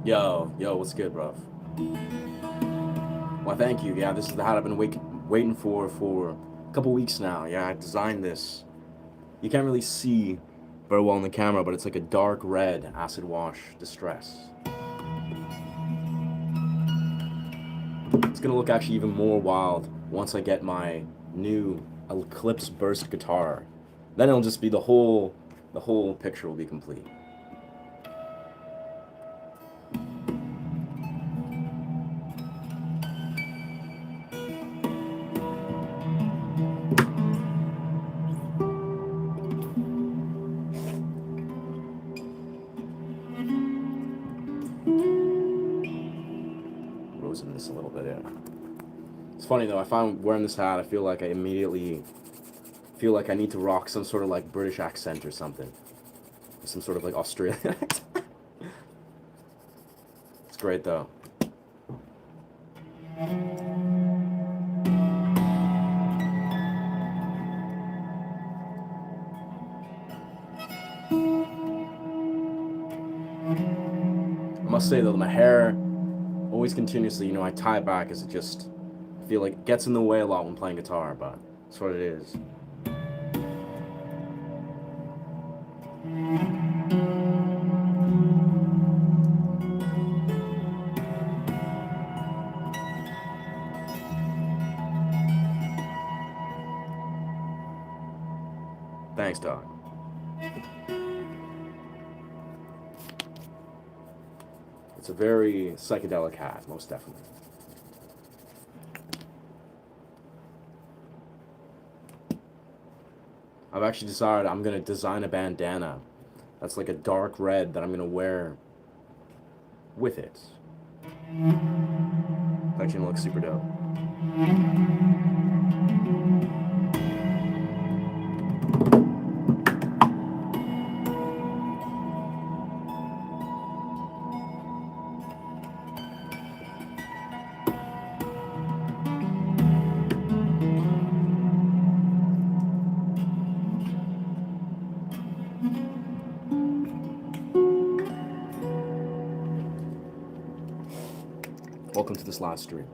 Yo, what's good, bro? Well, thank you. Yeah, this is the hat I've been waiting for a couple weeks now. Yeah, I designed this. You can't really see very well in the camera, but it's like a dark red acid wash distress. It's gonna look actually even more wild once I get my new Eclipse Burst guitar. Then it'll just be the whole picture will be complete. Rose in this a little bit, yeah. It's funny though. I found wearing this hat, I feel like I immediately feel like I need to rock some sort of like British accent or something, some sort of like Australian accent. It's great though. I must say though, my hair always continuously, I tie it back as it just I feel like it gets in the way a lot when playing guitar, but that's what it is. Thanks, dog. It's a very psychedelic hat, most definitely. I've actually decided I'm gonna design a bandana that's like a dark red that I'm gonna wear with it. It's actually gonna look super dope. Welcome to this live stream.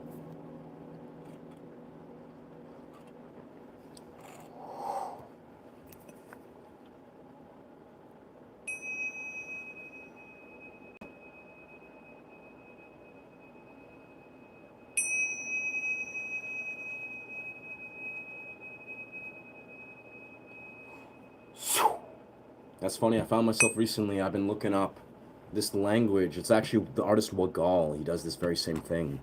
That's funny. I found myself recently, I've been looking up this language. It's actually the artist Wagal. He does this very same thing,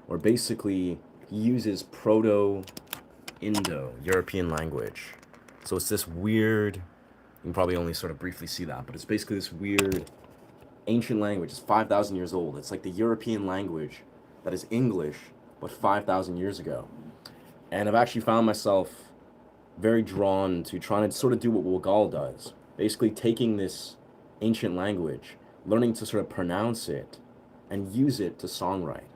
where basically he uses Proto-Indo-European language. So it's this weird, you can probably only sort of briefly see that, but it's basically this weird ancient language. It's 5,000 years old. It's like the European language that is English, but 5,000 years ago. And I've actually found myself very drawn to trying to sort of do what Wagal does. Basically taking this ancient language, learning to sort of pronounce it, and use it to songwrite.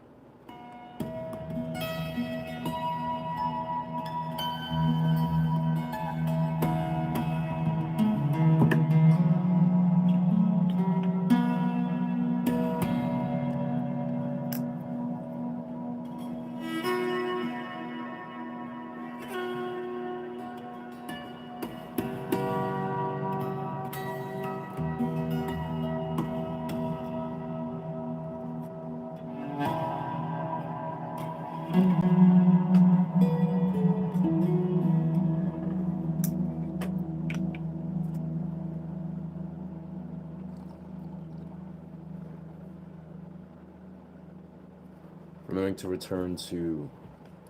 Remembering to return to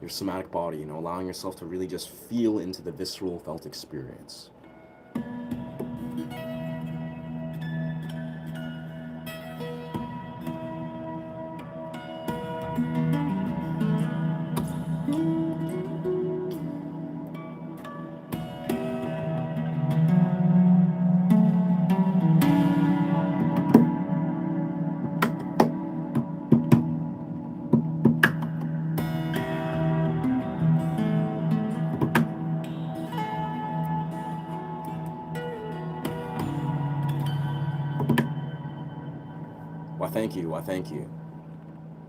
your somatic body, allowing yourself to really just feel into the visceral felt experience. thank you. Why, thank you.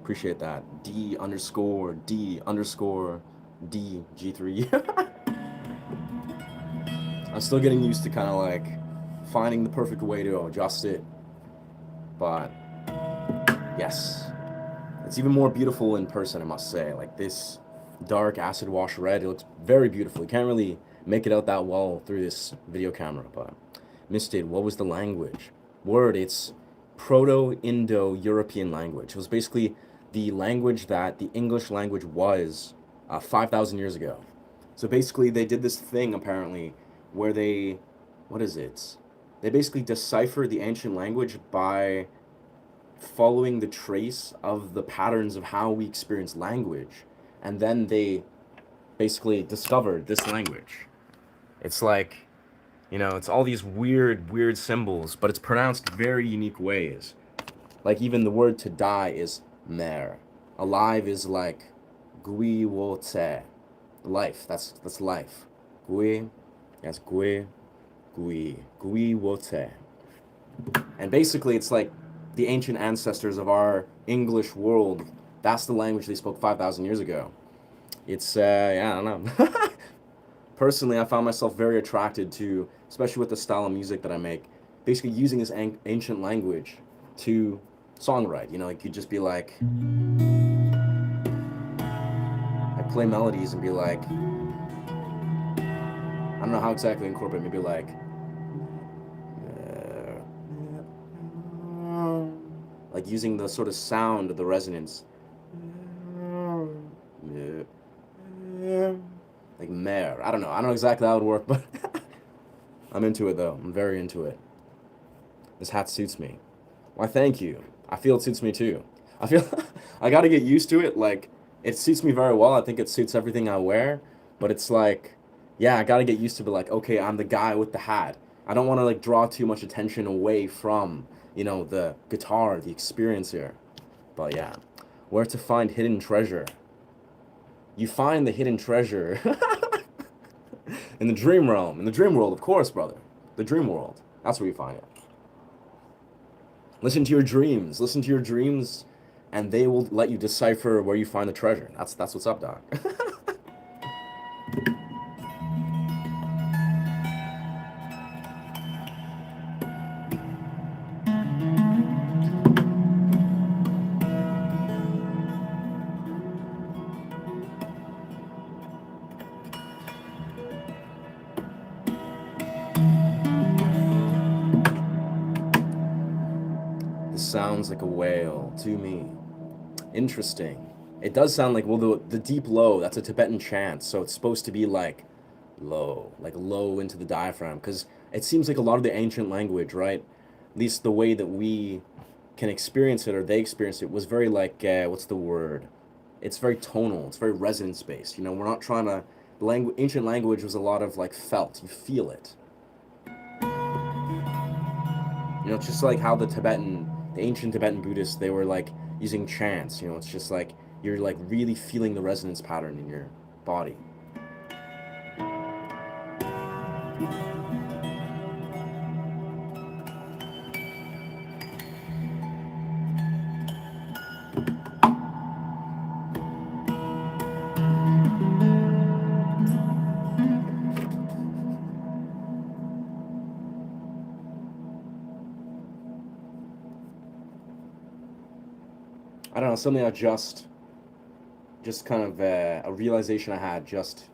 Appreciate that. D underscore D underscore D G3. I'm still getting used to kind of like finding the perfect way to adjust it. But yes, it's even more beautiful in person, I must say. Like this dark acid wash red, it looks very beautiful. You can't really make it out that well through this video camera, but missed it. What was the language? Word, it's Proto-Indo-European language. It was basically the language that the English language was 5,000 years ago. So basically they did this thing apparently where they, what is it? They basically deciphered the ancient language by following the trace of the patterns of how we experience language. And then they basically discovered this language. It's like, you know, it's all these weird symbols, but it's pronounced very unique ways. Like even the word to die is mer. Alive is like gui wo tse. Life, that's life. Gui, that's gui wo tse. And basically it's like the ancient ancestors of our English world, that's the language they spoke 5,000 years ago. It's, yeah, I don't know. Personally, I found myself very attracted to, especially with the style of music that I make, basically using this ancient language to songwrite. You know, like you'd just be like, I play melodies and be like, I don't know how exactly to incorporate, maybe like, using the sort of sound of the resonance. Like mer. I don't know exactly how it would work, but I'm into it though. I'm very into it. This hat suits me. Why, thank you. I feel it suits me too. I feel I gotta get used to it. Like, it suits me very well. I think it suits everything I wear, but it's like, yeah, I gotta get used to be like, okay, I'm the guy with the hat. I don't want to like draw too much attention away from, you know, the guitar, the experience here. But yeah, where to find hidden treasure? You find the hidden treasure in the dream realm, in the dream world, of course, brother. The dream world. That's where you find it. Listen to your dreams. Listen to your dreams, and they will let you decipher where you find the treasure. That's what's up, dog. This sounds like a whale to me. Interesting. It does sound like, well, the deep low, that's a Tibetan chant, so it's supposed to be like low into the diaphragm, because it seems like a lot of the ancient language, right? At least the way that we can experience it, or they experience it, was very like, what's the word? It's very tonal, it's very resonance-based, you know, we're not trying to, ancient language was a lot of like felt, you feel it. You know, it's just like how the ancient Tibetan Buddhists, they were like using chants, you know, it's just like, you're like really feeling the resonance pattern in your body. I don't know, something I just kind of a realization I had just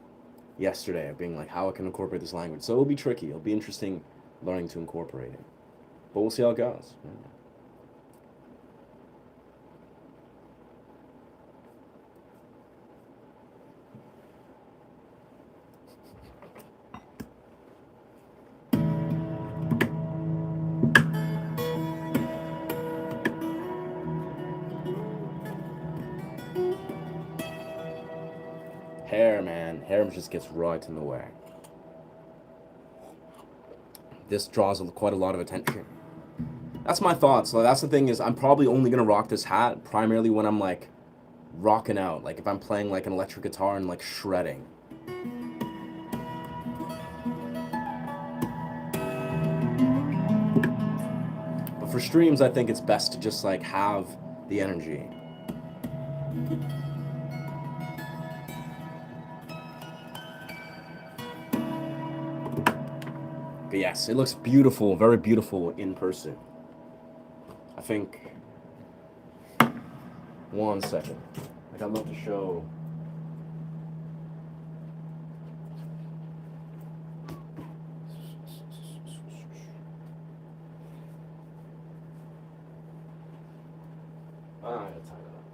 yesterday of being like how I can incorporate this language. So it'll be tricky. It'll be interesting learning to incorporate it. But we'll see how it goes. Hair, man. Hair just gets right in the way. This draws quite a lot of attention. That's my thoughts. So that's the thing, is I'm probably only going to rock this hat primarily when I'm like rocking out. Like if I'm playing like an electric guitar and like shredding. But for streams, I think it's best to just like have the energy. But yes, it looks beautiful, very beautiful in person. I think. One second. Like I'd love to show. I gotta tie that up.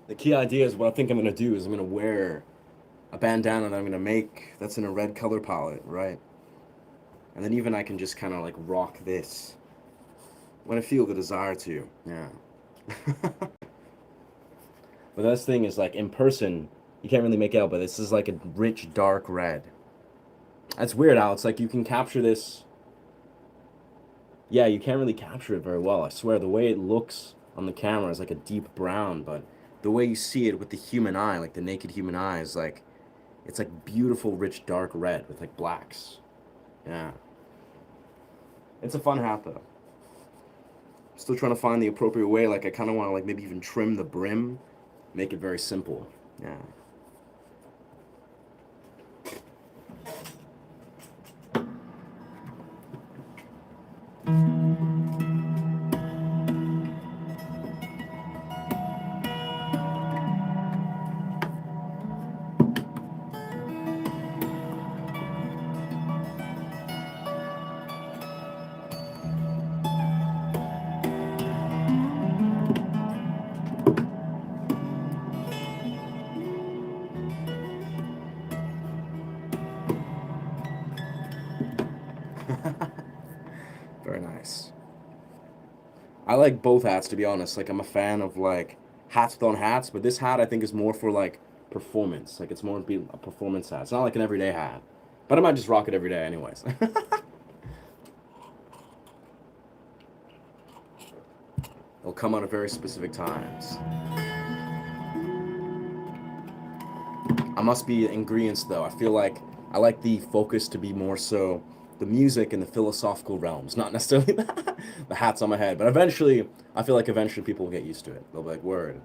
The key idea is what I think I'm gonna do is I'm gonna wear a bandana that I'm gonna make that's in a red color palette, right? And then even I can just kind of like rock this when I feel the desire to, yeah. But this thing is like in person, you can't really make out, but this is like a rich dark red. That's weird, Al. It's like you can capture this. Yeah, you can't really capture it very well. I swear, the way it looks on the camera is like a deep brown, but the way you see it with the human eye, like the naked human eye, is like it's like beautiful, rich, dark red with like blacks. Yeah. It's a fun hat though. Still trying to find the appropriate way. Like I kind of want to like maybe even trim the brim, make it very simple. Yeah. Very nice. I like both hats, to be honest. Like I'm a fan of like hats with on hats, but this hat I think is more for like performance. Like it's more be a performance hat. It's not like an everyday hat, but I might just rock it every day anyways. It'll come out at very specific times. I must be ingredients though. I feel like I like the focus to be more so the music and the philosophical realms, not necessarily the hats on my head. But eventually, I feel like eventually people will get used to it. They'll be like, word.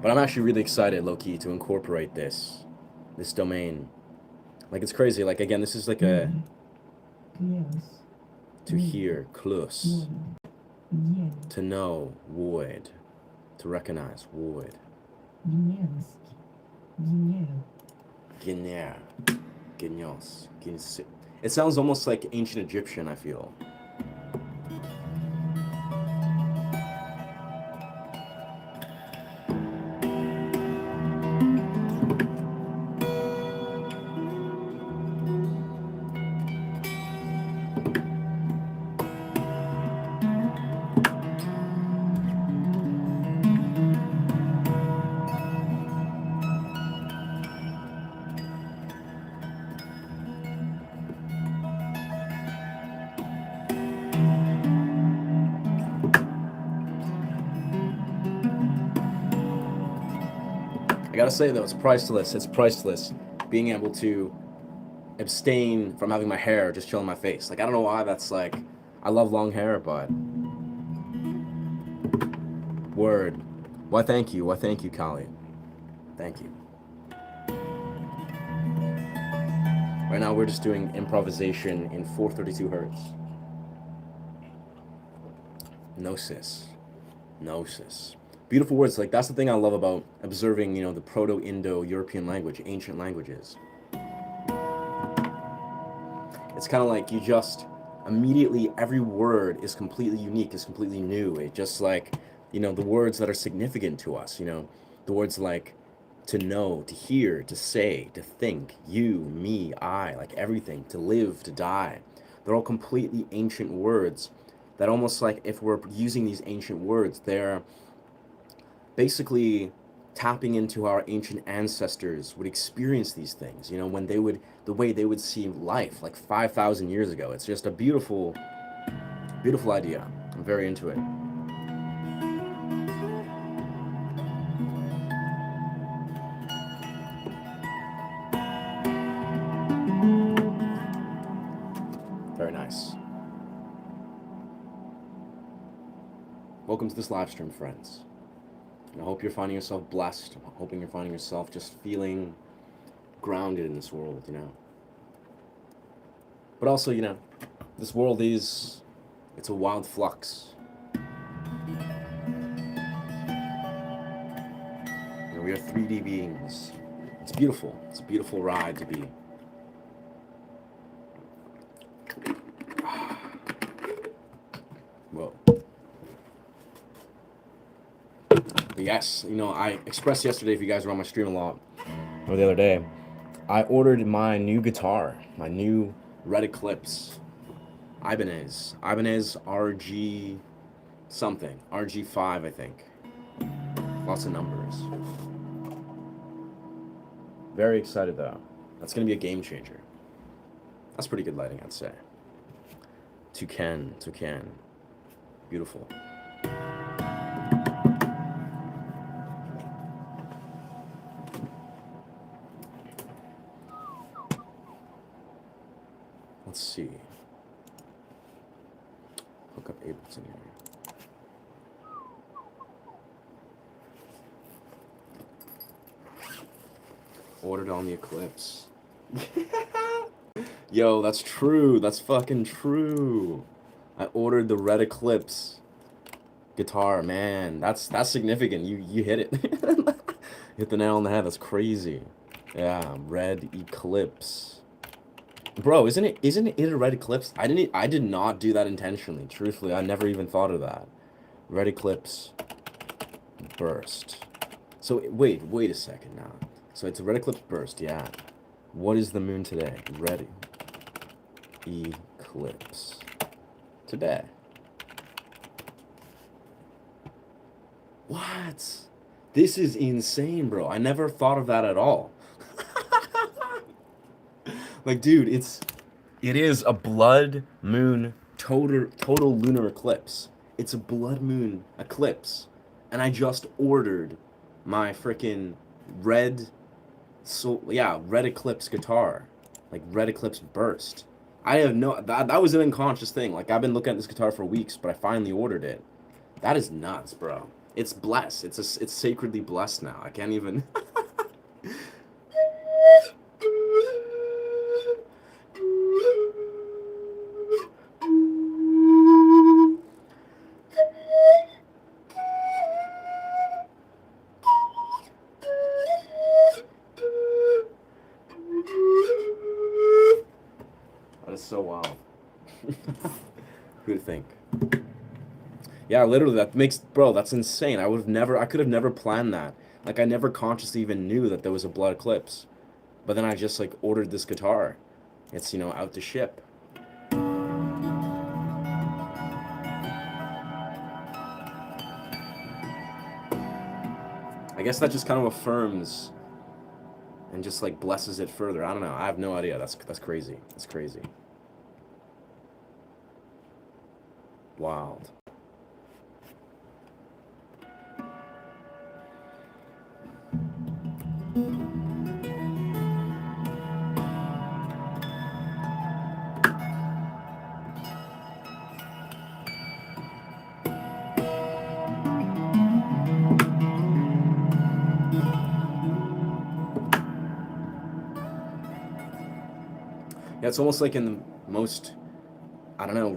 But I'm actually really excited, low-key, to incorporate this domain. Like, it's crazy. Like, again, this is like a... To hear, close. To know, void. To recognize, void. Giner. Genios. It sounds almost like ancient Egyptian, I feel. I gotta say though, it's priceless. It's priceless being able to abstain from having my hair just chill on my face. Like I don't know why that's like, I love long hair, but word. Why thank you? Why thank you, Kali? Thank you. Right now we're just doing improvisation in 432 hertz. Gnosis. Gnosis. Beautiful words. Like that's the thing I love about observing, you know, the Proto-Indo-European language, ancient languages. It's kind of like you just immediately every word is completely unique, is completely new. It just like, you know, the words that are significant to us, you know, the words like to know, to hear, to say, to think, you, me, I, like everything, to live, to die. They're all completely ancient words that almost like if we're using these ancient words, they're basically tapping into our ancient ancestors would experience these things, you know, when they would, the way they would see life like 5,000 years ago. It's just a beautiful, beautiful idea. I'm very into it. Very nice. Welcome to this live stream, friends. And I hope you're finding yourself blessed. I'm hoping you're finding yourself just feeling grounded in this world, you know. But also, you know, this world is, it's a wild flux. You know, we are 3D beings. It's beautiful. It's a beautiful ride to be. Whoa. But yes, you know, I expressed yesterday, if you guys were on my stream a lot, or the other day, I ordered my new guitar, my new Red Eclipse, Ibanez RG something, RG5, I think. Lots of numbers. Very excited though. That's gonna be a game changer. That's pretty good lighting, I'd say. Toucan. Beautiful. Let's see. Hook up Ableton here. Ordered on the Eclipse. Yo, that's true. That's fucking true. I ordered the Red Eclipse guitar, man. That's significant. You hit it. Hit the nail on the head. That's crazy. Yeah, Red Eclipse. Bro, isn't it a Red Eclipse? I did not do that intentionally. Truthfully, I never even thought of that. Red Eclipse burst. So wait a second now. So it's a Red Eclipse burst, yeah. What is the moon today? Red Eclipse today. What? This is insane, bro. I never thought of that at all. Like, dude, it is a blood moon total lunar eclipse. It's a blood moon eclipse, and I just ordered my freaking Red Eclipse guitar, like Red Eclipse burst. I have no that was an unconscious thing. Like, I've been looking at this guitar for weeks, but I finally ordered it. That is nuts, bro. It's blessed. It's sacredly blessed now. I can't even. So wild. Who'd think? Yeah, literally, that's insane. I could have never planned that. Like, I never consciously even knew that there was a blood eclipse. But then I just, like, ordered this guitar. It's, you know, out to ship. I guess that just kind of affirms and just, like, blesses it further. I don't know. I have no idea. That's crazy. That's crazy. Wild. Yeah, it's almost like in the most, I don't know,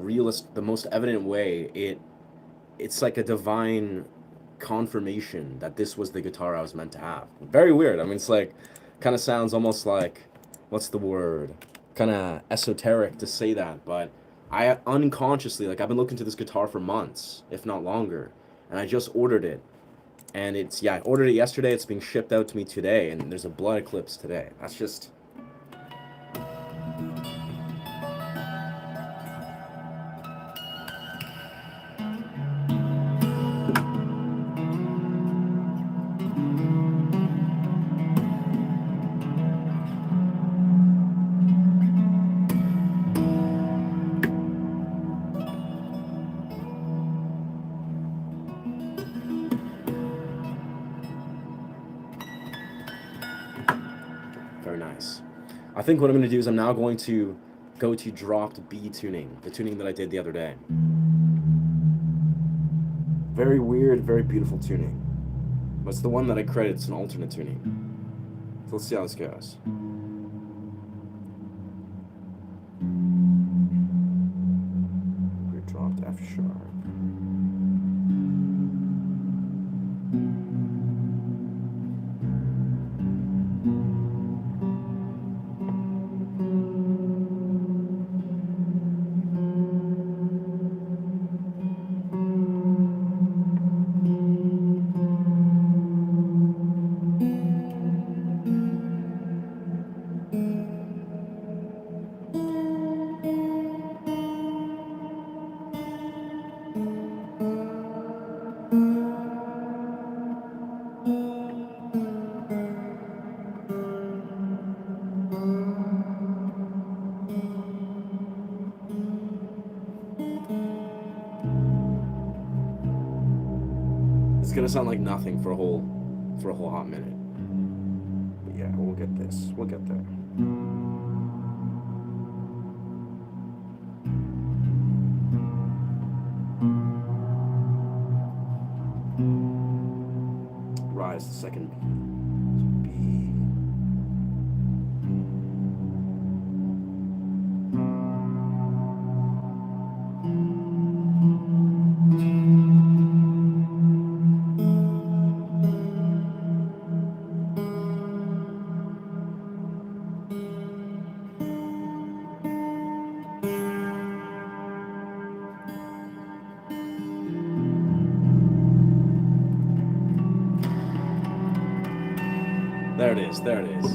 the most evident way, it's like a divine confirmation that this was the guitar I was meant to have. Very weird. I mean, it's like, kind of sounds almost like, what's the word? Kind of esoteric to say that, but I unconsciously, like, I've been looking to this guitar for months, if not longer, and I just ordered it. And I ordered it yesterday, it's being shipped out to me today, and there's a blood eclipse today. That's just... I think what I'm going to do is I'm now going to go to dropped B tuning, the tuning that I did the other day. Very weird, very beautiful tuning. But it's the one that I credit, it's an alternate tuning. So let's see how this goes. We dropped F sharp. It's gonna sound like nothing for a whole hot minute. But yeah, we'll get this. We'll get there. Rise the second B. There it is, there it is.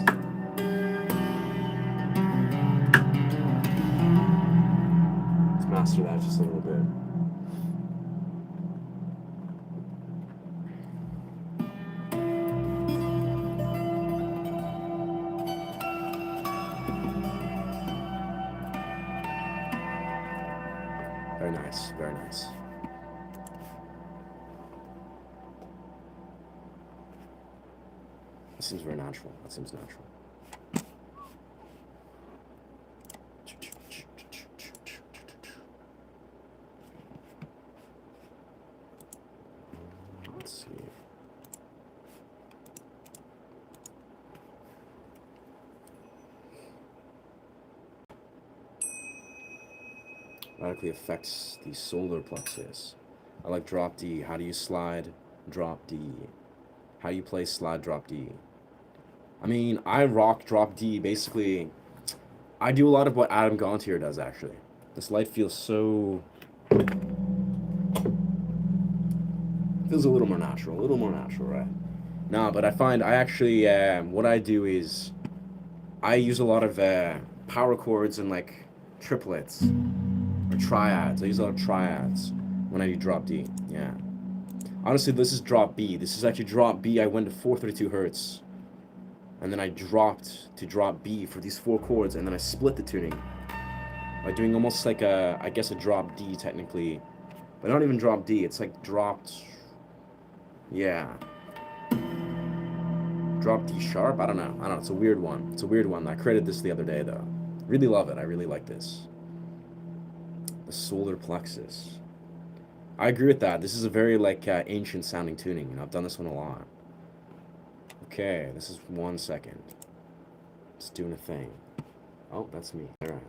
Let's master that just a little bit. Very nice, very nice. That seems very natural. That seems natural. Let's see. Radically affects the solar plexus. I like drop D. How do you slide drop D? How do you play slide drop D? I mean, I rock drop D. Basically, I do a lot of what Adam Gontier does, actually. This light feels so... feels a little more natural, right? No, but I find I actually, what I do is, I use a lot of power chords and like triplets, or triads. I use a lot of triads when I do drop D, yeah. Honestly, this is drop B. This is actually drop B. I went to 432 hertz. And then I dropped to drop B for these 4 chords, and then I split the tuning by doing almost like a, I guess a drop D technically, but not even drop D. It's like dropped, yeah, drop D sharp. I don't know. It's a weird one. It's a weird one. I created this the other day though. Really love it. I really like this. The solar plexus. I agree with that. This is a very like ancient sounding tuning. You know, I've done this one a lot. Okay, this is 1 second. It's doing a thing. Oh, that's me. All right.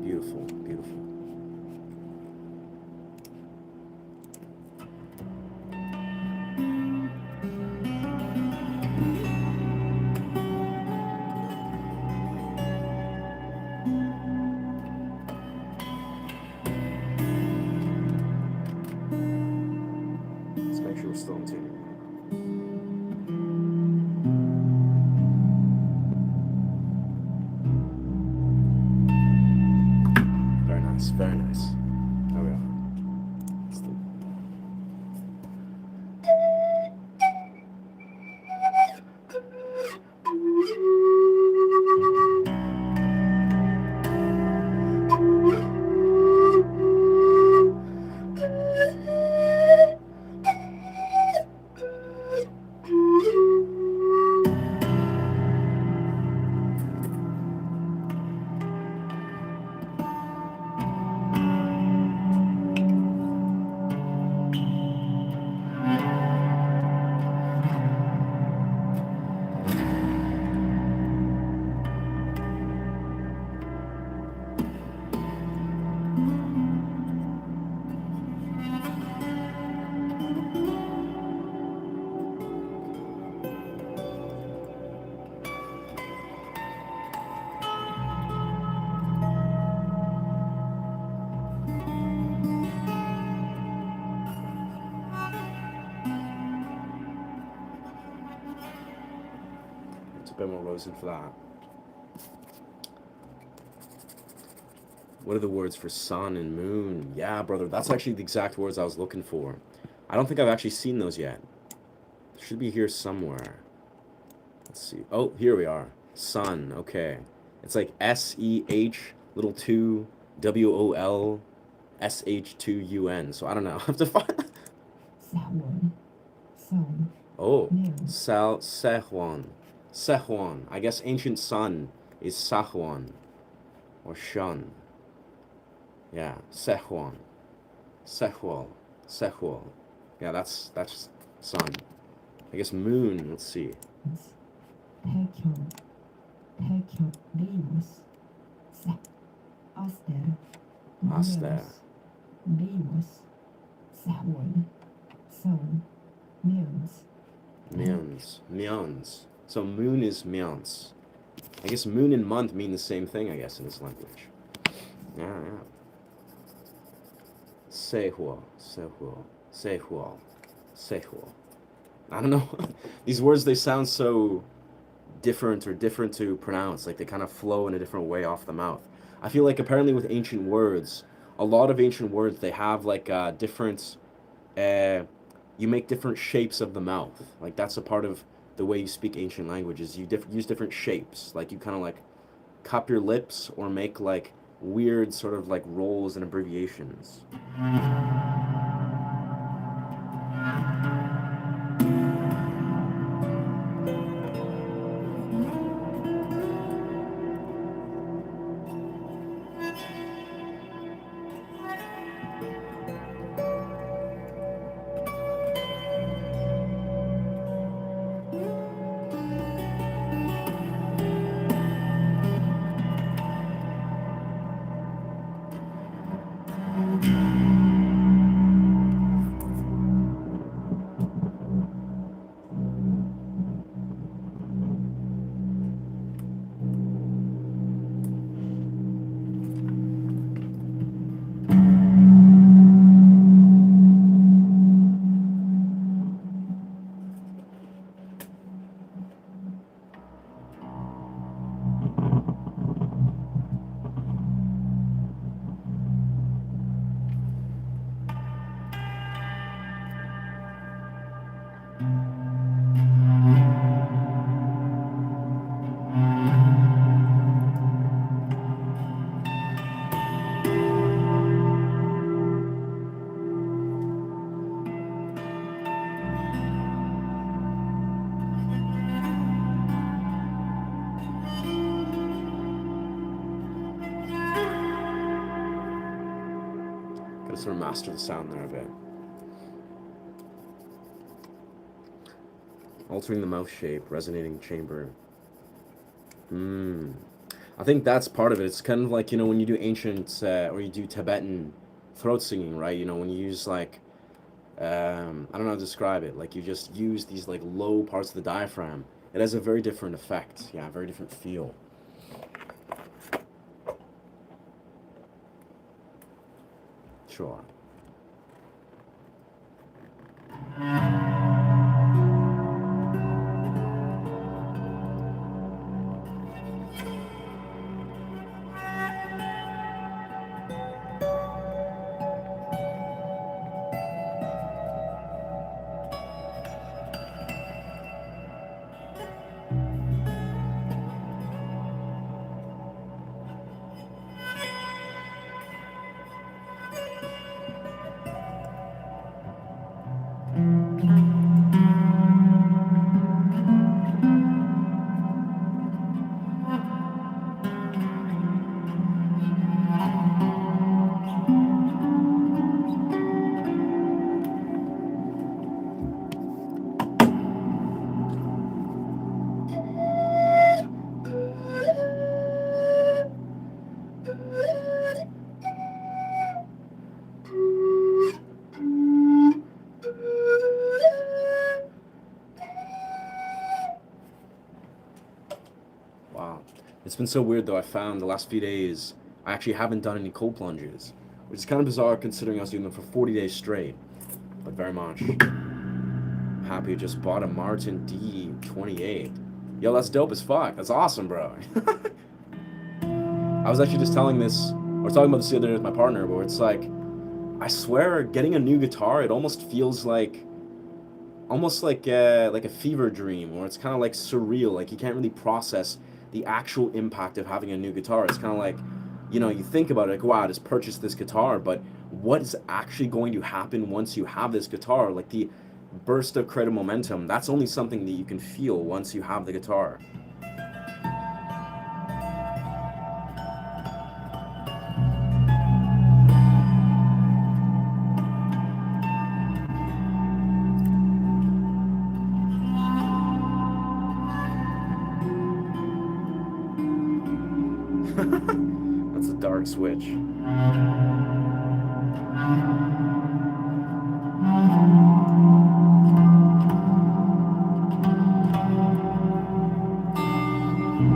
Beautiful, beautiful. bit more rose in for that. What are the words for sun and moon? Yeah, brother, that's actually the exact words I was looking for. I don't think I've actually seen those yet. They should be here somewhere. Let's see. Oh, here we are. Sun. Okay. It's like S-E-H, little 2, W-O-L, S-H-2-U-N. So I don't know. I have to find... Oh, Sehwan. Sehwan. I guess ancient sun is Sahwan or Shun. Yeah, Sehwan. Sehwal. Sehwal. Yeah, that's sun. I guess moon, let's see. Aster. Myans. So moon is myans. I guess moon and month mean the same thing, I guess, in this language. Yeah. Sehwal. I don't know. These words, they sound so different to pronounce. Like they kind of flow in a different way off the mouth. I feel like apparently with ancient words, a lot of ancient words, they have like different, you make different shapes of the mouth. Like that's a part of the way you speak ancient languages. You use different shapes. Like you kind of like cup your lips or make like weird sort of like rolls and abbreviations. Gotta sort of master the sound there a bit. Altering the mouth shape, resonating chamber. I think that's part of it. It's kind of like, you know, when you do ancient, or you do Tibetan throat singing, right? You know, when you use like, I don't know how to describe it. Like you just use these like low parts of the diaphragm. It has a very different effect. Yeah, very different feel. Sure. Wow. It's been so weird though. I found the last few days I actually haven't done any cold plunges, which is kind of bizarre considering I was doing them for 40 days straight. But very much happy I just bought a Martin D28. Yo, that's dope as fuck. That's awesome, bro. I was actually just telling this, or talking about this the other day with my partner, where it's like, I swear, getting a new guitar, it almost feels like a fever dream, or it's kind of like surreal. Like you can't really process the actual impact of having a new guitar. It's kind of like, you think about it, like, wow, I just purchased this guitar, but what is actually going to happen once you have this guitar? Like the burst of creative momentum, that's only something that you can feel once you have the guitar. That's a dark switch.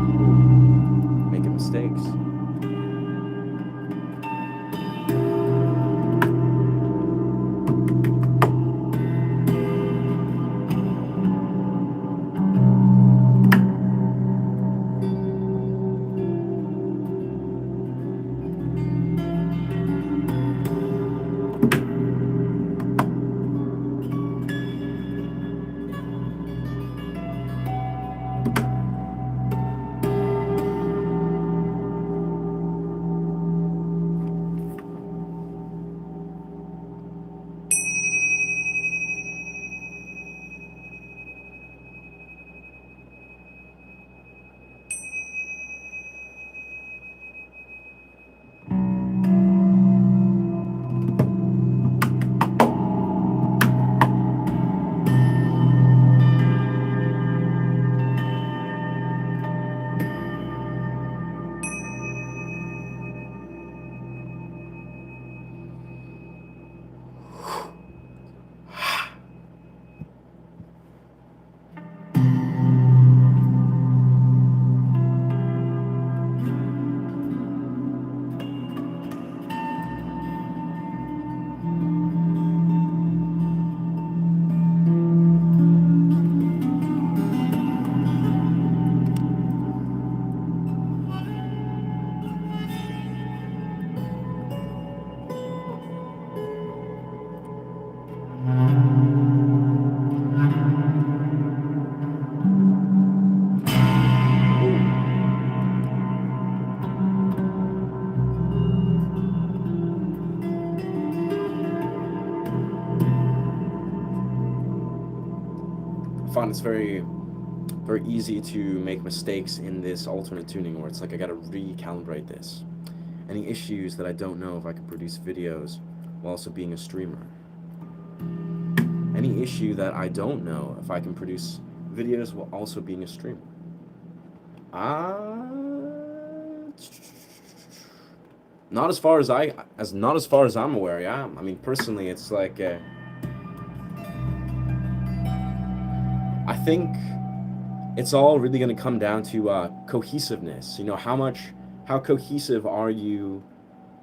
Ooh, making mistakes. I find it's very, very easy to make mistakes in this alternate tuning where it's like I gotta recalibrate this. Any issues that I don't know if I can produce videos while also being a streamer. Any issue that I don't know if I can produce videos while also being a streamer. Uh, not as far as not as far as I'm aware. Yeah, I mean personally, it's like I think it's all really going to come down to cohesiveness. How cohesive are you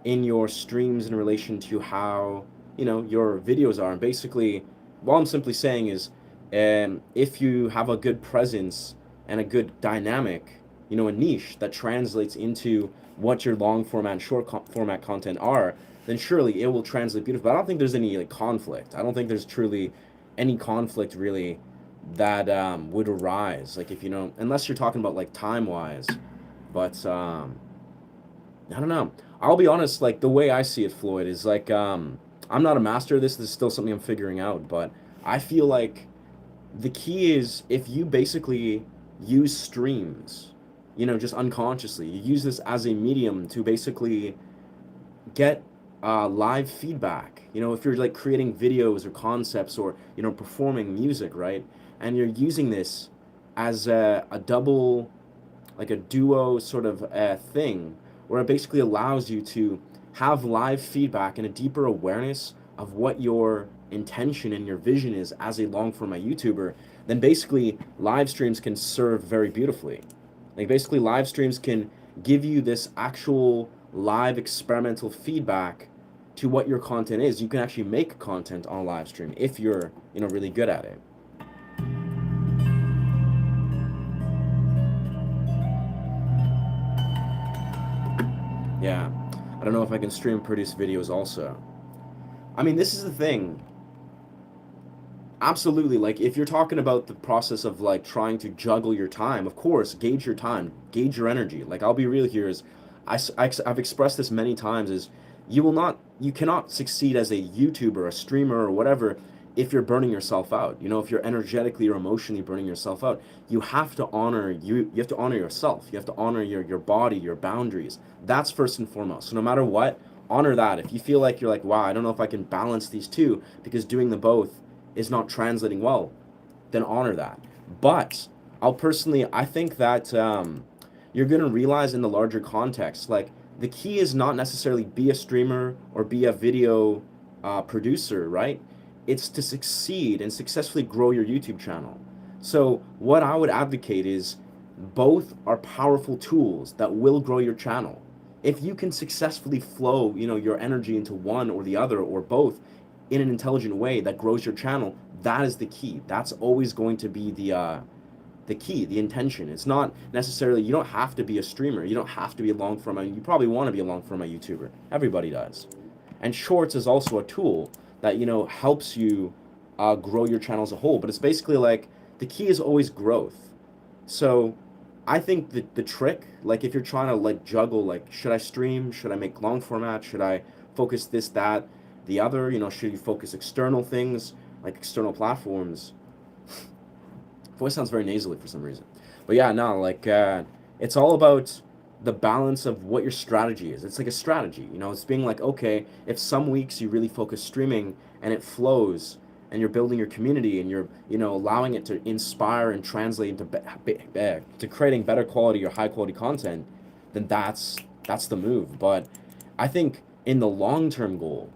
in your streams in relation to how your videos are? And basically, what I'm simply saying is, if you have a good presence and a good dynamic, a niche that translates into what your long format and short format content are, then surely it will translate beautifully. But I don't think there's any like conflict. I don't think there's truly any conflict really that would arise, like if unless you're talking about like time wise. But I don't know, I'll be honest, like the way I see it, Floyd, is like I'm not a master of this. This is still something I'm figuring out, but I feel like the key is if you basically use streams, just unconsciously, you use this as a medium to basically get live feedback. If you're like creating videos or concepts or performing music, right? And you're using this as a double, like a duo sort of thing, where it basically allows you to have live feedback and a deeper awareness of what your intention and your vision is as a long format YouTuber, then basically live streams can serve very beautifully. Like basically live streams can give you this actual live experimental feedback to what your content is. You can actually make content on a live stream if you're really good at it. Yeah. I don't know if I can stream and produce videos also. I mean, this is the thing. Absolutely. Like, if you're talking about the process of like trying to juggle your time, of course, gauge your time, gauge your energy. Like, I'll be real here is I've expressed this many times is you cannot succeed as a YouTuber, a streamer, or whatever if you're burning yourself out. You know, if you're energetically or emotionally burning yourself out, you have to honor yourself. You have to honor your body, your boundaries. That's first and foremost. So no matter what, honor that. If you feel like you're like, wow, I don't know if I can balance these two because doing them both is not translating well, then honor that. But I think that you're going to realize in the larger context, like the key is not necessarily be a streamer or be a video producer, right? It's to succeed and successfully grow your YouTube channel. So what I would advocate is both are powerful tools that will grow your channel. If you can successfully flow, your energy into one or the other or both in an intelligent way that grows your channel, that is the key. That's always going to be the key, the intention. It's not necessarily, you don't have to be a streamer. You don't have to be a long form. You probably want to be a long form YouTuber. Everybody does. And Shorts is also a tool that, helps you grow your channel as a whole. But it's basically like the key is always growth. So I think the trick, like if you're trying to like juggle, like should I stream? Should I make long format? Should I focus this, that, the other? Should you focus external things like external platforms? Voice sounds very nasally for some reason. But yeah, no, like it's all about the balance of what your strategy is. It's like a strategy, it's being like, okay, if some weeks you really focus streaming and it flows and you're building your community and you're, allowing it to inspire and translate into to creating better quality or high quality content, then that's the move. But I think in the long-term goal,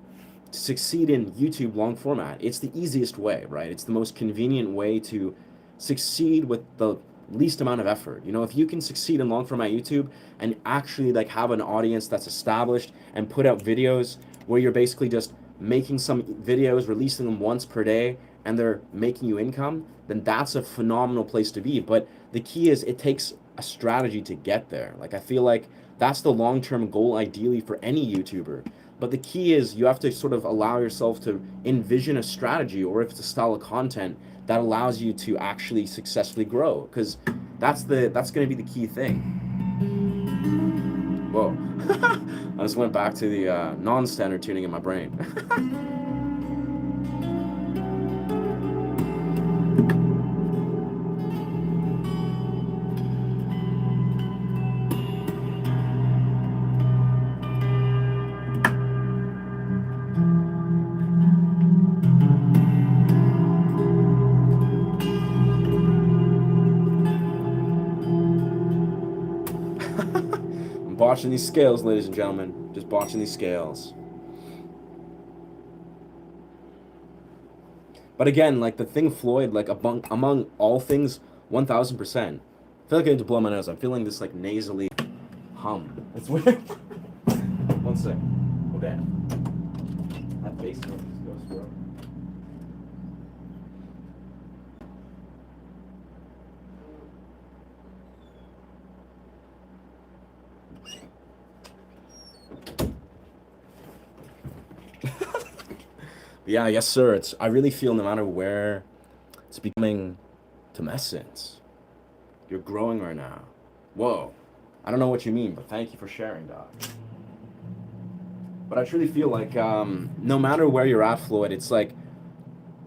to succeed in YouTube long format, it's the easiest way, right? It's the most convenient way to succeed with the least amount of effort. If you can succeed in long format YouTube and actually like have an audience that's established and put out videos where you're basically just making some videos, releasing them once per day, and they're making you income, then that's a phenomenal place to be. But the key is it takes a strategy to get there. Like I feel like that's the long-term goal ideally for any YouTuber. But the key is you have to sort of allow yourself to envision a strategy, or if it's a style of content that allows you to actually successfully grow, because that's going to be the key thing. Whoa. I just went back to the non-standard tuning in my brain. I'm botching these scales, ladies and gentlemen. Just botching these scales. But again, like the thing, Floyd, like among all things, 1000%. I feel like I need to blow my nose. I'm feeling this like nasally hum. It's weird. One sec. Okay. That bass note just goes through. Yeah, yes, sir. I really feel no matter where, it's becoming tumescence. You're growing right now. Whoa. I don't know what you mean, but thank you for sharing, Doc. But I truly feel like no matter where you're at, Floyd, it's like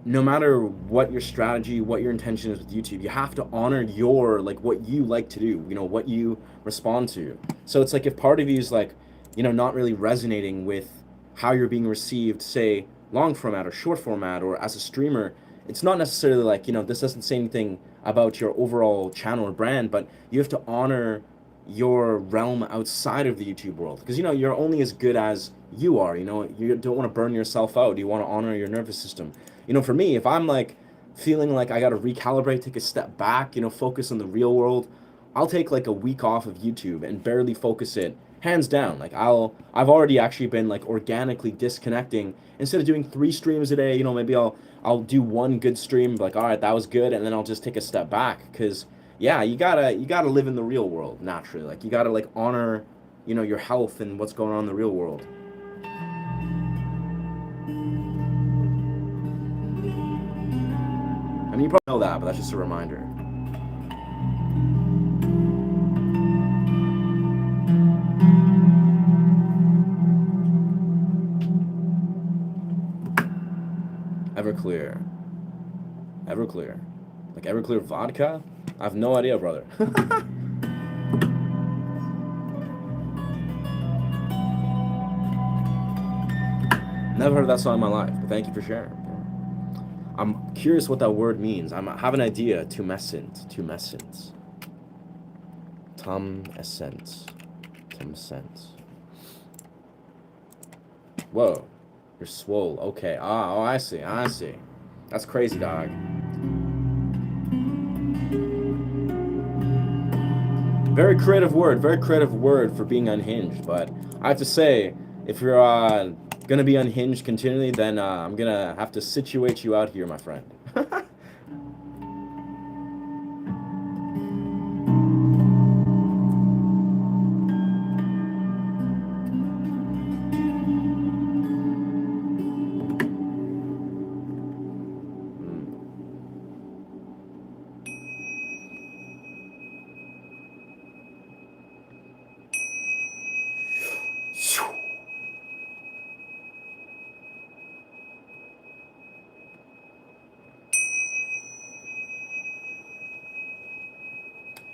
no matter what your strategy, what your intention is with YouTube, you have to honor your like what you like to do, what you respond to. So it's like if part of you is like, not really resonating with how you're being received, say long format or short format or as a streamer, it's not necessarily like, this doesn't say anything about your overall channel or brand, but you have to honor your realm outside of the YouTube world, because you're only as good as you are. You don't want to burn yourself out. You want to honor your nervous system. For me, if I'm like feeling like I got to recalibrate, take a step back, focus on the real world, I'll take like a week off of YouTube and barely focus it, hands down. Like I've already actually been like organically disconnecting. Instead of doing 3 streams a day, maybe I'll do one good stream, like, all right, that was good, and then I'll just take a step back, because yeah, you gotta live in the real world naturally. Like you gotta like honor you know, your health and what's going on in the real world. I mean, you probably know that, but that's just a reminder. Everclear. Everclear. Like Everclear vodka? I have no idea, brother. Never heard that song in my life, but thank you for sharing. I'm curious what that word means. I have an idea. Tumescent. Tumescent. Tumescent. Tumescent. Whoa. You're swole. Okay. Oh, I see. I see. That's crazy, dog. Very creative word for being unhinged. But I have to say, if you're gonna be unhinged continually, then I'm gonna have to situate you out here, my friend.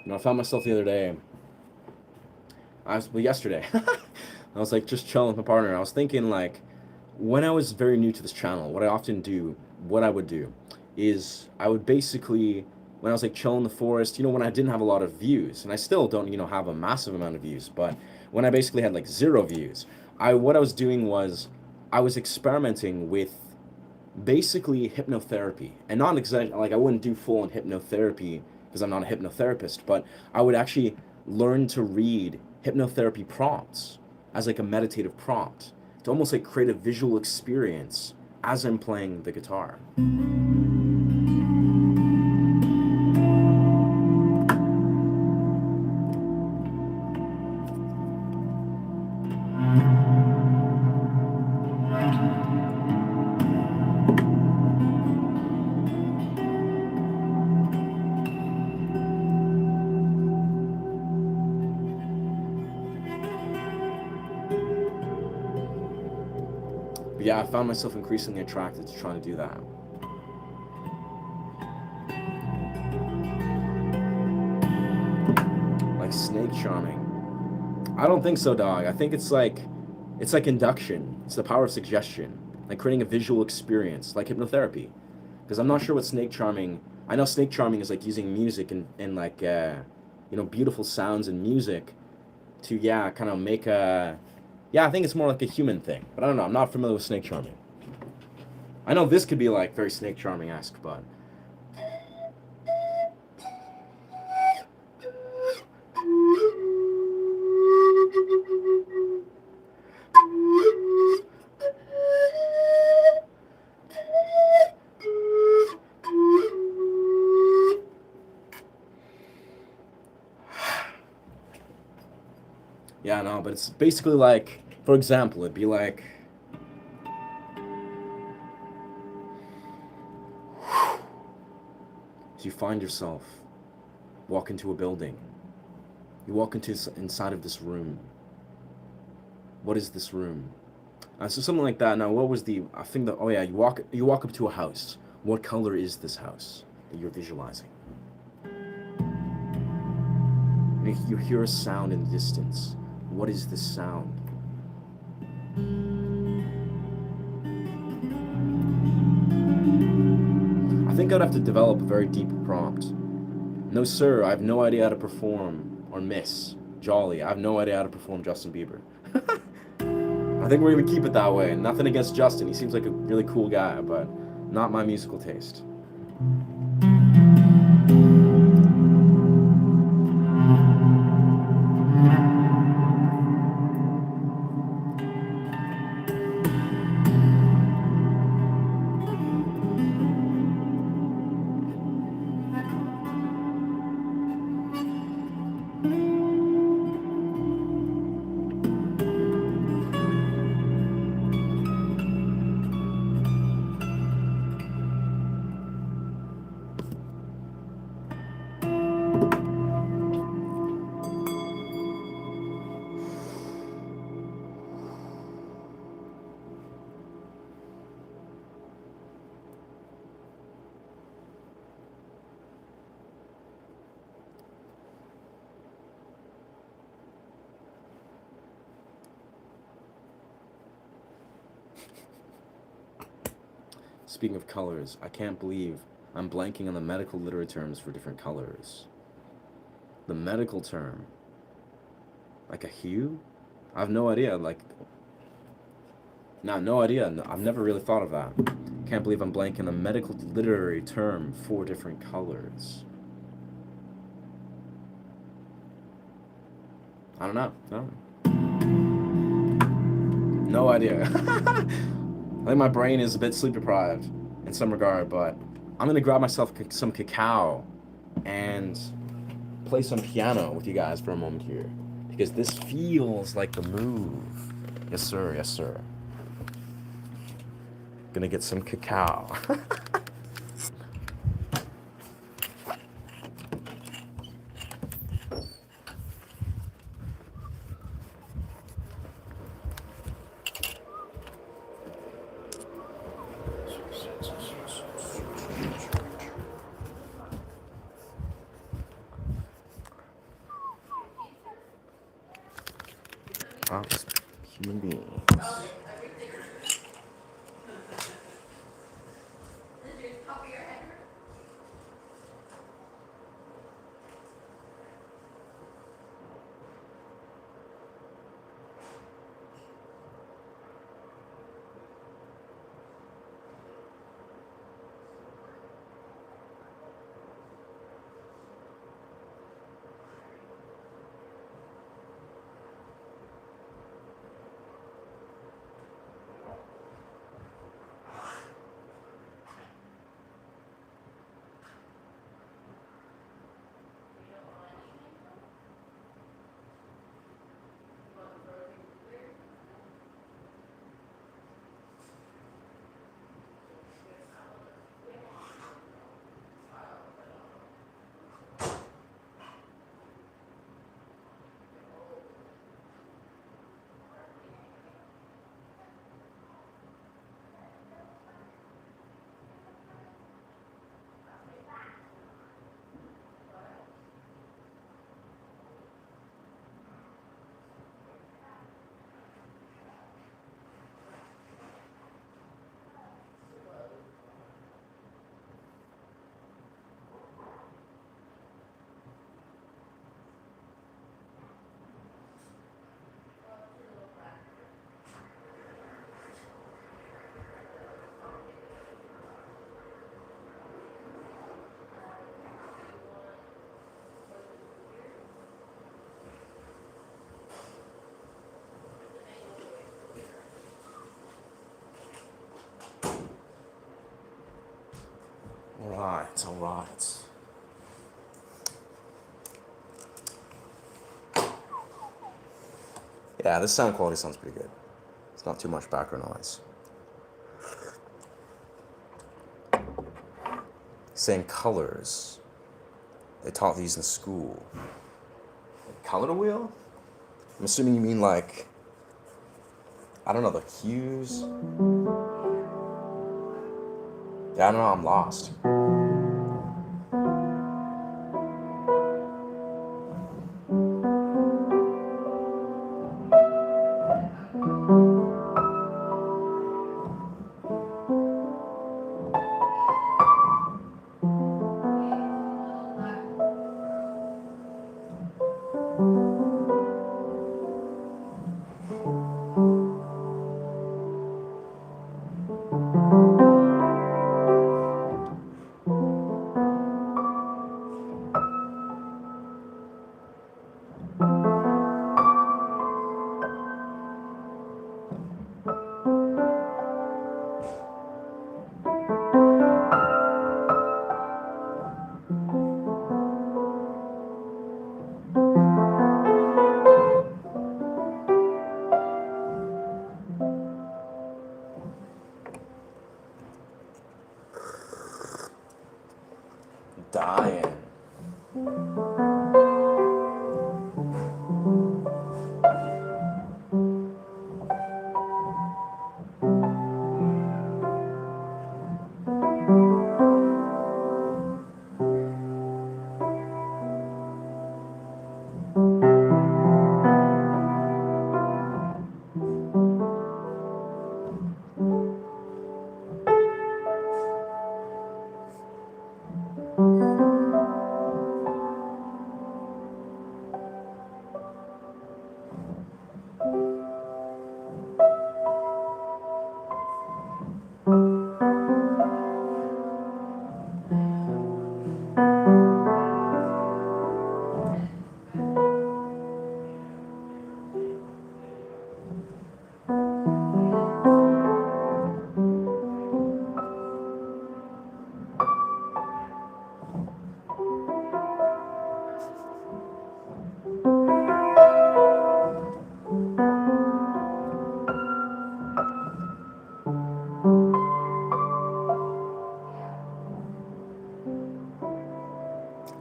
You know, I found myself the other day. Yesterday. I was like just chilling with my partner. I was thinking like, when I was very new to this channel, what I would do, is I would basically, when I was like chilling in the forest, you know, when I didn't have a lot of views, and I still don't, you know, have a massive amount of views, but when I basically had like 0 views, what I was doing was I was experimenting with basically hypnotherapy, and not exactly like I wouldn't do full on hypnotherapy because I'm not a hypnotherapist, but I would actually learn to read hypnotherapy prompts as like a meditative prompt to almost like create a visual experience as I'm playing the guitar. But yeah, I found myself increasingly attracted to trying to do that. Like snake charming. I don't think so, dog. I think it's like induction. It's the power of suggestion, like creating a visual experience, like hypnotherapy. Because I'm not sure what snake charming. I know snake charming is like using music and like you know, beautiful sounds and music to kind of make a I think it's more like a human thing. But I don't know. I'm not familiar with snake charming. I know this could be like very snake charming-esque, but yeah, no, but it's basically like, for example, it'd be like, so you find yourself walk into a building. You walk inside of this room. What is this room? So something like that. Now, what was I think that, oh yeah, you walk up to a house. What color is this house that you're visualizing? And you hear a sound in the distance. What is this sound? I think I'd have to develop a very deep prompt. No, sir, I have no idea how to perform, or Miss Jolly, I have no idea how to perform Justin Bieber. I think we're gonna keep it that way. Nothing against Justin, he seems like a really cool guy, but not my musical taste. Speaking of colors, I can't believe I'm blanking on the medical literary terms for different colors. The medical term, like a hue? I have no idea. Like, no idea. No, I've never really thought of that. Can't believe I'm blanking on the medical literary term for different colors. I don't know. No idea. I think my brain is a bit sleep deprived in some regard, but I'm gonna grab myself some cacao and play some piano with you guys for a moment here, because this feels like the move. Yes, sir. Yes, sir. Gonna get some cacao. Human beings. All right. Yeah, this sound quality sounds pretty good. It's not too much background noise. Saying colors. They taught these in school. Color wheel? I'm assuming you mean like, I don't know, the hues? Yeah, I don't know, I'm lost. Dying.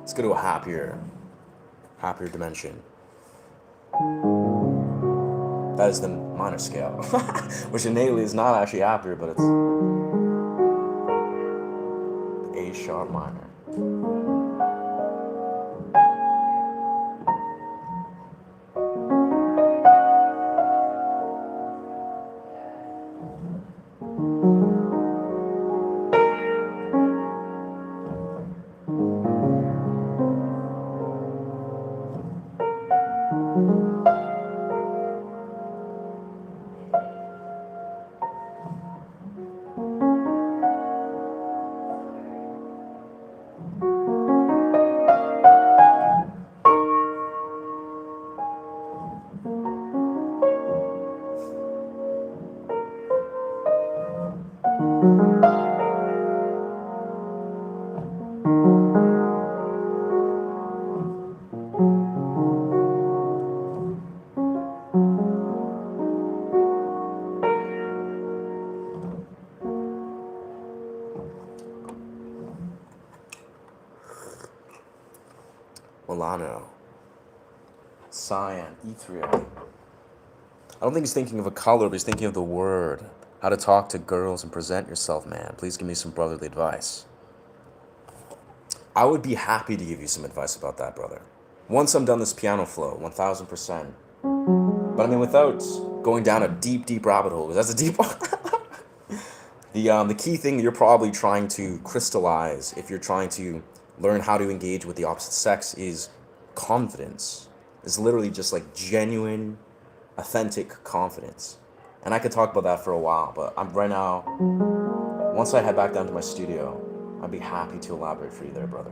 Let's go to a happier dimension. That is the minor scale, which innately is not actually happier, but it's A sharp minor. Milano. Cyan. Ethereal. I don't think he's thinking of a color, but he's thinking of the word. How to talk to girls and present yourself, man. Please give me some brotherly advice. I would be happy to give you some advice about that, brother. Once I'm done this piano flow, 1000%. But I mean, without going down a deep, deep rabbit hole, because that's a deep one. The key thing you're probably trying to crystallize if you're trying to learn how to engage with the opposite sex is confidence. It's literally just like genuine, authentic confidence. And I could talk about that for a while, but I'm right now, once I head back down to my studio, I'd be happy to elaborate for you there, brother.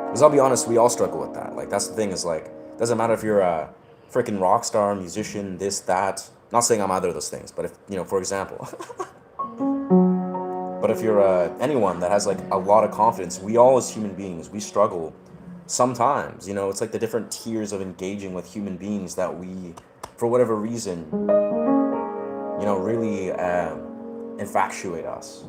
Because I'll be honest, we all struggle with that. Like, that's the thing, is like, doesn't matter if you're a freaking rock star, musician, this, that. Not saying I'm either of those things, but if, you know, for example. But if you're anyone that has like a lot of confidence, we all as human beings, we struggle sometimes. You know, it's like the different tiers of engaging with human beings that we, for whatever reason, you know, really infatuate us.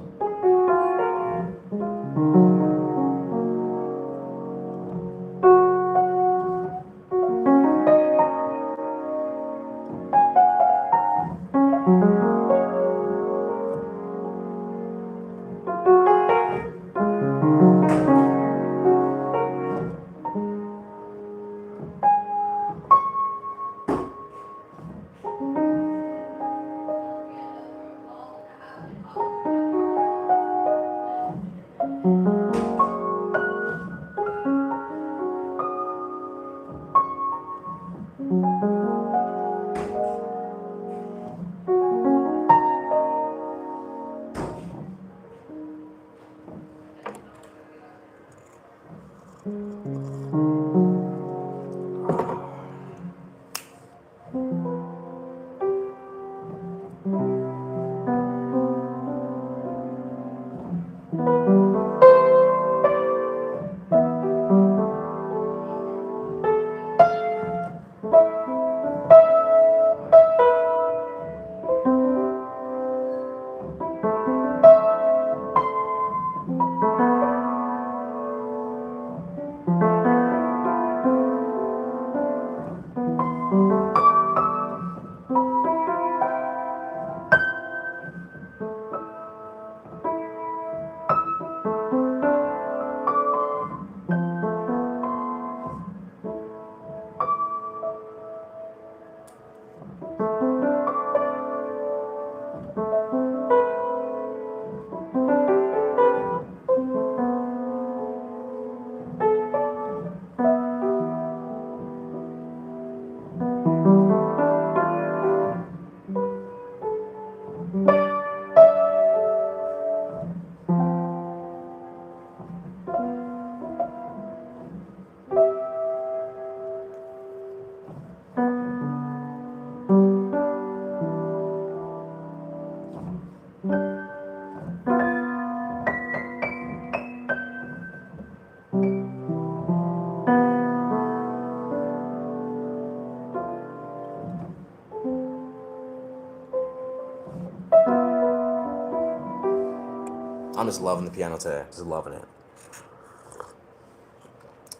I'm just loving the piano today. Just loving it.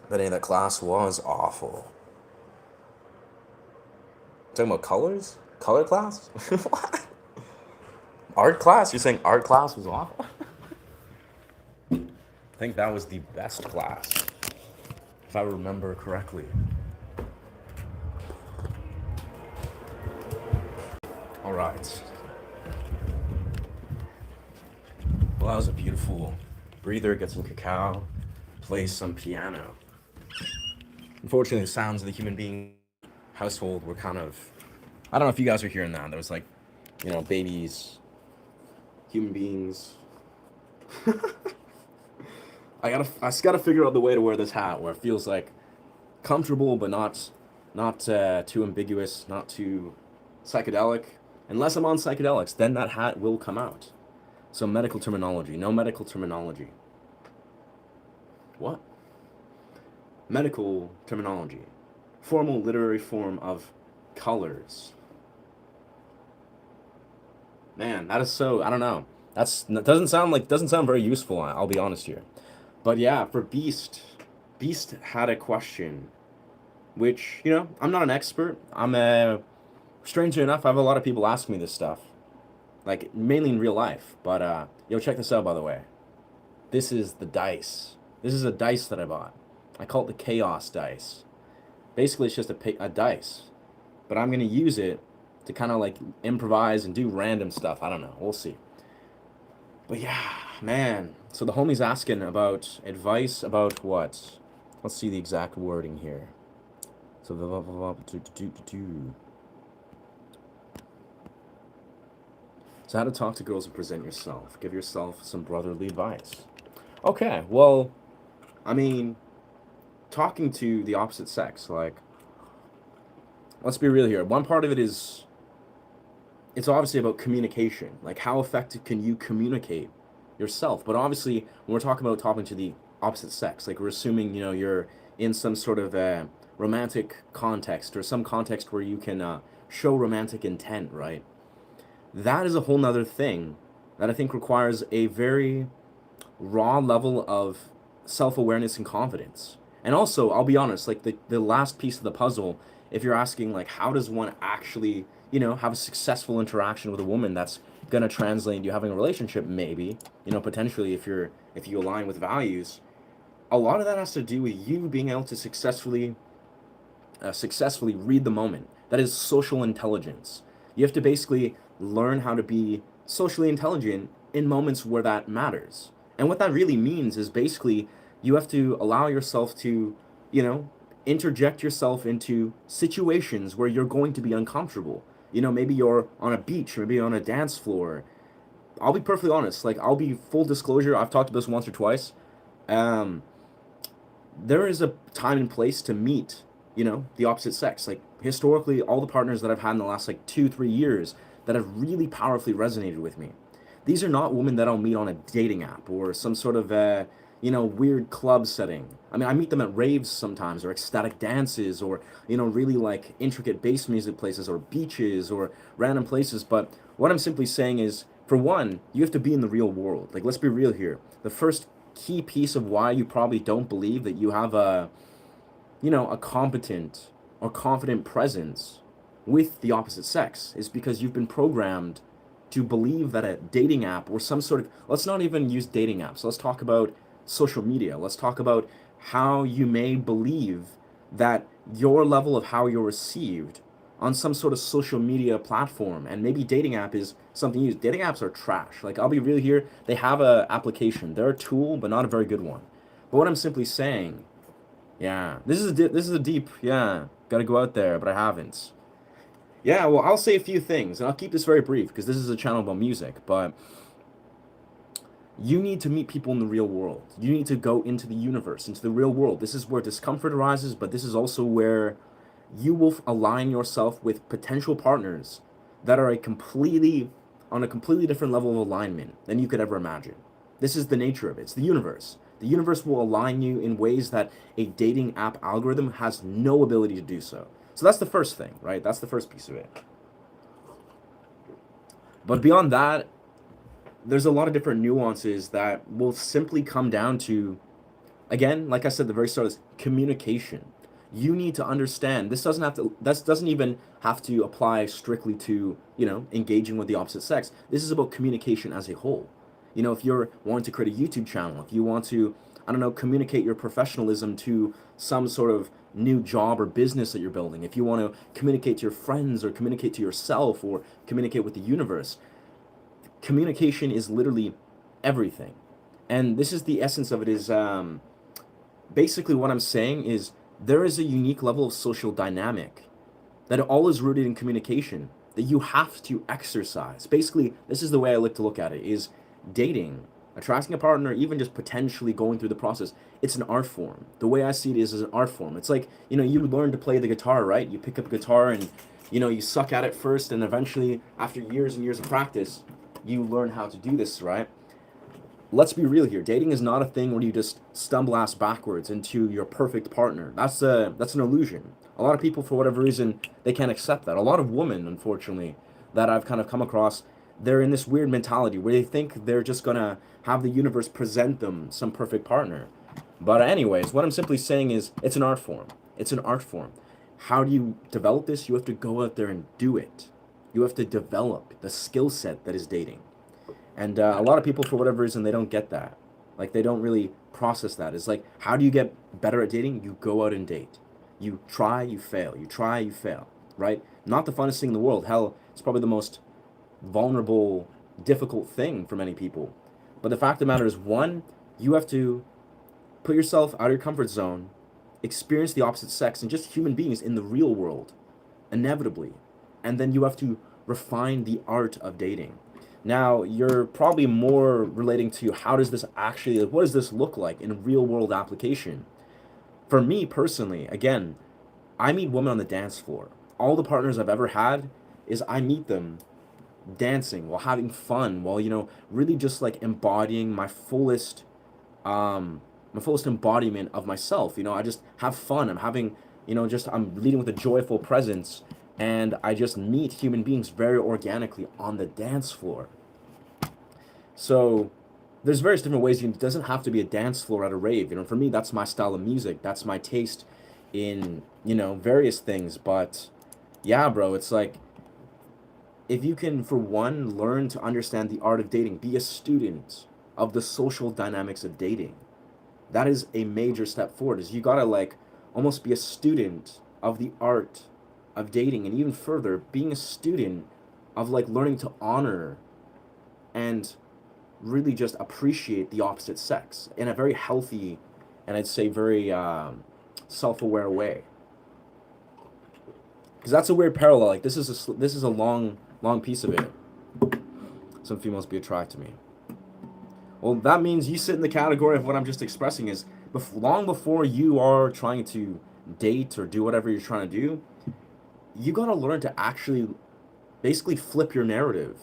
But anyway, that class was awful. Talking about colors? Color class? What? Art class? You're saying art class was awful? I think that was the best class, if I remember correctly. All right. Well, that was a beautiful breather. Get some cacao, play some piano. Unfortunately, the sounds of the human being household were kind of, I don't know if you guys are hearing that. There was like, babies, human beings. I just gotta figure out the way to wear this hat where it feels like comfortable, but not too ambiguous, not too psychedelic. Unless I'm on psychedelics, then that hat will come out. So medical terminology, no medical terminology. What? Medical terminology. Formal literary form of colors. Man, that is so, I don't know. That doesn't sound very useful, I'll be honest here. But yeah, for Beast had a question, which, I'm not an expert. Strangely enough, I have a lot of people ask me this stuff, like mainly in real life. But yo, check this out, by the way. This is the dice. This is a dice that I bought. I call it the Chaos dice. Basically, it's just a dice, but I'm gonna use it to kind of like improvise and do random stuff. I don't know. We'll see. But yeah, man. So the homie's asking about advice about what? Let's see the exact wording here. So So how to talk to girls and present yourself. Give yourself some brotherly advice. Okay, well, I mean, talking to the opposite sex, like, let's be real here. One part of it is, it's obviously about communication. Like, how effective can you communicate yourself? But obviously, when we're talking about talking to the opposite sex, like, we're assuming, you're in some sort of romantic context or some context where you can show romantic intent, right? That is a whole nother thing that I think requires a very raw level of self-awareness and confidence. And also, I'll be honest, like the last piece of the puzzle, if you're asking like how does one actually, have a successful interaction with a woman that's gonna translate into having a relationship, maybe, potentially if you align with values, a lot of that has to do with you being able to successfully read the moment. That is social intelligence. You have to basically learn how to be socially intelligent in moments where that matters. And what that really means is basically you have to allow yourself to, interject yourself into situations where you're going to be uncomfortable. Maybe you're on a beach, maybe you're on a dance floor. I'll be perfectly honest, like I'll be full disclosure, I've talked about this once or twice. There is a time and place to meet, the opposite sex. Like historically, all the partners that I've had in the last like 2-3 years that have really powerfully resonated with me. These are not women that I'll meet on a dating app or some sort of, weird club setting. I mean, I meet them at raves sometimes or ecstatic dances or, really like intricate bass music places or beaches or random places. But what I'm simply saying is, for one, you have to be in the real world. Like, let's be real here. The first key piece of why you probably don't believe that you have a competent or confident presence with the opposite sex is because you've been programmed to believe that a dating app or some sort of, let's not even use dating apps, let's talk about social media, let's talk about how you may believe that your level of how you're received on some sort of social media platform, and maybe dating app is something used. Dating apps are trash. Like, I'll be real here, they have a application, they're a tool, but not a very good one. But what I'm simply saying, yeah, this is a deep, yeah, gotta go out there, but I haven't. Yeah, well, I'll say a few things, and I'll keep this very brief, because this is a channel about music, but you need to meet people in the real world. You need to go into the universe, into the real world. This is where discomfort arises, but this is also where you will align yourself with potential partners that are on a completely different level of alignment than you could ever imagine. This is the nature of it. It's the universe. The universe will align you in ways that a dating app algorithm has no ability to do so. So that's the first thing, right? That's the first piece of it. But beyond that, there's a lot of different nuances that will simply come down to, again, like I said at the very start, is communication. You need to understand this doesn't have to, this doesn't even have to apply strictly to, engaging with the opposite sex. This is about communication as a whole. If you're wanting to create a YouTube channel, if you want to, I don't know, communicate your professionalism to some sort of new job or business that you're building, if you want to communicate to your friends or communicate to yourself or communicate with the universe, communication is literally everything. And this is the essence of it, is basically what I'm saying is there is a unique level of social dynamic that all is rooted in communication that you have to exercise. Basically, this is the way I like to look at it, is dating, attracting a partner, even just potentially going through the process. It's an art form. The way I see it is as an art form. It's like, you learn to play the guitar, right? You pick up a guitar and, you suck at it first, and eventually, after years and years of practice, you learn how to do this, right? Let's be real here. Dating is not a thing where you just stumble ass backwards into your perfect partner. That's an illusion. A lot of people, for whatever reason, they can't accept that. A lot of women, unfortunately, that I've kind of come across, they're in this weird mentality where they think they're just gonna have the universe present them some perfect partner. But anyways, what I'm simply saying is it's an art form. It's an art form. How do you develop this? You have to go out there and do it. You have to develop the skill set that is dating. And a lot of people, for whatever reason, they don't get that. Like, they don't really process that. It's like, how do you get better at dating? You go out and date. You try, you fail. You try, you fail. Right? Not the funnest thing in the world. Hell, it's probably the most vulnerable, difficult thing for many people. But the fact of the matter is, one, you have to put yourself out of your comfort zone, experience the opposite sex and just human beings in the real world, inevitably. And then you have to refine the art of dating. Now, you're probably more relating to how does this actually, what does this look like in real world application? For me personally, again, I meet women on the dance floor. All the partners I've ever had is I meet them dancing while having fun, while, really just like embodying my fullest embodiment of myself. I just have fun. I'm having, I'm leading with a joyful presence, and I just meet human beings very organically on the dance floor. So there's various different ways. It doesn't have to be a dance floor at a rave. For me, that's my style of music. That's my taste in, various things. But yeah, bro, it's like, if you can, for one, learn to understand the art of dating, be a student of the social dynamics of dating. That is a major step forward. Is you gotta like almost be a student of the art of dating, and even further, being a student of like learning to honor and really just appreciate the opposite sex in a very healthy, and I'd say very self-aware way. Because that's a weird parallel. Like, this is a long piece of it. Some females be attracted to me. Well, that means you sit in the category of what I'm just expressing, is long before you are trying to date or do whatever you're trying to do, you gotta learn to actually basically flip your narrative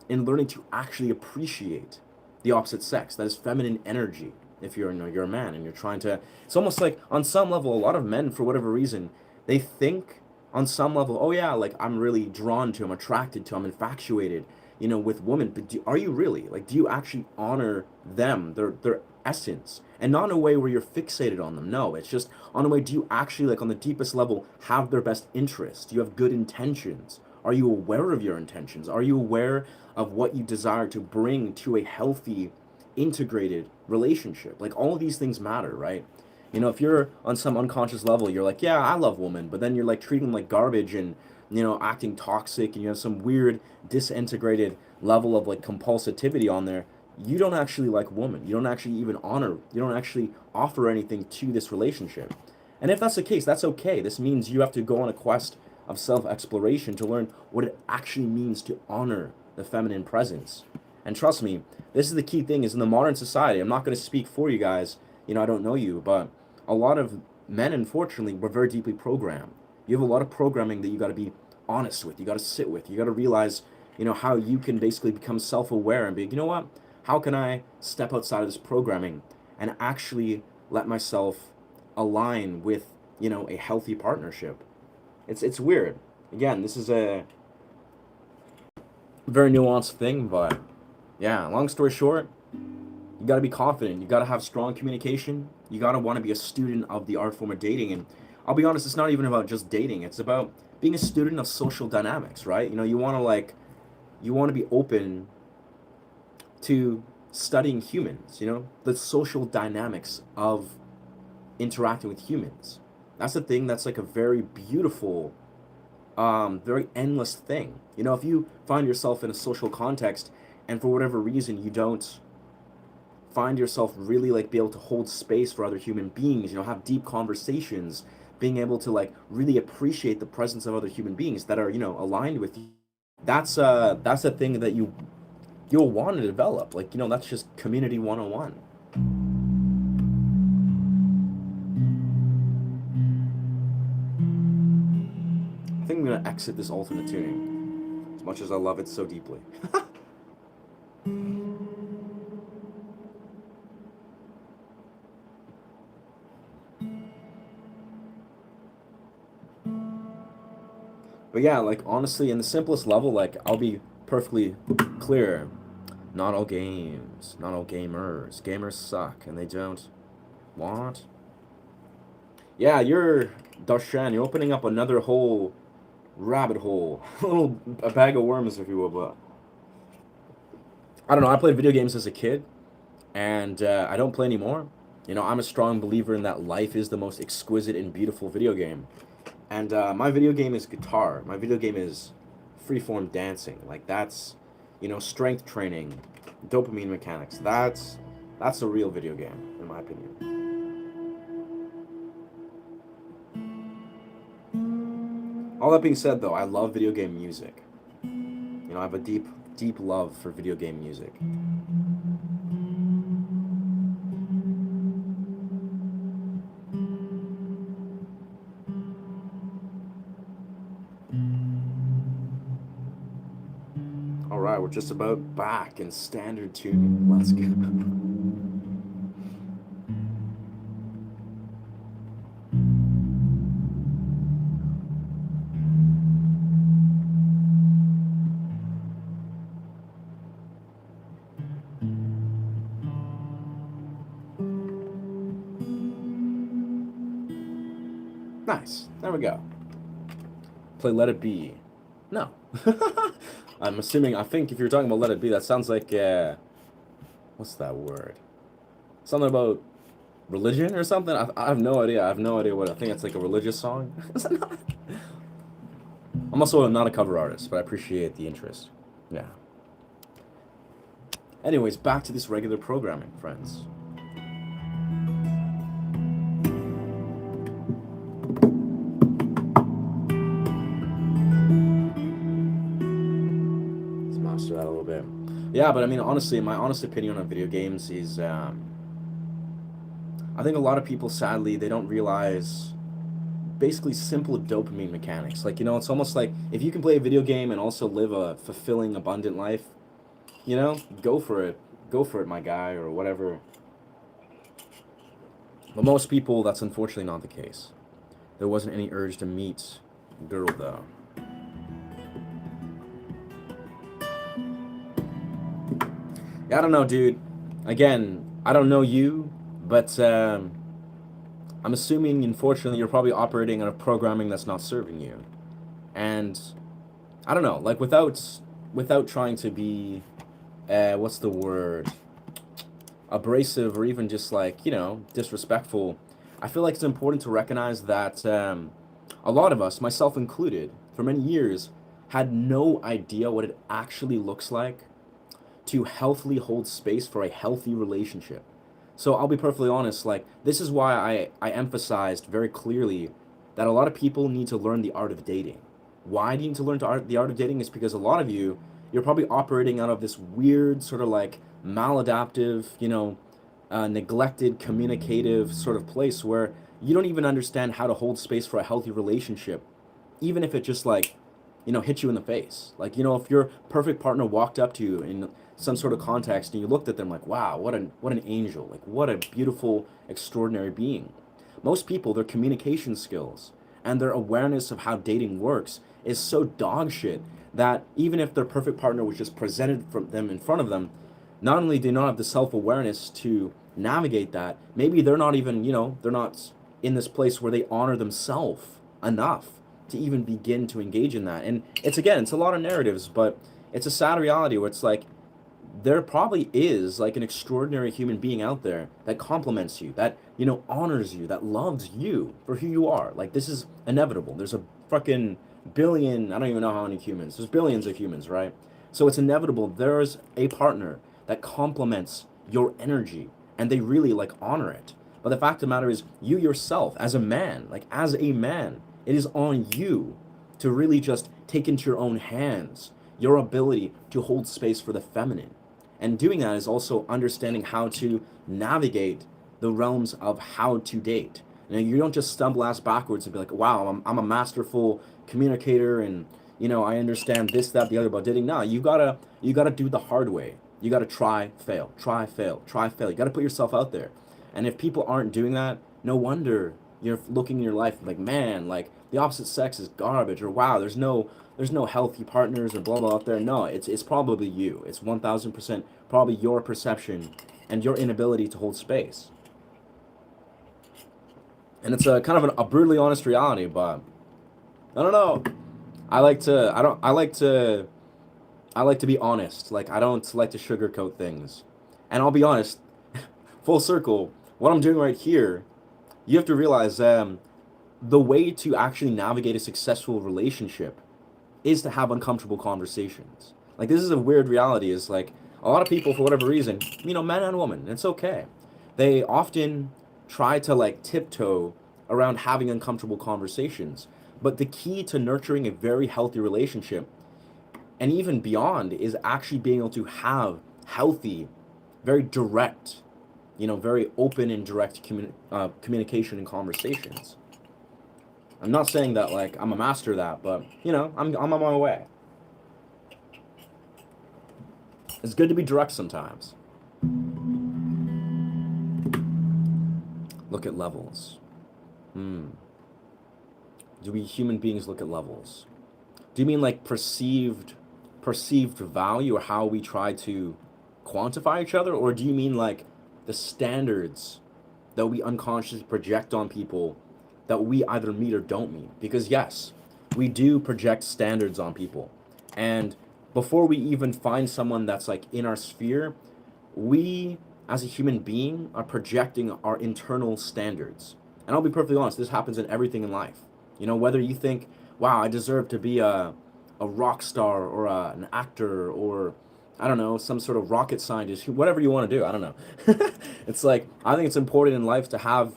in learning to actually appreciate the opposite sex. That is feminine energy. If you're a man and you're trying to, it's almost like on some level, a lot of men, for whatever reason, they think on some level, oh yeah, like I'm really drawn to, I'm attracted to, I'm infatuated, with women. But are you really? Like, do you actually honor them, their essence, and not in a way where you're fixated on them? No, it's just on a way, do you actually, like, on the deepest level, have their best interest? Do you have good intentions? Are you aware of your intentions? Are you aware of what you desire to bring to a healthy, integrated relationship? Like, all of these things matter, right? If you're on some unconscious level, you're like, yeah, I love women, but then you're like treating them like garbage and, acting toxic, and you have some weird disintegrated level of like compulsivity on there, you don't actually like woman. You don't actually even honor, you don't actually offer anything to this relationship. And if that's the case, that's okay. This means you have to go on a quest of self-exploration to learn what it actually means to honor the feminine presence. And trust me, this is the key thing, is in the modern society, I'm not going to speak for you guys, I don't know you, but a lot of men, unfortunately, were very deeply programmed. You have a lot of programming that you got to be honest with, you got to sit with, you got to realize, how you can basically become self-aware and be, what, how can I step outside of this programming and actually let myself align with, a healthy partnership. It's weird. Again, this is a very nuanced thing, but Yeah, long story short, you got to be confident. You got to have strong communication. You got to want to be a student of the art form of dating. And I'll be honest, it's not even about just dating. It's about being a student of social dynamics, right? You know, you want to be open to studying humans, you know, the social dynamics of interacting with humans. That's the thing that's like a very beautiful, very endless thing. You know, if you find yourself in a social context and for whatever reason you don't find yourself really like be able to hold space for other human beings, you know, have deep conversations, being able to like really appreciate the presence of other human beings that are, you know, aligned with you. That's a thing that you'll want to develop. Like, you know, that's just community 101. I think I'm gonna exit this alternate tuning, as much as I love it so deeply. But yeah, like honestly, in the simplest level, like I'll be perfectly clear. Not all games, not all gamers. Gamers suck, and they don't want. Yeah, you're Darshan. You're opening up another whole rabbit hole, a bag of worms, if you will. But I don't know. I played video games as a kid, and I don't play anymore. You know, I'm a strong believer in that life is the most exquisite and beautiful video game. And my video game is guitar. My video game is freeform dancing. Like that's, you know, strength training, dopamine mechanics. That's a real video game, in my opinion. All that being said, though, I love video game music. You know, I have a deep, deep love for video game music. All right, we're just about back in standard tuning. Let's go. Nice. There we go. Play Let It Be. No. I'm assuming, I think if you're talking about Let It Be, that sounds like, what's that word? Something about religion or something? I have no idea. I have no idea what, I think it's like a religious song. I'm also not a cover artist, but I appreciate the interest. Yeah. Anyways, back to this regular programming, friends. That a little bit. Yeah, but I mean, honestly, my honest opinion on video games is, I think a lot of people, sadly, they don't realize basically simple dopamine mechanics. Like, you know, it's almost like if you can play a video game and also live a fulfilling, abundant life, you know, go for it. Go for it, my guy, or whatever. But most people, that's unfortunately not the case. There wasn't any urge to meet a girl, though. I don't know, dude. Again, I don't know you, but I'm assuming, unfortunately, you're probably operating on a programming that's not serving you. And I don't know, like without trying to be, what's the word, abrasive or even just like, you know, disrespectful. I feel like it's important to recognize that a lot of us, myself included, for many years, had no idea what it actually looks like to healthily hold space for a healthy relationship. So I'll be perfectly honest, like this is why I emphasized very clearly that a lot of people need to learn the art of dating. Why do you need to learn the art of dating? Is because a lot of you, you're probably operating out of this weird sort of like maladaptive, you know, neglected, communicative sort of place where you don't even understand how to hold space for a healthy relationship, even if it just like, you know, hit you in the face. Like, you know, if your perfect partner walked up to you in some sort of context and you looked at them like, wow, what an angel, like what a beautiful, extraordinary being. Most people, their communication skills and their awareness of how dating works is so dog shit that even if their perfect partner was just presented from them in front of them, not only do they not have the self-awareness to navigate that, maybe they're not even, they're not in this place where they honor themselves enough to even begin to engage in that. And it's a lot of narratives, but it's a sad reality where it's like there probably is like an extraordinary human being out there that compliments you, that, honors you, that loves you for who you are. Like, this is inevitable. There's a fucking billion, I don't even know how many humans, there's billions of humans, right? So it's inevitable. There's a partner that complements your energy and they really like honor it. But the fact of the matter is, you yourself, as a man, it is on you to really just take into your own hands your ability to hold space for the feminine. And doing that is also understanding how to navigate the realms of how to date. You don't just stumble ass backwards and be like, wow, I'm a masterful communicator and I understand this, that, the other about dating. No, you gotta do the hard way. You gotta try, fail, try, fail, try, fail. You gotta put yourself out there. And if people aren't doing that, no wonder you're looking in your life like, man, like the opposite sex is garbage, or wow, there's no healthy partners or blah blah out there. No, it's probably you. It's 1000% probably your perception and your inability to hold space. And it's a kind of a brutally honest reality, but I don't know. I like to be honest. Like, I don't like to sugarcoat things. And I'll be honest, full circle, what I'm doing right here, you have to realize the way to actually navigate a successful relationship is to have uncomfortable conversations. Like, this is a weird reality, is like a lot of people, for whatever reason, man and woman, it's okay, they often try to like tiptoe around having uncomfortable conversations. But the key to nurturing a very healthy relationship and even beyond is actually being able to have healthy, very direct, very open and direct communication and conversations. I'm not saying that like I'm a master of that, but I'm on my way. It's good to be direct sometimes. Look at levels. Do we human beings look at levels? Do you mean like perceived value, or how we try to quantify each other? Or do you mean like the standards that we unconsciously project on people that we either meet or don't meet? Because yes, we do project standards on people. And before we even find someone that's like in our sphere, we as a human being are projecting our internal standards. And I'll be perfectly honest, this happens in everything in life. Whether you think, wow, I deserve to be a rock star or an actor or, I don't know, some sort of rocket scientist, whatever you want to do, I don't know. It's like, I think it's important in life to have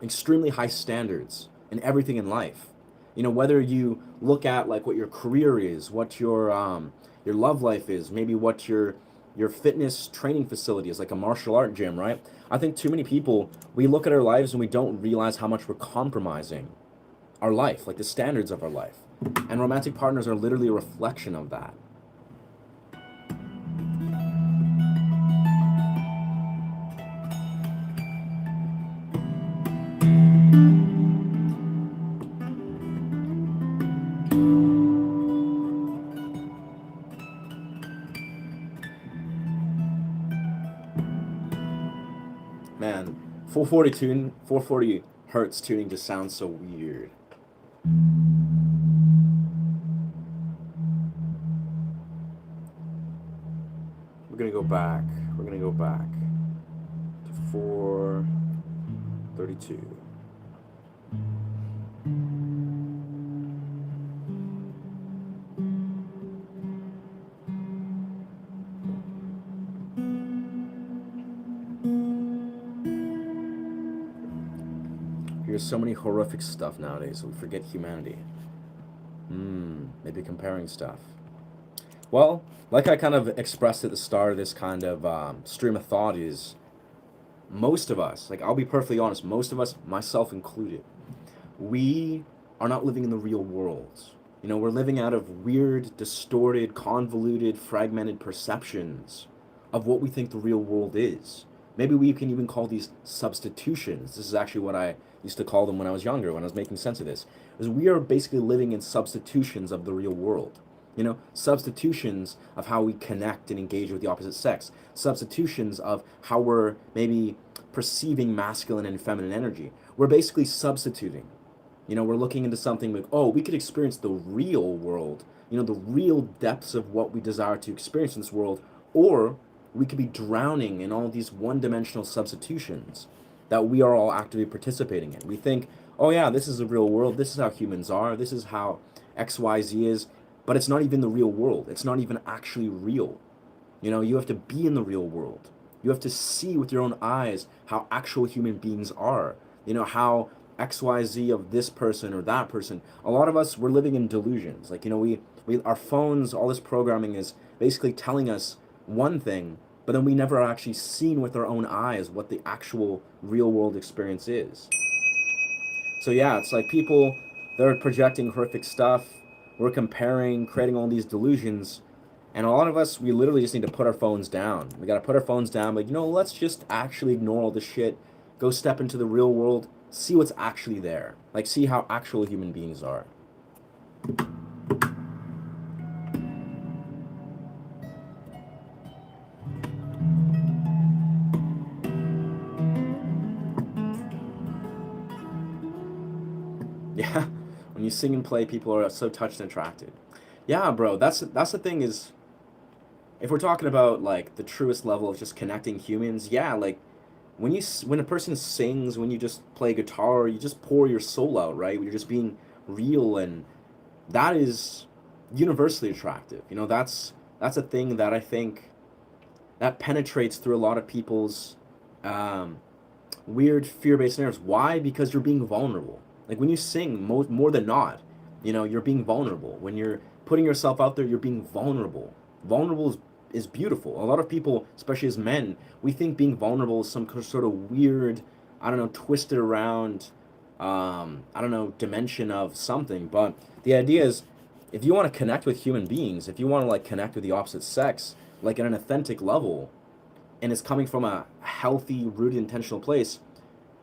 extremely high standards in everything in life. Whether you look at like what your career is, what your love life is, maybe what your fitness training facility is, like a martial art gym, right? I think too many people, we look at our lives and we don't realize how much we're compromising our life, like the standards of our life. And romantic partners are literally a reflection of that. Man, 440 hertz tuning just sounds so weird. We're gonna go back to 432. There's so many horrific stuff nowadays, we forget humanity. Maybe comparing stuff. Well, like I kind of expressed at the start of this kind of stream of thought, is most of us, like I'll be perfectly honest, most of us, myself included, we are not living in the real world. We're living out of weird, distorted, convoluted, fragmented perceptions of what we think the real world is. Maybe we can even call these substitutions. This is actually what I used to call them when I was younger, when I was making sense of this. Is we are basically living in substitutions of the real world. Substitutions of how we connect and engage with the opposite sex, substitutions of how we're maybe perceiving masculine and feminine energy. We're basically substituting. We're looking into something like, oh, we could experience the real world, the real depths of what we desire to experience in this world, or we could be drowning in all these one-dimensional substitutions that we are all actively participating in. We think, oh yeah, this is the real world, this is how humans are, this is how XYZ is, but it's not even the real world. It's not even actually real. You have to be in the real world. You have to see with your own eyes how actual human beings are. How XYZ of this person or that person. A lot of us, we're living in delusions. Like, we our phones, all this programming is basically telling us one thing, but then we never are actually seen with our own eyes what the actual real world experience is. So yeah, it's like people, they're projecting horrific stuff. We're comparing, creating all these delusions. And a lot of us, we literally just need to put our phones down. We got to put our phones down. Like, let's just actually ignore all this shit. Go step into the real world. See what's actually there. Like, see how actual human beings are. Yeah, when you sing and play, people are so touched and attracted. Yeah, bro, that's the thing is, if we're talking about like the truest level of just connecting humans, yeah, like when a person sings, when you just play guitar, you just pour your soul out, right? You're just being real, and that is universally attractive. That's a thing that I think that penetrates through a lot of people's weird fear-based narratives. Why? Because you're being vulnerable. Like when you sing, more than not, you're being vulnerable. When you're putting yourself out there, you're being vulnerable. Vulnerable is beautiful. A lot of people, especially as men, we think being vulnerable is some sort of weird, I don't know, twisted around, I don't know, dimension of something. But the idea is, if you want to connect with human beings, if you want to like connect with the opposite sex, like in an authentic level, and it's coming from a healthy, rooted, intentional place,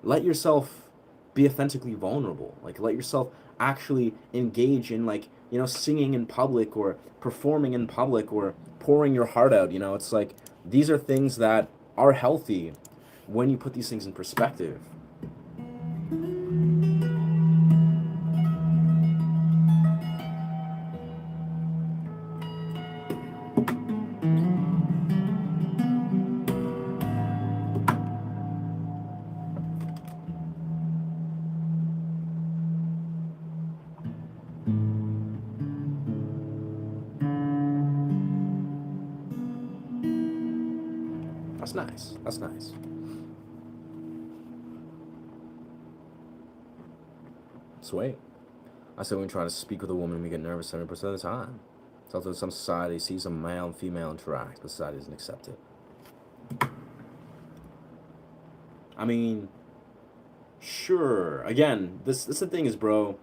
let yourself be authentically vulnerable. Like let yourself actually engage in like, singing in public or performing in public or pouring your heart out. It's like these are things that are healthy when you put these things in perspective. That's nice. That's nice. Sweet. I said when we try to speak with a woman, we get nervous 70% of the time. It's also some society sees a male and female interact, but society doesn't accept it. I mean, sure. Again, this the thing is, bro.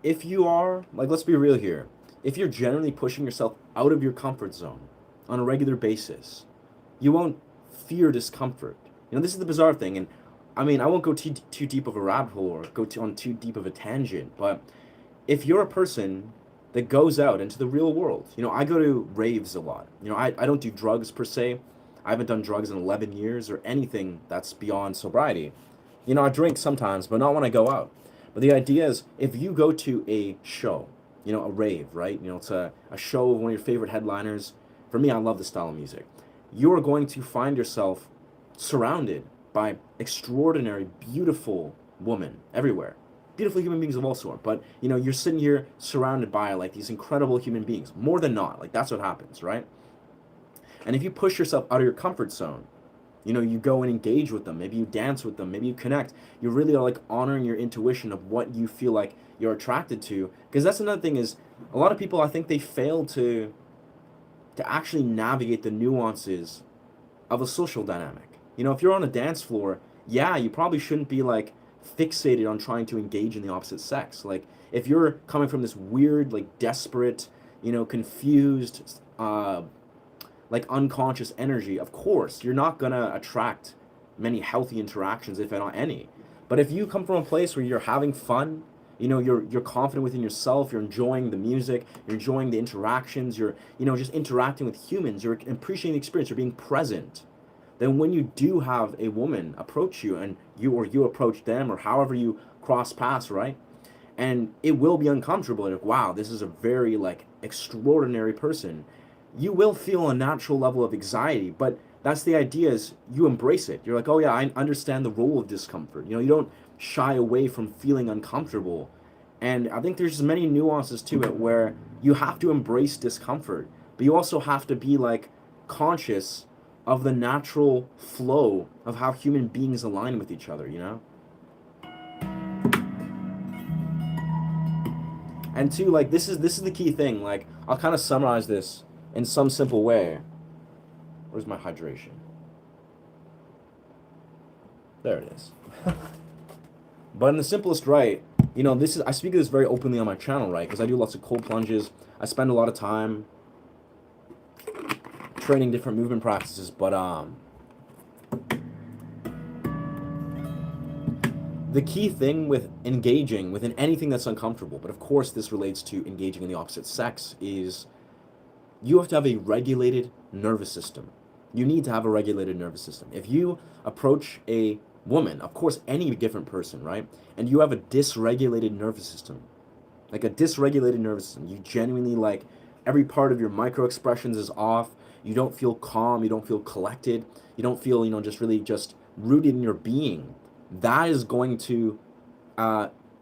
If you are, like, let's be real here. If you're generally pushing yourself out of your comfort zone on a regular basis, you won't fear discomfort. This is the bizarre thing, and I mean, I won't go too deep of a rabbit hole or go on too deep of a tangent, but if you're a person that goes out into the real world, I go to raves a lot. I don't do drugs per se. I haven't done drugs in 11 years or anything that's beyond sobriety. I drink sometimes, but not when I go out. But the idea is, if you go to a show, a rave, right? It's a show of one of your favorite headliners. For me, I love this style of music. You are going to find yourself surrounded by extraordinary, beautiful women everywhere. Beautiful human beings of all sorts. But, you're sitting here surrounded by, like, these incredible human beings. More than not. Like, that's what happens, right? And if you push yourself out of your comfort zone, you go and engage with them. Maybe you dance with them. Maybe you connect. You really are, like, honoring your intuition of what you feel like you're attracted to. Because that's another thing is, a lot of people, I think they fail to actually navigate the nuances of a social dynamic. If you're on a dance floor, yeah, you probably shouldn't be like fixated on trying to engage in the opposite sex. Like if you're coming from this weird, like desperate, confused, like unconscious energy, of course, you're not gonna attract many healthy interactions, if not any. But if you come from a place where you're having fun, You know, you're confident within yourself, you're enjoying the music, you're enjoying the interactions, you're, you know, just interacting with humans, you're appreciating the experience, you're being present. Then when you do have a woman approach you, and you approach them, or however you cross paths, right? And it will be uncomfortable, like, wow, this is a very like extraordinary person. You will feel a natural level of anxiety, but that's the idea, is you embrace it. You're like, oh yeah, I understand the role of discomfort. You know, you don't shy away from feeling uncomfortable. And I think there's many nuances to it where you have to embrace discomfort, but you also have to be like conscious of the natural flow of how human beings align with each other, you know? And two, like, this is the key thing. Like, I'll kind of summarize this in some simple way. Where's my hydration? There it is. But in the simplest, right, you know, this is, I speak of this very openly on my channel, right? Because I do lots of cold plunges. I spend a lot of time training different movement practices, but the key thing with engaging within anything that's uncomfortable, but of course this relates to engaging in the opposite sex, is you have to have a regulated nervous system. You need to have a regulated nervous system. If you approach a woman, of course any different person, right, and you have a dysregulated nervous system, like a dysregulated nervous system, you genuinely, like, every part of your micro expressions is off, you don't feel calm, you don't feel collected, you don't feel, you know, just really just rooted in your being, that is going to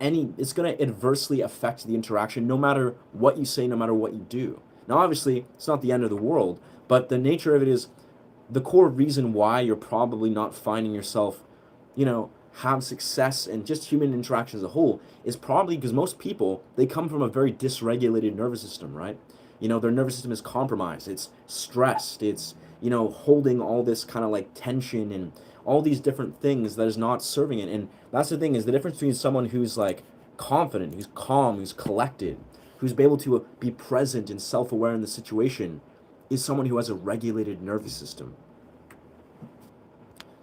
it's going to adversely affect the interaction, no matter what you say, no matter what you do. Now obviously it's not the end of the world, but the nature of it is, the core reason why you're probably not finding yourself, you know, have success in just human interaction as a whole, is probably because most people, they come from a very dysregulated nervous system, right? You know, their nervous system is compromised, it's stressed, it's, you know, holding all this kind of like tension and all these different things that is not serving it. And that's the thing, is the difference between someone who's like confident, who's calm, who's collected, who's able to be present and self-aware in the situation, is someone who has a regulated nervous system.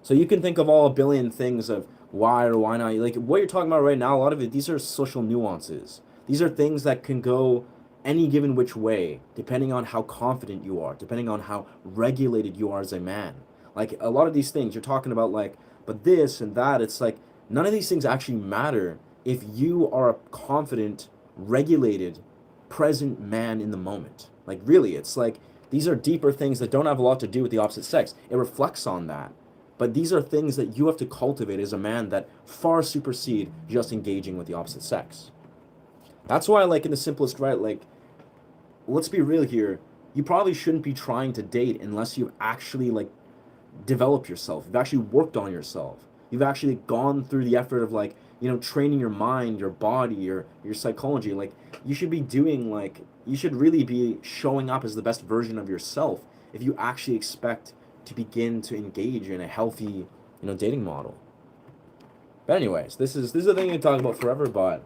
So you can think of all a billion things of why or why not. Like what you're talking about right now, a lot of it, these are social nuances. These are things that can go any given which way, depending on how confident you are, depending on how regulated you are as a man. Like a lot of these things you're talking about, like, but this and that, it's like none of these things actually matter if you are a confident, regulated, present man in the moment. Like really, it's like these are deeper things that don't have a lot to do with the opposite sex. It reflects on that. But these are things that you have to cultivate as a man that far supersede just engaging with the opposite sex. That's why, like, in the simplest, right, like, let's be real here. You probably shouldn't be trying to date unless you've actually, like, developed yourself. You've actually worked on yourself. You've actually gone through the effort of, like, you know, training your mind, your body, your psychology. Like, you should be doing, like, you should really be showing up as the best version of yourself if you actually expect to begin to engage in a healthy, you know, dating model. But anyways, this is a thing you can talk about forever, but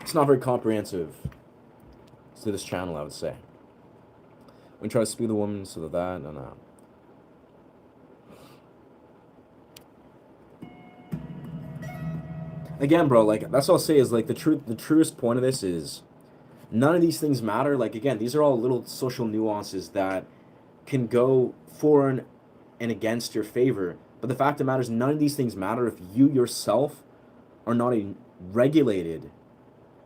it's not very comprehensive to this channel, I would say. We try to speak the woman so that no. Again, bro, like, that's what I'll say is, like, the truest point of this is none of these things matter. Like, again, these are all little social nuances that can go for and against your favor. But the fact of the matter is, none of these things matter if you yourself are not a regulated,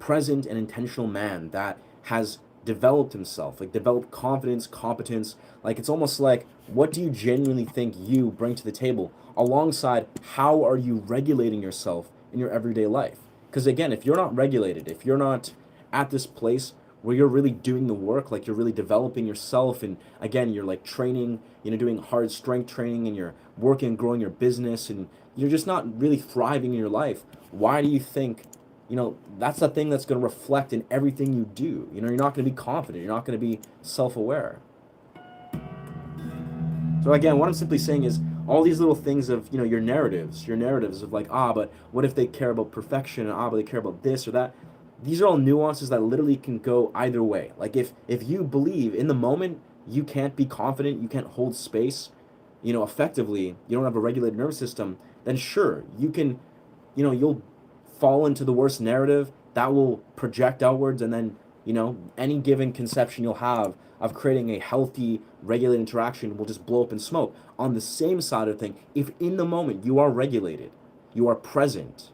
present, and intentional man that has developed himself, like developed confidence, competence. Like, it's almost like, what do you genuinely think you bring to the table, alongside how are you regulating yourself in your everyday life? Because again, if you're not regulated, if you're not at this place where you're really doing the work, like you're really developing yourself, and again, you're like training, you know, doing hard strength training, and you're working and growing your business, and you're just not really thriving in your life, why do you think, you know, that's the thing that's going to reflect in everything you do? You know, you're not going to be confident, you're not going to be self-aware. So again, what I'm simply saying is, all these little things of, you know, your narratives of like, but what if they care about perfection, and but they care about this or that. These are all nuances that literally can go either way. Like, if you believe in the moment you can't be confident, you can't hold space, you know, effectively, you don't have a regulated nervous system, then sure, you can, you know, you'll fall into the worst narrative, that will project outwards, and then, you know, any given conception you'll have of creating a healthy, regulated interaction will just blow up in smoke. On the same side of the thing, if in the moment you are regulated, you are present,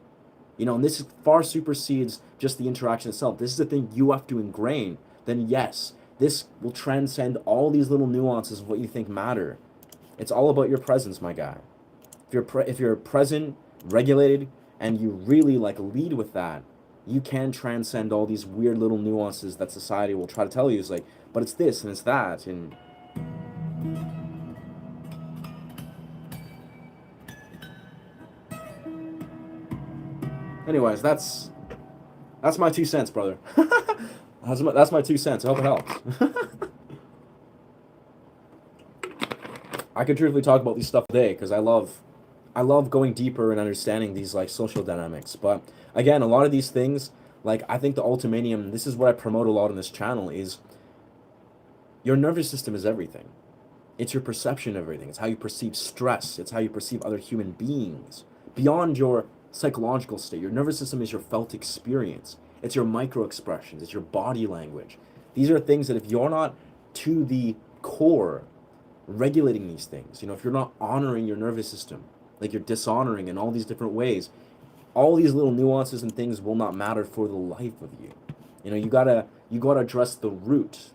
you know, and this far supersedes just the interaction itself. This is the thing you have to ingrain. Then yes, this will transcend all these little nuances of what you think matter. It's all about your presence, my guy. If you're present, regulated, and you really like lead with that, you can transcend all these weird little nuances that society will try to tell you. It's like, but it's this and it's that, and anyways, that's my 2 cents, brother. That's my 2 cents. I hope it helps. I could truthfully talk about these stuff today because I love going deeper and understanding these like social dynamics. But again, a lot of these things, like I think the ultimanium, this is what I promote a lot on this channel, is your nervous system is everything. It's your perception of everything. It's how you perceive stress. It's how you perceive other human beings. Beyond your psychological state, your nervous system is your felt experience. It's your micro expressions. It's your body language. These are things that if you're not to the core regulating these things, you know, if you're not honoring your nervous system, like you're dishonoring in all these different ways, all these little nuances and things will not matter for the life of you. You know, you gotta address the root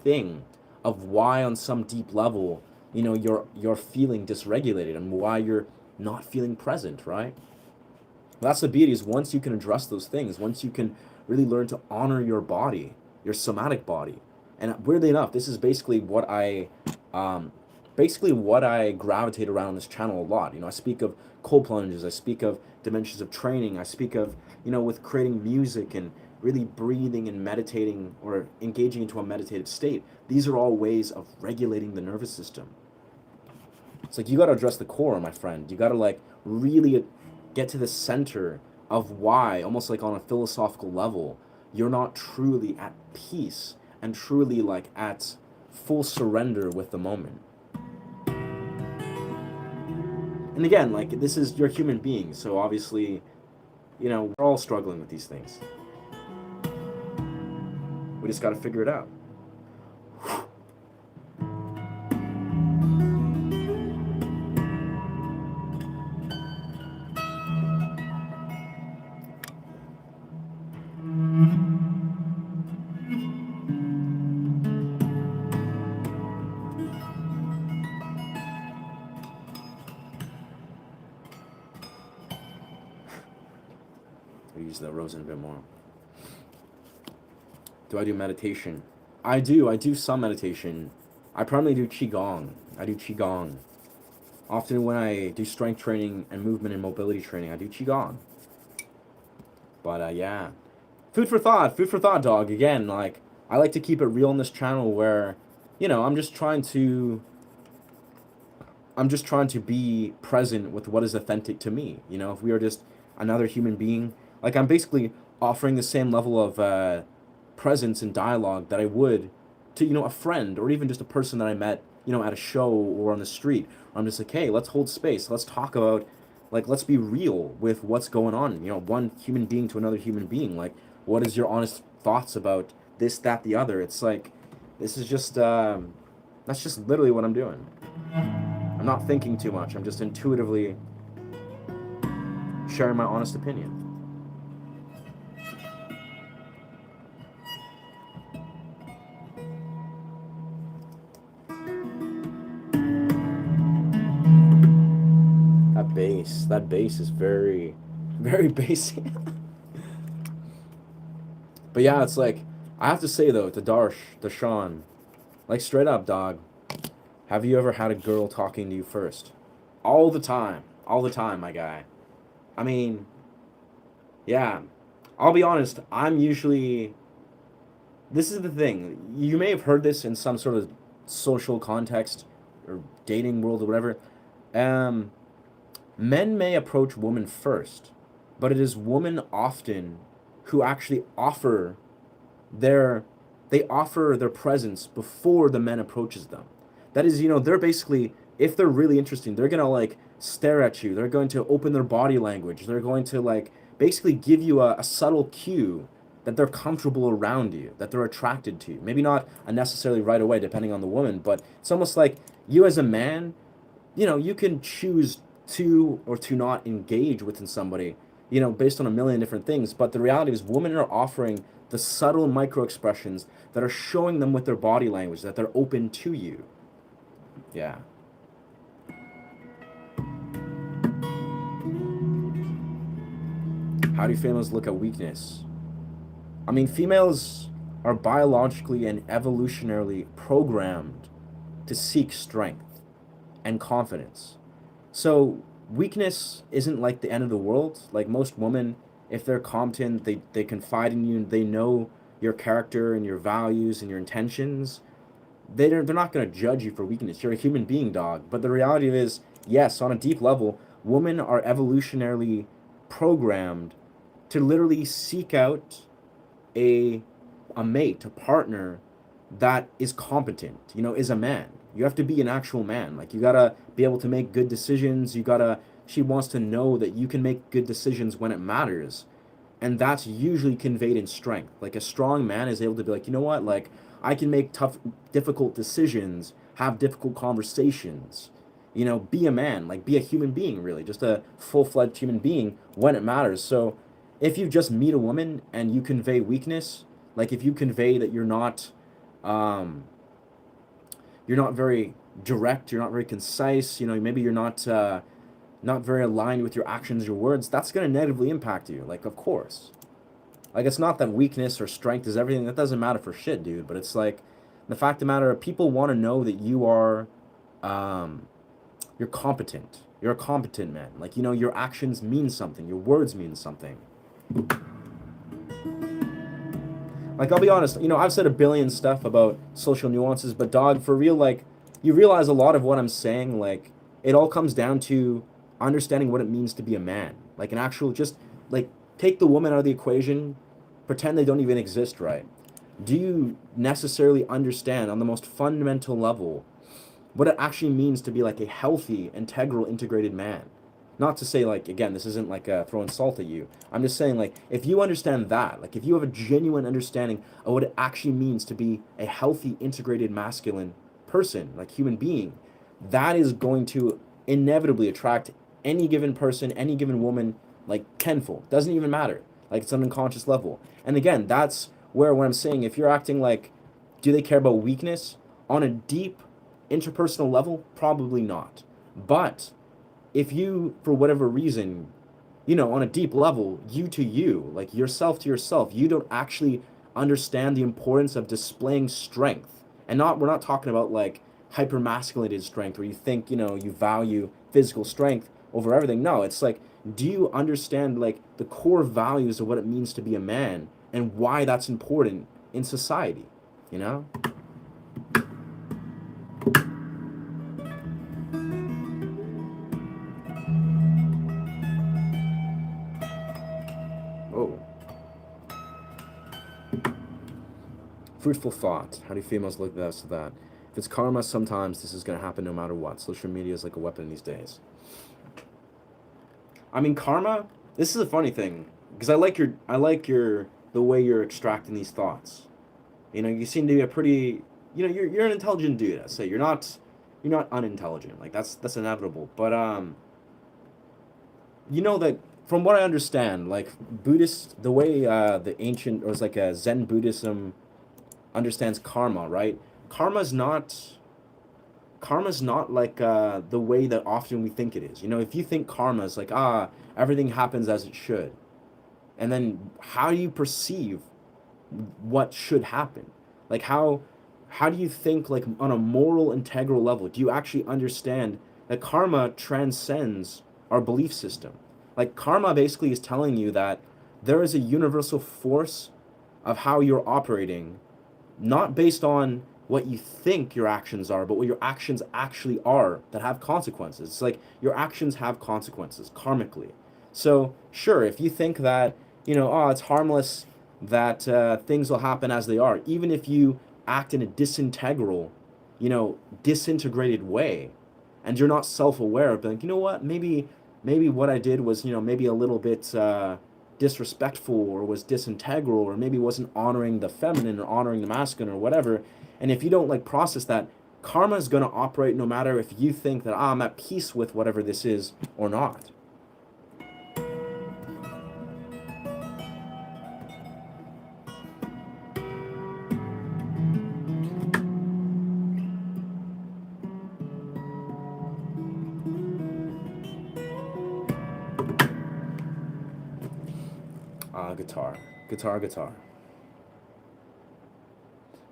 thing of why on some deep level, you know, you're feeling dysregulated and why you're not feeling present, right? That's the beauty, is once you can address those things, once you can really learn to honor your body, your somatic body. And weirdly enough, this is basically what I gravitate around on this channel a lot. You know, I speak of cold plunges, I speak of dimensions of training, I speak of, you know, with creating music and really breathing and meditating or engaging into a meditative state. These are all ways of regulating the nervous system. It's like you got to address the core, my friend. You got to like really get to the center of why, almost like on a philosophical level, you're not truly at peace and truly like at full surrender with the moment. And again, like, this is, you're human beings, so obviously, you know, we're all struggling with these things. We just got to figure it out. Use the rosin a bit more. Do I do meditation? I do some meditation. I primarily do Qigong. Often when I do strength training and movement and mobility training, I do Qigong. But yeah. Food for thought, dog. Again, like, I like to keep it real on this channel where, you know, I'm just trying to be present with what is authentic to me. You know, if we are just another human being, like, I'm basically offering the same level of presence and dialogue that I would to, you know, a friend or even just a person that I met, you know, at a show or on the street. I'm just like, hey, let's hold space. Let's talk about, like, let's be real with what's going on. You know, one human being to another human being. Like, what is your honest thoughts about this, that, the other? It's like, this is just, that's just literally what I'm doing. I'm not thinking too much. I'm just intuitively sharing my honest opinion. That bass is very, very bassy. But yeah, it's like, I have to say though, to Darshan, like, straight up, dog, have you ever had a girl talking to you first? All the time, my guy. I mean, yeah, I'll be honest, this is the thing, you may have heard this in some sort of social context or dating world or whatever. Men may approach women first, but it is women often who actually offer their presence before the men approaches them. That is, you know, they're basically, if they're really interesting, they're gonna like stare at you. They're going to open their body language. They're going to like basically give you a subtle cue that they're comfortable around you, that they're attracted to you. Maybe not necessarily right away, depending on the woman, but it's almost like you as a man, you can choose to or to not engage within somebody, based on a million different things. But the reality is, women are offering the subtle micro expressions that are showing them with their body language that they're open to you. Yeah. How do females look at weakness? I mean, females are biologically and evolutionarily programmed to seek strength and confidence. So weakness isn't like the end of the world. Like most women, if they're competent, they confide in you and they know your character and your values and your intentions. They're not going to judge you for weakness. You're a human being, dog. But the reality is, yes, on a deep level, women are evolutionarily programmed to literally seek out a mate, a partner that is competent, is a man. You have to be an actual man. Like, you gotta be able to make good decisions. She wants to know that you can make good decisions when it matters. And that's usually conveyed in strength. Like, a strong man is able to be like, you know what, like, I can make tough, difficult decisions, have difficult conversations, be a man, like, be a human being, really, just a full-fledged human being when it matters. So if you just meet a woman and you convey weakness, like if you convey that you're not very direct, you're not very concise, maybe you're not very aligned with your actions, your words, that's going to negatively impact you. Like, of course. Like, it's not that weakness or strength is everything. That doesn't matter for shit, dude. But it's like, the fact of the matter, people want to know that you're competent. You're a competent man. Like, your actions mean something. Your words mean something. Like, I'll be honest, I've said a billion stuff about social nuances, but dog, for real, like, you realize a lot of what I'm saying, like, it all comes down to understanding what it means to be a man. Like, an actual, just, like, take the woman out of the equation, pretend they don't even exist, right? Do you necessarily understand on the most fundamental level what it actually means to be, like, a healthy, integral, integrated man? Not to say, like, again, this isn't like throwing salt at you. I'm just saying, like, if you understand that, like, if you have a genuine understanding of what it actually means to be a healthy, integrated, masculine person, like human being, that is going to inevitably attract any given person, any given woman, like, tenfold. Doesn't even matter. Like, it's on an unconscious level. And again, that's where what I'm saying, if you're acting like, do they care about weakness? On a deep interpersonal level, probably not. But if you, for whatever reason, on a deep level, you to you, like yourself to yourself, you don't actually understand the importance of displaying strength. And we're not talking about like hypermasculated strength where you think, you value physical strength over everything. No, it's like, do you understand like the core values of what it means to be a man and why that's important in society, Oh. Fruitful thought. How do females look at that? If it's karma, sometimes this is going to happen no matter what. Social media is like a weapon these days. I mean, karma, this is a funny thing, because I like the way you're extracting these thoughts. You seem to be a pretty, you're an intelligent dude. I say you're not unintelligent. Like, that's inevitable. But that from what I understand, like Buddhist, the way the ancient, or it's like a Zen Buddhism understands karma, right? Karma's not like the way that often we think it is. If you think karma is like, everything happens as it should, and then how do you perceive what should happen? Like, how do you think, like, on a moral, integral level? Do you actually understand that karma transcends our belief system? Like, karma basically is telling you that there is a universal force of how you're operating, not based on what you think your actions are, but what your actions actually are that have consequences. It's like your actions have consequences karmically. So sure, if you think that, it's harmless, that things will happen as they are, even if you act in a disintegral, disintegrated way, and you're not self-aware of, like, you know what, maybe what I did was, maybe a little bit disrespectful or was disintegral or maybe wasn't honoring the feminine or honoring the masculine or whatever. And if you don't like process that, karma is going to operate no matter if you think that I'm at peace with whatever this is or not. Guitar.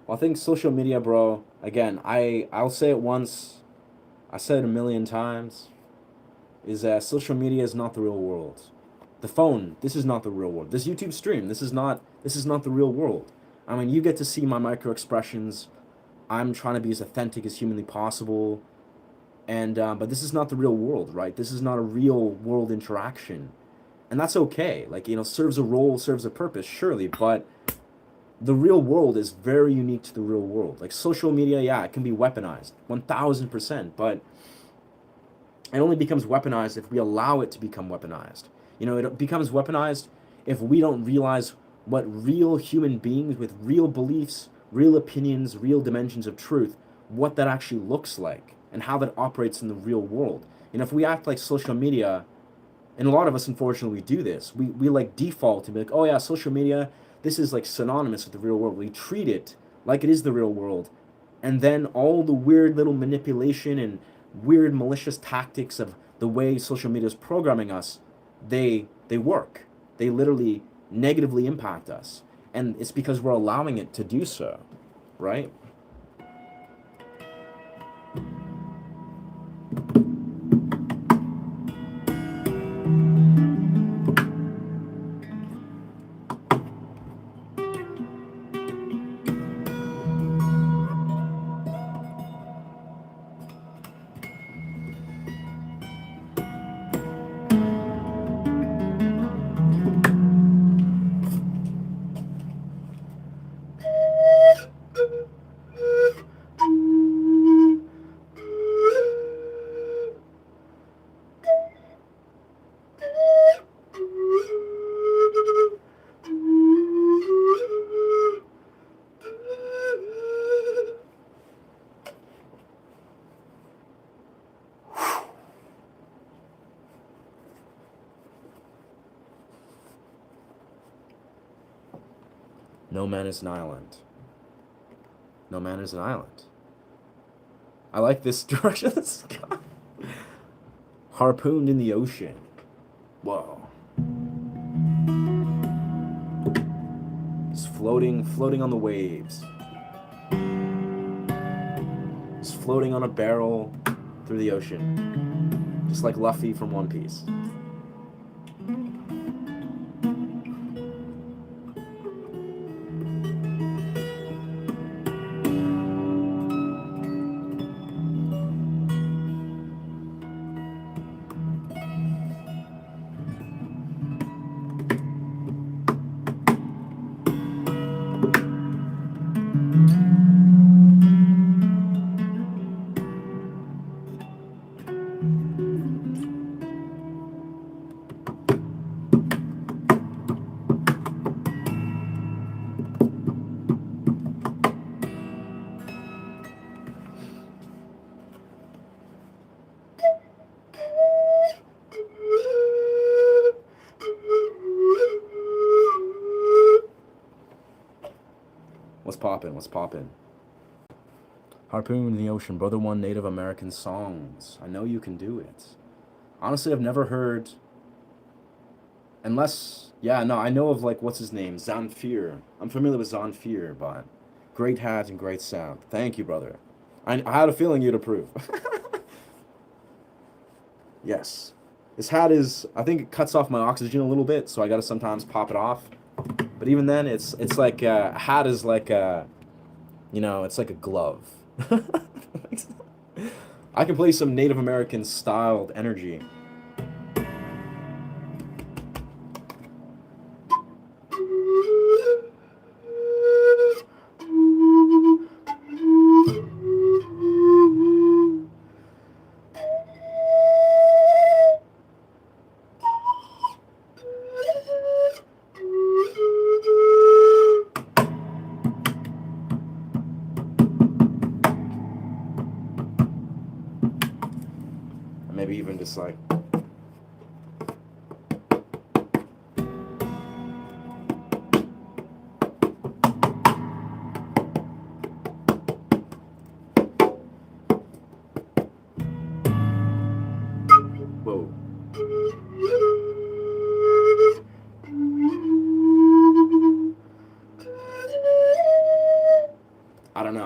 Well, I think social media, bro, again, I'll say it once, I said it a million times, is that social media is not the real world. The phone, this is not the real world. This YouTube stream, this is not the real world. I mean, you get to see my micro expressions. I'm trying to be as authentic as humanly possible. And but this is not the real world, right? This is not a real world interaction. And that's okay. Like, serves a role, serves a purpose, surely, but the real world is very unique to the real world. Like social media, yeah, it can be weaponized 1000%, but it only becomes weaponized if we allow it to become weaponized. It becomes weaponized if we don't realize what real human beings with real beliefs, real opinions, real dimensions of truth, what that actually looks like and how that operates in the real world. If we act like social media, and a lot of us unfortunately do this, we like default to be like, oh yeah, social media, this is like synonymous with the real world. We treat it like it is the real world. And then all the weird little manipulation and weird malicious tactics of the way social media is programming us, they work. They literally negatively impact us. And it's because we're allowing it to do so, right? No man is an island. No man is an island. I like this direction of the sky. Harpooned in the ocean. Whoa. Just floating on the waves. Just floating on a barrel through the ocean. Just like Luffy from One Piece. What's poppin'? Harpoon in the ocean, Brother One Native American songs. I know you can do it. Honestly, I've never heard, unless, I know of like, what's his name? Zanfir. I'm familiar with Zanfir, but great hat and great sound. Thank you, brother. I had a feeling you'd approve. Yes. This hat is, I think it cuts off my oxygen a little bit, so I gotta sometimes pop it off. But even then, it's like a hat is like a, it's like a glove. I can play some Native American styled energy.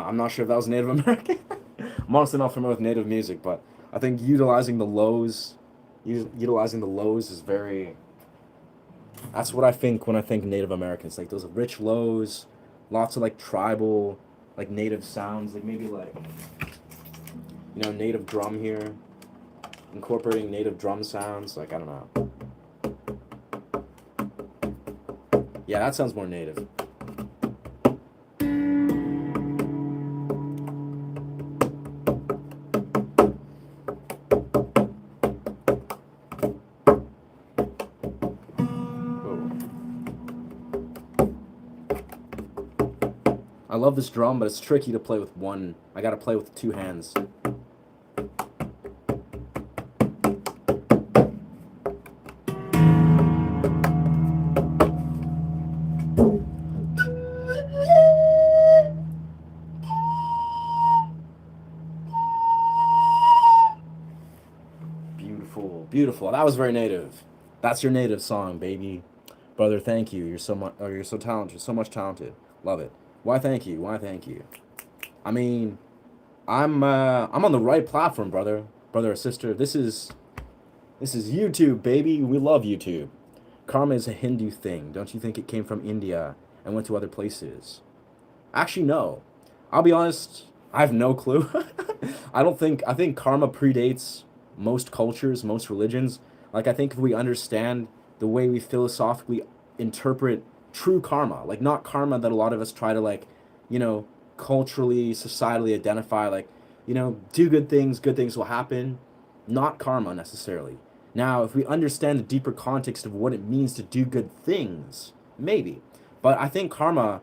I'm not sure if that was Native American. I'm honestly not familiar with Native music, but I think utilizing the lows is very. That's what I think when I think Native Americans. Like those rich lows, lots of like tribal, like native sounds, like maybe like native drum here, incorporating native drum sounds. Like I don't know. Yeah, that sounds more native. I love this drum, but it's tricky to play with one. I gotta play with two hands. Beautiful, beautiful. That was very native. That's your native song, baby. Brother, thank you. You're so talented, so much talented. Love it. Why thank you? Why thank you? I mean, I'm on the right platform, brother or sister. This is YouTube, baby. We love YouTube. Karma is a Hindu thing. Don't you think it came from India and went to other places? Actually, no. I'll be honest, I have no clue. I think karma predates most cultures, most religions. Like, I think if we understand the way we philosophically interpret true karma, like not karma that a lot of us try to like, culturally, societally identify, like, do good things will happen. Not karma necessarily. Now, if we understand the deeper context of what it means to do good things, maybe. But I think karma,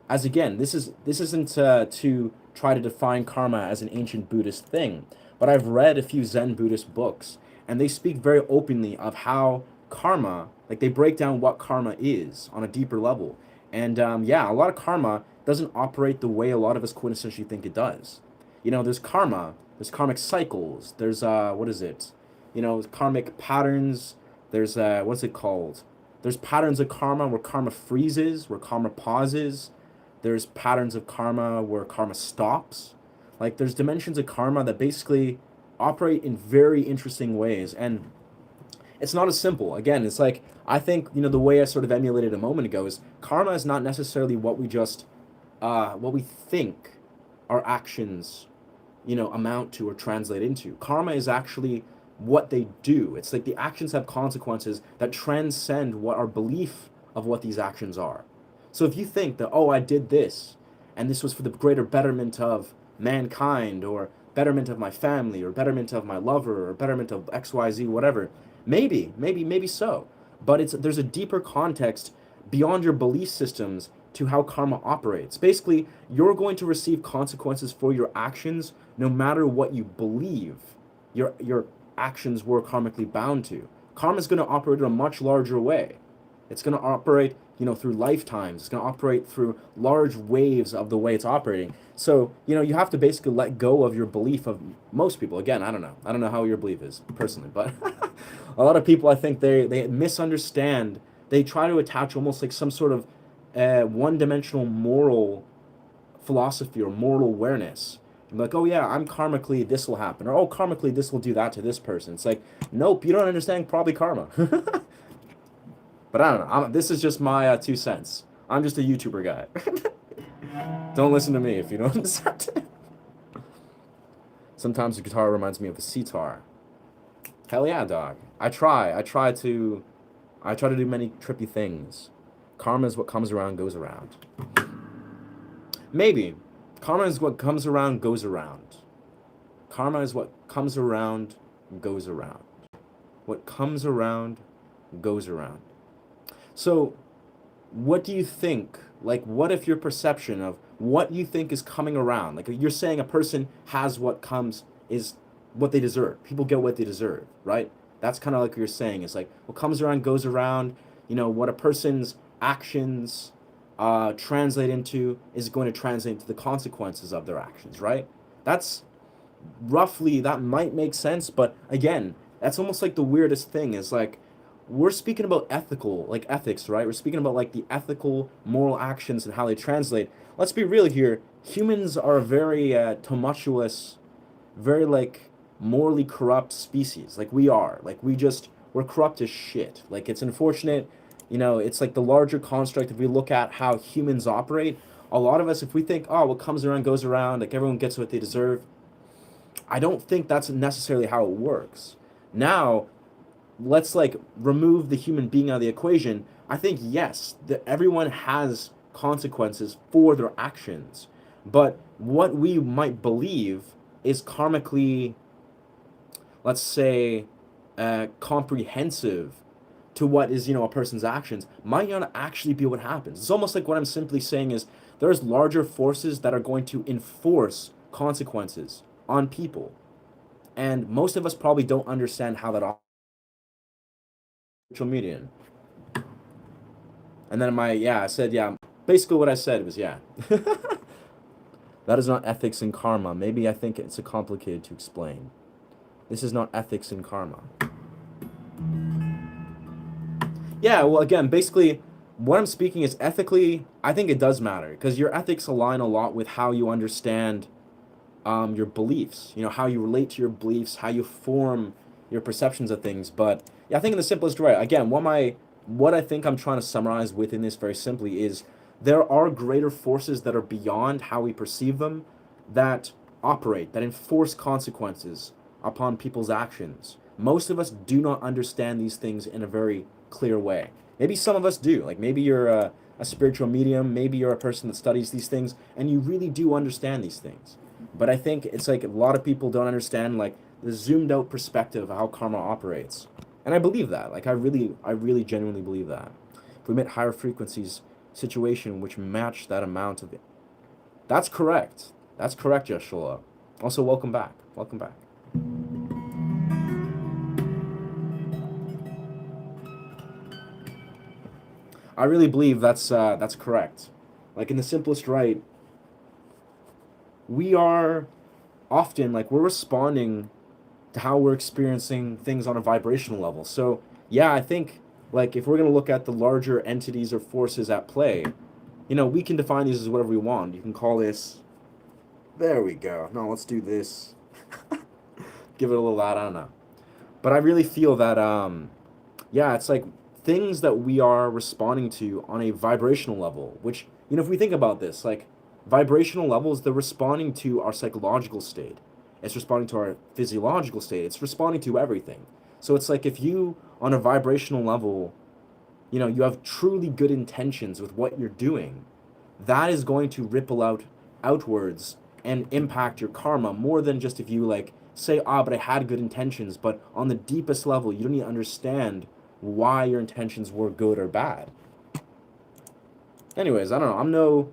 as again, this isn't to try to define karma as an ancient Buddhist thing, but I've read a few Zen Buddhist books, and they speak very openly of how karma, like they break down what karma is on a deeper level. And yeah, a lot of karma doesn't operate the way a lot of us quintessentially think it does. There's karma, there's karmic cycles, there's what is it? Karmic patterns, there's what's it called? There's patterns of karma where karma freezes, where karma pauses. There's patterns of karma where karma stops. Like there's dimensions of karma that basically operate in very interesting ways, and it's not as simple. Again, it's like I think the way I sort of emulated a moment ago is karma is not necessarily what we just what we think our actions amount to or translate into. Karma is actually what they do. It's like the actions have consequences that transcend what our belief of what these actions are. So if you think that, oh, I did this, and this was for the greater betterment of mankind, or betterment of my family, or betterment of my lover, or betterment of XYZ, whatever, maybe so. But there's a deeper context beyond your belief systems to how karma operates. Basically, you're going to receive consequences for your actions no matter what you believe your actions were karmically bound to. Karma is going to operate in a much larger way. It's going to operate, through lifetimes. It's going to operate through large waves of the way it's operating. So, you have to basically let go of your belief of most people. Again, I don't know how your belief is personally, but a lot of people, I think they misunderstand. They try to attach almost like some sort of one-dimensional moral philosophy or moral awareness. Like, oh yeah, I'm karmically this will happen, or oh, karmically this will do that to this person. It's like, nope, you don't understand probably karma. But I don't know. This is just my 2 cents. I'm just a YouTuber guy. Don't listen to me if you don't understand. Sometimes the guitar reminds me of the sitar. Hell yeah, dog. I try to do many trippy things. Karma is what comes around goes around. Maybe. Karma is what comes around goes around. Karma is what comes around goes around. What comes around goes around. So, what do you think? Like, what if your perception of what you think is coming around? Like, you're saying a person has what comes, is what they deserve. People get what they deserve, right? That's kind of like what you're saying. It's like, what comes around goes around. What a person's actions translate into is going to translate into the consequences of their actions, right? That's roughly, that might make sense, but again, that's almost like the weirdest thing is like, we're speaking about ethics, right? We're speaking about like the ethical, moral actions and how they translate. Let's be real here. humans are a very tumultuous, very like morally corrupt species. Like we are. Like we're corrupt as shit. Like it's unfortunate, it's like the larger construct. If we look at how humans operate, a lot of us, if we think, oh, what comes around goes around, like everyone gets what they deserve, I don't think that's necessarily how it works. Now, let's like remove the human being out of the equation. I think yes, that everyone has consequences for their actions, but what we might believe is karmically, let's say, comprehensive to what is a person's actions might not actually be what happens. It's almost like what I'm simply saying is there's larger forces that are going to enforce consequences on people, and most of us probably don't understand how that social media. And then I said, yeah, basically what I said was, yeah. That is not ethics and karma. Maybe I think it's complicated to explain. This is not ethics and karma. Yeah, well, again, basically, what I'm speaking is ethically, I think it does matter because your ethics align a lot with how you understand your beliefs, how you relate to your beliefs, how you form your perceptions of things. But yeah, I think in the simplest way, again, what I think I'm trying to summarize within this very simply is there are greater forces that are beyond how we perceive them that operate, that enforce consequences upon people's actions. Most of us do not understand these things in a very clear way. Maybe some of us do. Like maybe you're a spiritual medium, maybe you're a person that studies these things, and you really do understand these things. But I think it's like a lot of people don't understand like the zoomed out perspective of how karma operates. And I believe that. Like I really genuinely believe that. If we emit higher frequencies, situation which match that amount of it. That's correct. That's correct, Joshua. Also, welcome back. Welcome back. I really believe that's correct. Like in the simplest right, we are often like we're responding to how we're experiencing things on a vibrational level. So yeah, I think like if we're gonna look at the larger entities or forces at play, we can define these as whatever we want. You can call this. There we go. No, let's do this. Give it a little that. I don't know. But I really feel that yeah, it's like things that we are responding to on a vibrational level, which, if we think about this, like vibrational levels, they're responding to our psychological state. It's responding to our physiological state. It's responding to everything. So it's like if you, on a vibrational level, you have truly good intentions with what you're doing, that is going to ripple outwards and impact your karma more than just if you like say, but I had good intentions, but on the deepest level, you don't even understand why your intentions were good or bad. Anyways, I don't know.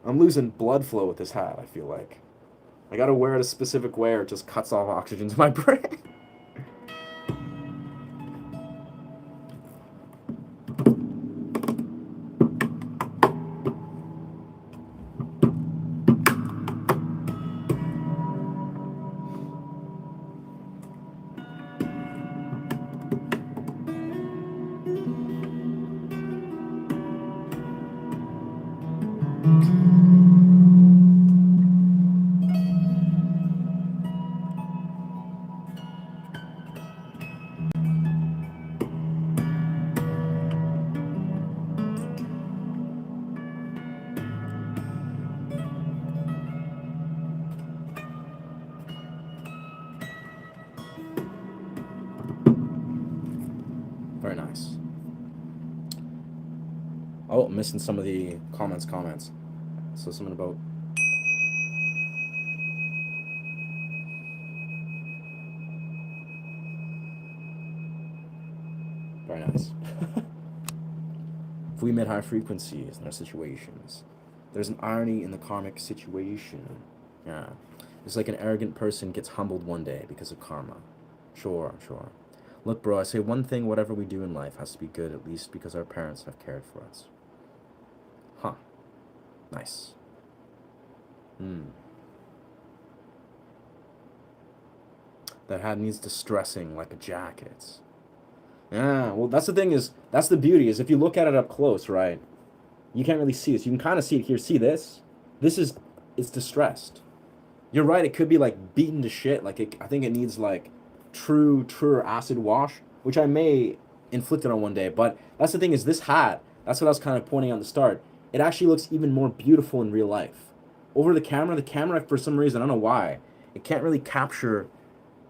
I'm losing blood flow with this hat, I feel like. I gotta wear it a specific way or it just cuts off oxygen to my brain. Very nice. Oh, I'm missing some of the comments. So something about... Very nice. If we emit high frequencies in our situations, there's an irony in the karmic situation. Yeah. It's like an arrogant person gets humbled one day because of karma. Sure. Look, bro, I say one thing, whatever we do in life has to be good, at least because our parents have cared for us. Huh. Nice. That hat needs distressing like a jacket. Yeah, well, that's the thing that's the beauty, is if you look at it up close, right? You can't really see this. You can kind of see it here. See this? This is, it's distressed. You're right, it could be like beaten to shit. Like I think it needs like truer acid wash, which I may inflict it on one day. But that's the thing is this hat, that's what I was kind of pointing out at the start. It actually looks even more beautiful in real life. Over the camera for some reason, I don't know why, it can't really capture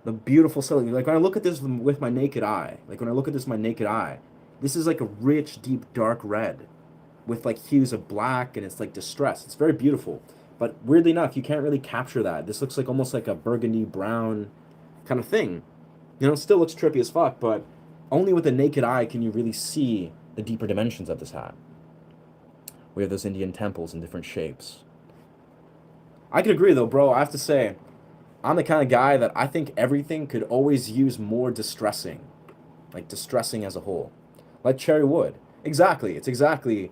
the beautiful stuff. Like when I look at this with my naked eye, like when I look at this with my naked eye, this is like a rich, deep, dark red with like hues of black, and it's like distressed. It's very beautiful. But weirdly enough, you can't really capture that. This looks like almost like a burgundy brown kind of thing. You know, it still looks trippy as fuck, but only with the naked eye can you really see the deeper dimensions of this hat. We have those Indian temples in different shapes. I could agree though, bro. I have to say, I'm the kind of guy that I think everything could always use more distressing. Like distressing as a whole. Like cherry wood. Exactly. It's exactly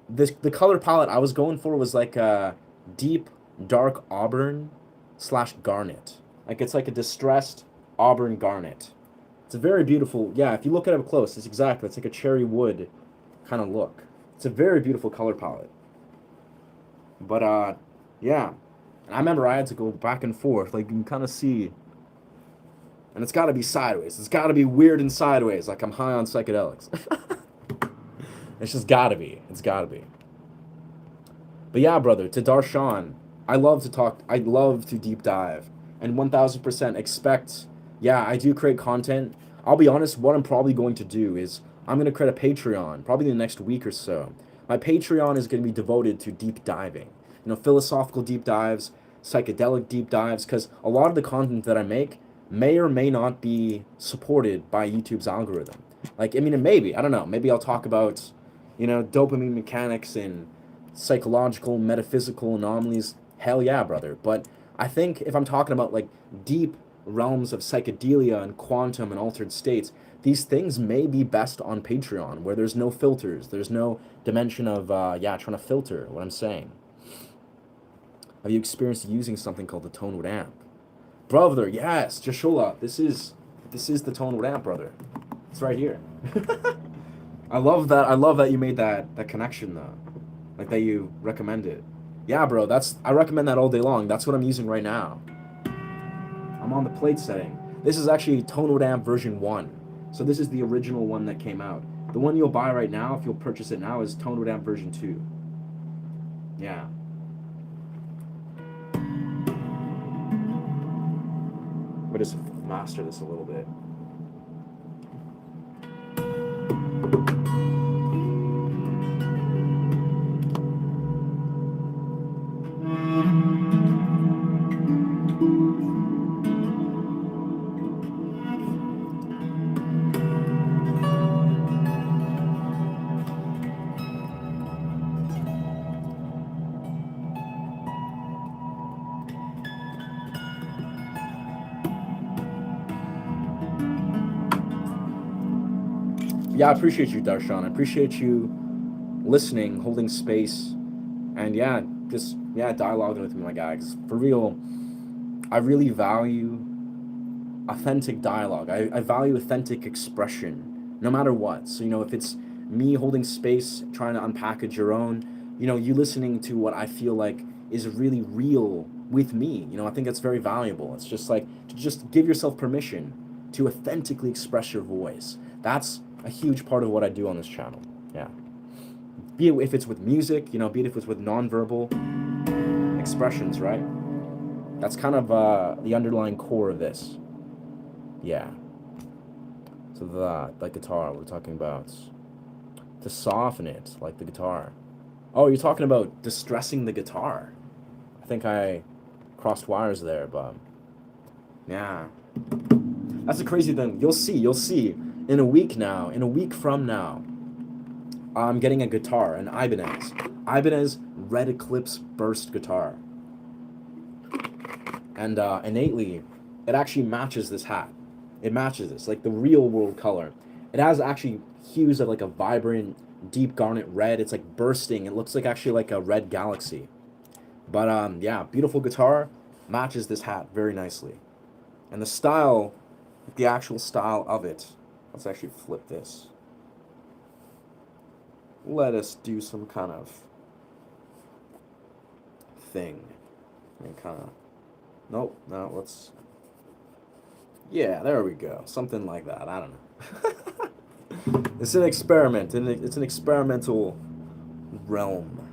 the color palette I was going for was like a deep dark auburn slash garnet. Like it's like a distressed auburn garnet. It's a very beautiful, yeah, if you look at it up close, it's like a cherry wood kind of look. It's a very beautiful color palette. But yeah. And I remember I had to go back and forth, like you can kind of see. And it's got to be sideways. It's got to be weird and sideways, like I'm high on psychedelics. It's just got to be. It's got to be. But yeah, brother, to Darshan, I love to talk, I love to deep dive. And 1000% expect, yeah, I do create content. I'll be honest, what I'm probably going to do is I'm going to create a Patreon, probably in the next week or so. My Patreon is going to be devoted to deep diving. You know, philosophical deep dives, psychedelic deep dives, because a lot of the content that I make may or may not be supported by YouTube's algorithm. Like, I mean, maybe, I don't know, maybe I'll talk about, you know, dopamine mechanics and psychological, metaphysical anomalies. Hell yeah, brother. But I think if I'm talking about like deep realms of psychedelia and quantum and altered states, these things may be best on Patreon, where there's no filters, there's no dimension of yeah, trying to filter what I'm saying. Have you experienced using something called the Tonal amp? Brother, yes, Joshua, this is the Tonal amp, brother. It's right here. I love that. I love that you made that connection though. Like that you recommend it. Yeah, bro, I recommend that all day long. That's what I'm using right now. I'm on the plate setting. This is actually Tonal amp version 1. So this is the original one that came out. The one you'll buy right now, if you'll purchase it now, is Tonal amp version 2. Yeah. But just master this a little bit. Yeah, I appreciate you, Darshan. I appreciate you listening, holding space, and yeah, just yeah, dialoguing with me, my guy. 'Cause for real, I really value authentic dialogue. I value authentic expression, no matter what. So you know, if it's me holding space, trying to unpackage your own, you know, you listening to what I feel like is really real with me. You know, I think that's very valuable. It's just like to just give yourself permission to authentically express your voice. That's a huge part of what I do on this channel. Yeah. Be it if it's with music, you know, be it if it's with nonverbal expressions, right? That's kind of the underlying core of this. Yeah. So the guitar we're talking about. To soften it, like the guitar. Oh, you're talking about distressing the guitar. I think I crossed wires there, but yeah. That's the crazy thing. You'll see. In a week from now, I'm getting a guitar, an Ibanez Red Eclipse Burst guitar. And innately, it actually matches this hat. It matches this, like the real world color. It has actually hues of like a vibrant, deep garnet red. It's like bursting. It looks like actually like a red galaxy. But yeah, beautiful guitar, matches this hat very nicely. And the style, the actual style of it, let's actually flip this. Let us do some kind of thing. And kind of, nope, no, let's, yeah, there we go. Something like that. I don't know. It's an experiment, and it's an experimental realm.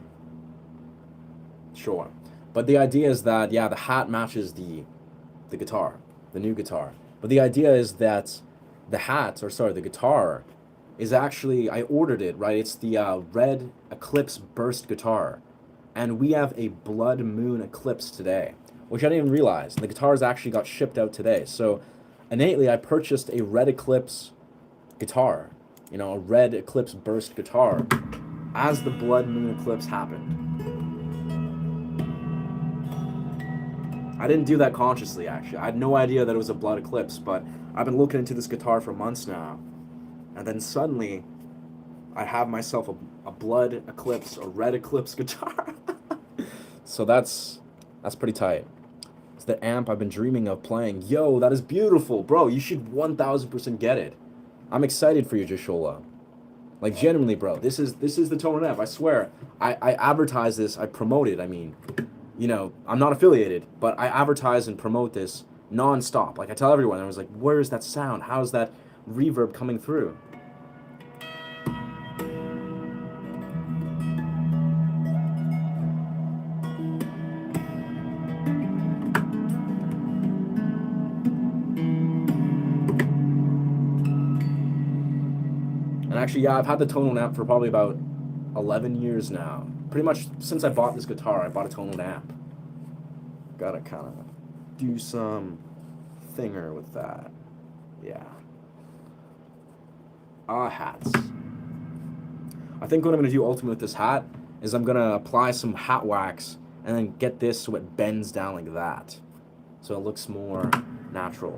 Sure. But the idea is that, yeah, the hat matches the guitar, the new guitar. But the idea is that the hat, or sorry, the guitar, is actually, I ordered it, right? It's the red eclipse burst guitar. And we have a blood moon eclipse today, which I didn't even realize. The guitars actually got shipped out today. So innately, I purchased a red eclipse guitar, you know, a red eclipse burst guitar, as the blood moon eclipse happened. I didn't do that consciously, actually. I had no idea that it was a blood eclipse, but I've been looking into this guitar for months now. And then suddenly, I have myself a blood eclipse, a red eclipse guitar. So that's pretty tight. It's the amp I've been dreaming of playing. Yo, that is beautiful, bro. You should 1000% get it. I'm excited for you, Joshola. Like, genuinely, bro. This is the Tonal amp. I swear. I advertise this. I promote it. I mean, you know, I'm not affiliated, but I advertise and promote this non-stop. Like, I tell everyone. I was like, where is that sound? How's that reverb coming through? And actually, yeah, I've had the Tonal amp for probably about 11 years now. Pretty much since I bought this guitar, I bought a Tonal amp. Gotta kind of do some thinger with that. Yeah. Hats. I think what I'm going to do ultimately with this hat is I'm going to apply some hat wax and then get this so it bends down like that. So it looks more natural.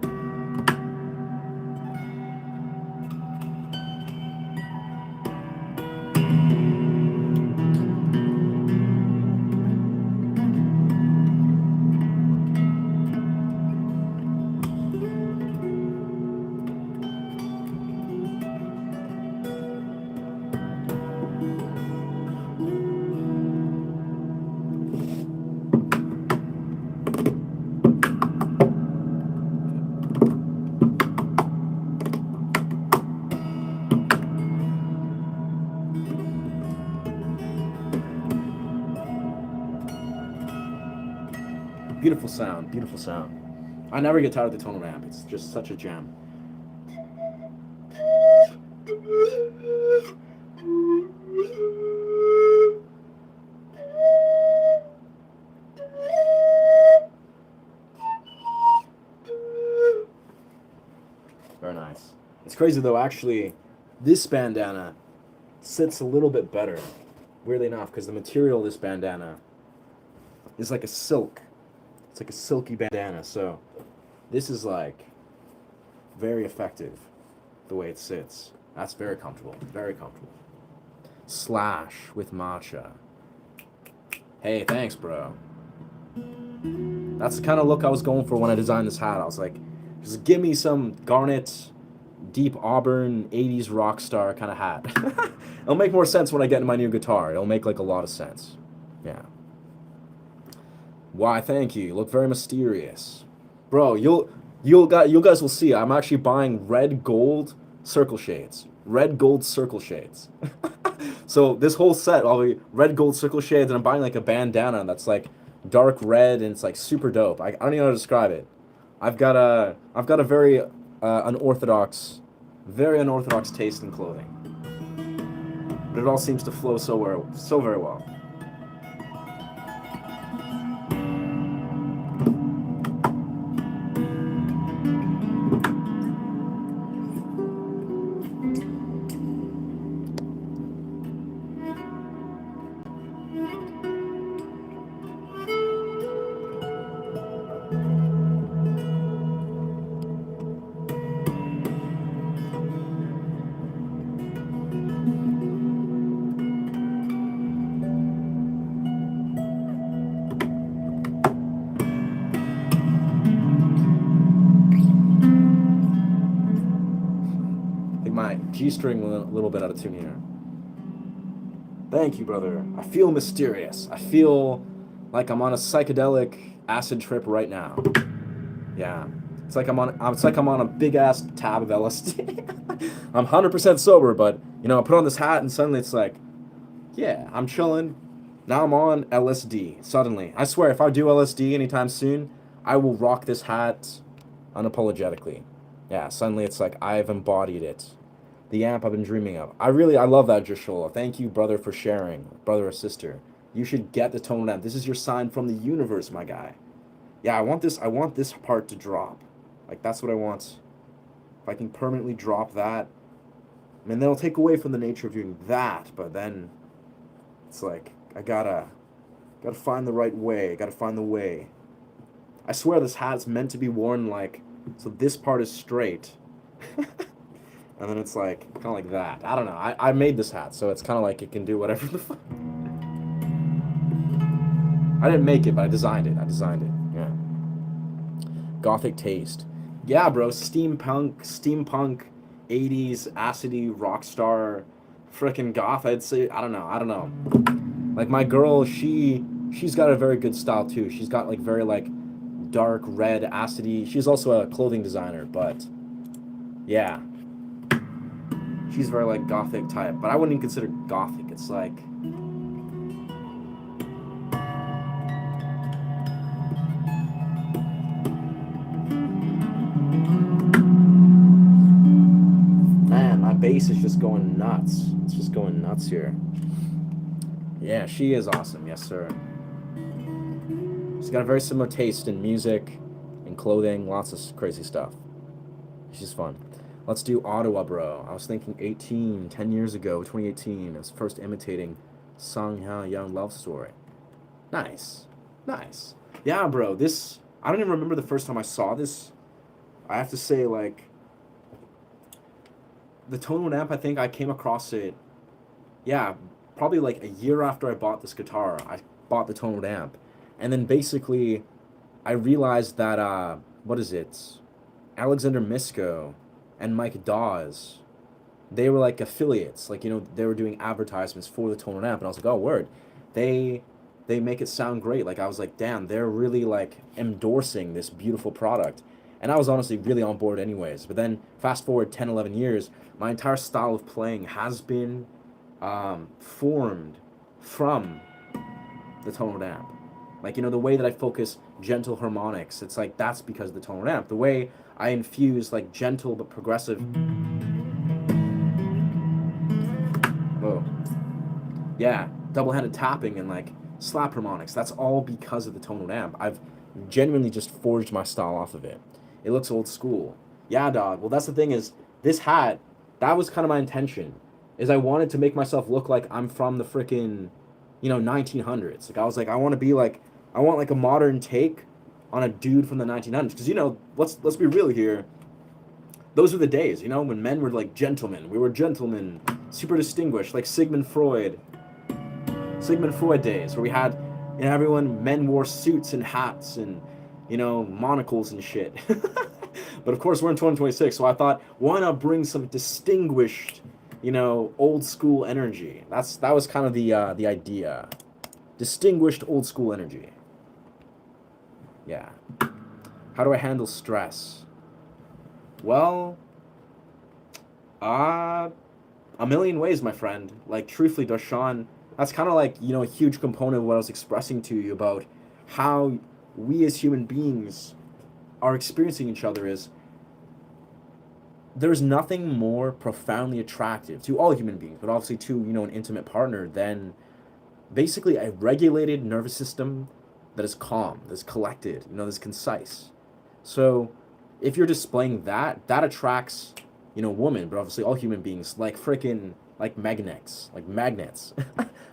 Beautiful sound, beautiful sound. I never get tired of the Tonal amp. It's just such a gem. Very nice. It's crazy though, actually, this bandana sits a little bit better, weirdly enough, because the material of this bandana is like a silk. It's like a silky bandana, so this is like very effective the way it sits. That's very comfortable, very comfortable. Slash with matcha. Hey, thanks, bro. That's the kind of look I was going for when I designed this hat. I was like, just give me some garnet, deep auburn, 80s rock star kind of hat. It'll make more sense when I get into my new guitar. It'll make like a lot of sense. Yeah. Why, thank you. You look very mysterious. Bro, you guys will see. I'm actually buying red gold circle shades. Red gold circle shades. So this whole set, I'll be red gold circle shades, and I'm buying like a bandana that's like dark red, and it's like super dope. I don't even know how to describe it. I've got a very unorthodox taste in clothing. But it all seems to flow so very well. G-string a little bit out of tune here. Thank you, brother. I feel mysterious. I feel like I'm on a psychedelic acid trip right now. Yeah. It's like I'm on a big ass tab of LSD. I'm 100% sober, but you know, I put on this hat and suddenly it's like, yeah, I'm chilling. Now I'm on LSD. Suddenly, I swear, if I do LSD anytime soon, I will rock this hat unapologetically. Yeah, suddenly it's like I've embodied it. The amp I've been dreaming of. I love that, Joshola. Thank you, brother, for sharing. Brother or sister. You should get the tonal amp. This is your sign from the universe, my guy. Yeah, I want this part to drop. Like, that's what I want. If I can permanently drop that, I mean, they'll take away from the nature of doing that, but then it's like, I gotta find the right way. I gotta find the way. I swear this hat's meant to be worn like, so this part is straight. And then it's like, kind of like that. I don't know. I made this hat, so it's kind of like it can do whatever the fuck. I didn't make it, but I designed it. Yeah. Gothic taste. Yeah, bro. Steampunk, 80s, acidy, rock star, frickin' goth. I'd say, I don't know. Like my girl, she's got a very good style too. She's got like very like dark red, acidy. She's also a clothing designer, but yeah. She's very like gothic type, but I wouldn't even consider gothic. It's like, man, my bass is just going nuts. It's just going nuts here. Yeah, she is awesome. Yes, sir. She's got a very similar taste in music, in clothing, lots of crazy stuff. She's fun. Let's do Ottawa, bro. I was thinking 10 years ago, 2018, I was first imitating Sung Ha Young Love Story. Nice. Yeah, bro, I don't even remember the first time I saw this. I have to say, like, the tonal amp, I think I came across it, yeah, probably like a year after I bought this guitar. I bought the tonal amp. And then basically, I realized that, what is it? Alexander Misko and Mike Dawes, they were like affiliates. Like, you know, they were doing advertisements for the tonal amp. And I was like, oh, word. They make it sound great. Like, I was like, damn, they're really like endorsing this beautiful product. And I was honestly really on board anyways. But then fast forward 10, 11 years, my entire style of playing has been formed from the tonal amp. Like, you know, the way that I focus gentle harmonics, it's like that's because of the tonal amp. The way I infuse like gentle but progressive. Whoa. Yeah, double-handed tapping and like slap harmonics. That's all because of the tonal amp. I've genuinely just forged my style off of it. It looks old school. Yeah, dog. Well, that's the thing is, this hat, that was kind of my intention. Is I wanted to make myself look like I'm from the frickin', you know, 1900s. Like, I was like, I want like a modern take on a dude from the 1900s. Because, you know, let's be real here. Those were the days, you know, when men were like gentlemen. We were gentlemen, super distinguished, like Sigmund Freud days, where we had, you know, men wore suits and hats and, you know, monocles and shit. But of course, we're in 2026, so I thought, why not bring some distinguished, you know, old school energy? That was kind of the idea. Distinguished old school energy. Yeah. How do I handle stress? Well, a million ways, my friend. Like, truthfully, Darshan, that's kind of like, you know, a huge component of what I was expressing to you about how we as human beings are experiencing each other is there's nothing more profoundly attractive to all human beings, but obviously to, you know, an intimate partner than basically a regulated nervous system that is calm, that's collected, you know, that's concise. So if you're displaying that attracts, you know, women, but obviously all human beings like freaking like magnets.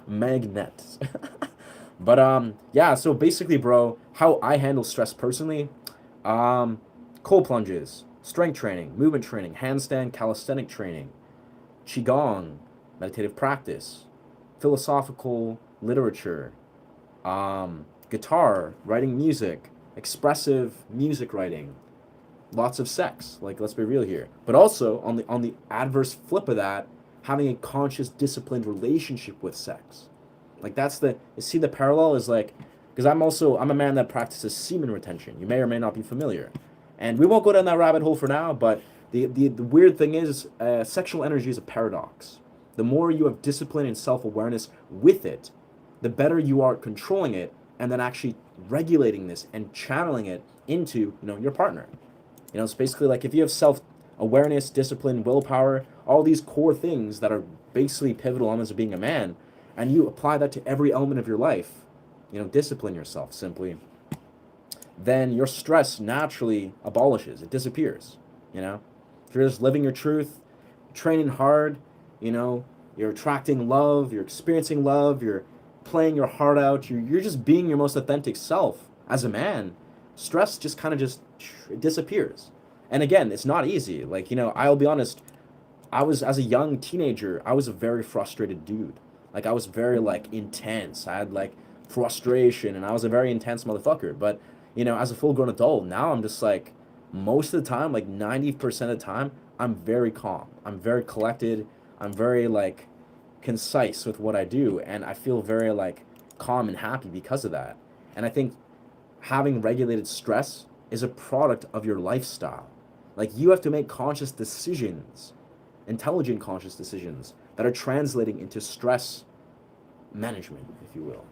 Magnets. But yeah, so basically, bro, how I handle stress personally, cold plunges, strength training, movement training, handstand calisthenic training, qigong, meditative practice, philosophical literature, guitar, writing music, expressive music writing, lots of sex. Like, let's be real here. But also on the adverse flip of that, having a conscious, disciplined relationship with sex. Like, that's you see the parallel is like, Because I'm a man that practices semen retention. You may or may not be familiar. And we won't go down that rabbit hole for now, but the weird thing is, sexual energy is a paradox. The more you have discipline and self-awareness with it, the better you are at controlling it and then actually regulating this and channeling it into, your partner. It's basically like if you have self-awareness, discipline, willpower, all these core things that are basically pivotal elements of being a man, and you apply that to every element of your life, discipline yourself simply, then your stress naturally abolishes. It disappears. If you're just living your truth, training hard, you're attracting love, you're experiencing love, you're playing your heart out, you're just being your most authentic self as a man, stress just kind of just it disappears. And again, it's not easy. Like, I'll be honest, as a young teenager, I was a very frustrated dude. Like, I was very, like, intense. I had, like, frustration, and I was a very intense motherfucker. But, as a full-grown adult, now I'm just, like, most of the time, like, 90% of the time, I'm very calm. I'm very collected. I'm very, like, concise with what I do, and I feel very, like, calm and happy because of that. And I think having regulated stress is a product of your lifestyle. Like, you have to make conscious decisions, intelligent conscious decisions that are translating into stress management, if you will.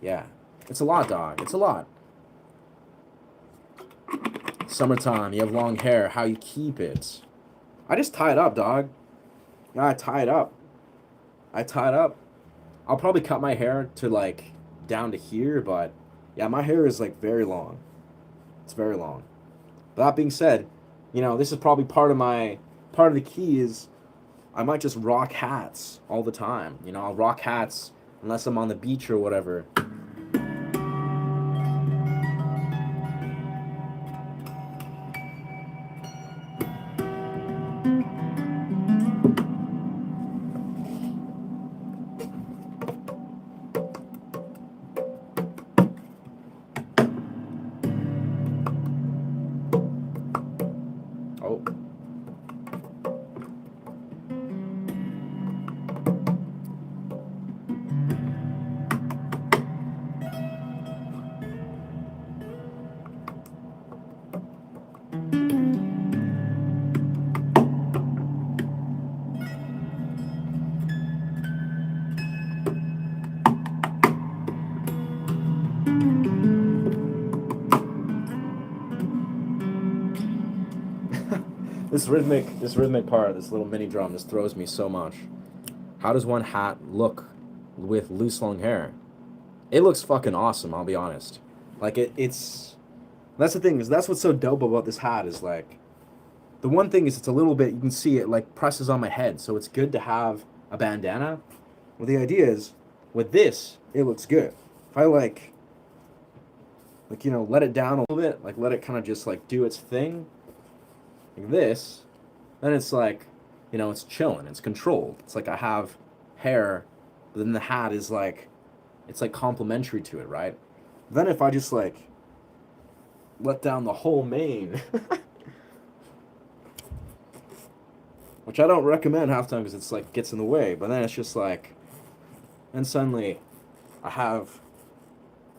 Yeah. It's a lot, dog. It's a lot. Summertime, you have long hair. How you keep it? I just tie it up, dog. Yeah, I tie it up. I'll probably cut my hair to, like, down to here, but yeah, my hair is, like, very long. It's very long. But that being said, this is probably part of the key is I might just rock hats all the time. I'll rock hats unless I'm on the beach or whatever. Oh. This rhythmic part, this little mini drum, just throws me so much. How does one hat look with loose long hair? It looks fucking awesome, I'll be honest. Like it's that's the thing, is that's what's so dope about this hat is like the one thing is it's a little bit, you can see it like presses on my head, so it's good to have a bandana. Well, the idea is with this, it looks good. If I like let it down a little bit, like let it kind of just like do its thing, like this, then it's like, it's chilling, it's controlled. It's like I have hair, but then the hat is like, it's like complementary to it, right? Then if I just like let down the whole mane, which I don't recommend half time because it's like gets in the way, but then it's just like, and suddenly I have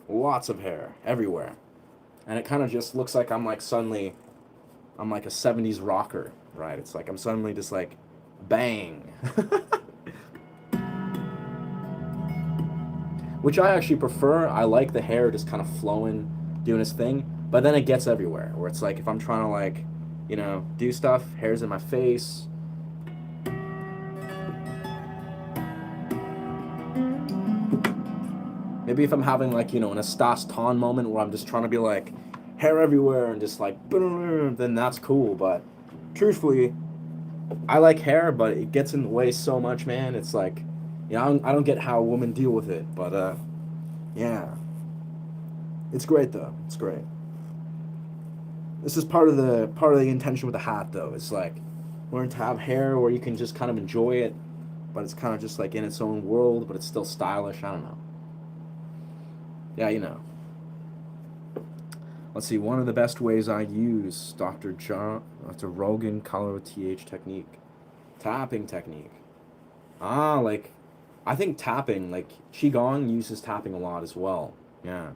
lots of hair everywhere, and it kind of just looks like I'm like suddenly I'm like a 70s rocker, right? It's like I'm suddenly just like, bang. Which I actually prefer. I like the hair just kind of flowing, doing its thing, but then it gets everywhere, where it's like if I'm trying to like, do stuff, hair's in my face. Maybe if I'm having like, an Estas Ton moment where I'm just trying to be like, hair everywhere and just like, then that's cool. But truthfully, I like hair, but it gets in the way so much, man. It's like, I don't get how women deal with it, but yeah, it's great though. It's great. This is part of the intention with the hat though. It's like learn to have hair where you can just kind of enjoy it, but it's kind of just like in its own world, but it's still stylish. I don't know. Yeah, Let's see, one of the best ways I use Dr. Rogan Color TH technique. Tapping technique. Like I think tapping, like Qigong uses tapping a lot as well. Yeah.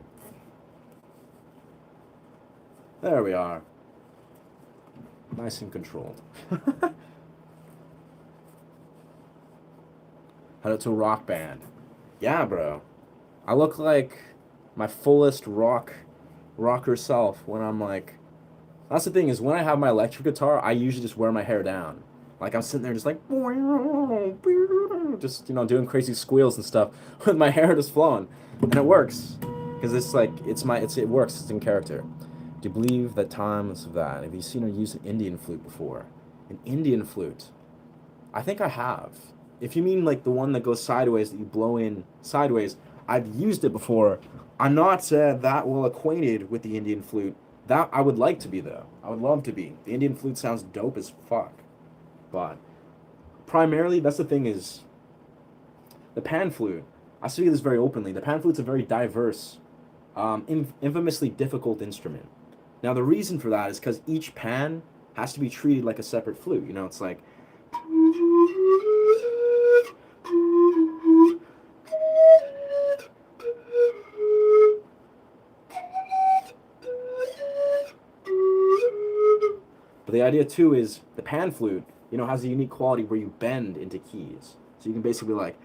There we are. Nice and controlled. Head out to a rock band. Yeah, bro. I look like my fullest rocker self when I'm like, that's the thing is when I have my electric guitar, I usually just wear my hair down. Like I'm sitting there just like just doing crazy squeals and stuff with my hair just flowing. And it works. Because it's like it works, it's in character. Do you believe that times of that? Have you seen her use an Indian flute before? An Indian flute. I think I have. If you mean like the one that goes sideways that you blow in sideways, I've used it before. I'm not that well acquainted with the Indian flute. That I would like to be though. I would love to be. The Indian flute sounds dope as fuck. But primarily, that's the thing is the pan flute. I say this very openly. The pan flute's a very diverse, infamously difficult instrument. Now the reason for that is because each pan has to be treated like a separate flute. It's like but the idea too is the pan flute, has a unique quality where you bend into keys. So you can basically like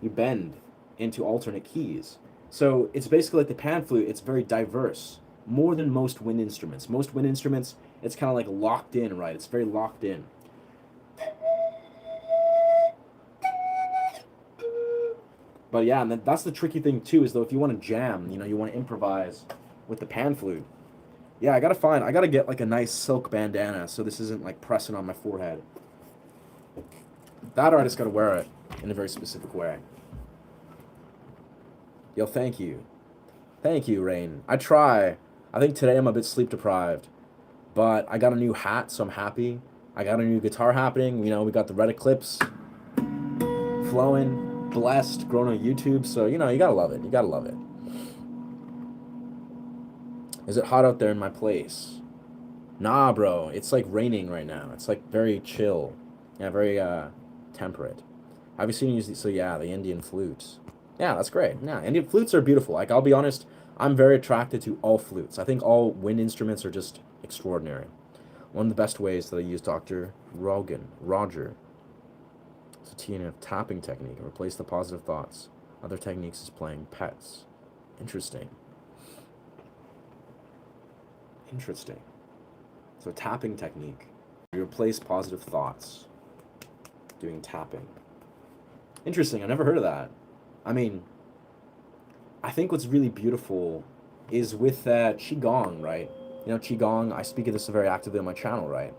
you bend into alternate keys. So it's basically like the pan flute, it's very diverse, more than most wind instruments. Most wind instruments, it's kind of like locked in, right? It's very locked in. But yeah, and that's the tricky thing too, is though if you want to jam, you want to improvise with the pan flute. Yeah, I gotta get like a nice silk bandana so this isn't like pressing on my forehead. That artist gotta wear it in a very specific way. Yo, thank you. Thank you, Rain. I try. I think today I'm a bit sleep deprived, but I got a new hat, so I'm happy. I got a new guitar happening. We got the red eclipse flowing, blessed, grown on YouTube. So, you gotta love it. You gotta love it. Is it hot out there in my place? Nah, bro. It's like raining right now. It's like very chill. Yeah, very temperate. Have you seen these? So yeah, the Indian flutes. Yeah, that's great. Yeah, Indian flutes are beautiful. Like, I'll be honest, I'm very attracted to all flutes. I think all wind instruments are just extraordinary. One of the best ways that I use Dr. Roger. It's a TNF tapping technique and replace the positive thoughts. Other techniques is playing pets. Interesting. Interesting. So tapping technique. You replace positive thoughts. Doing tapping. Interesting. I never heard of that. I mean, I think what's really beautiful is with Qigong, right? Qigong, I speak of this very actively on my channel, right?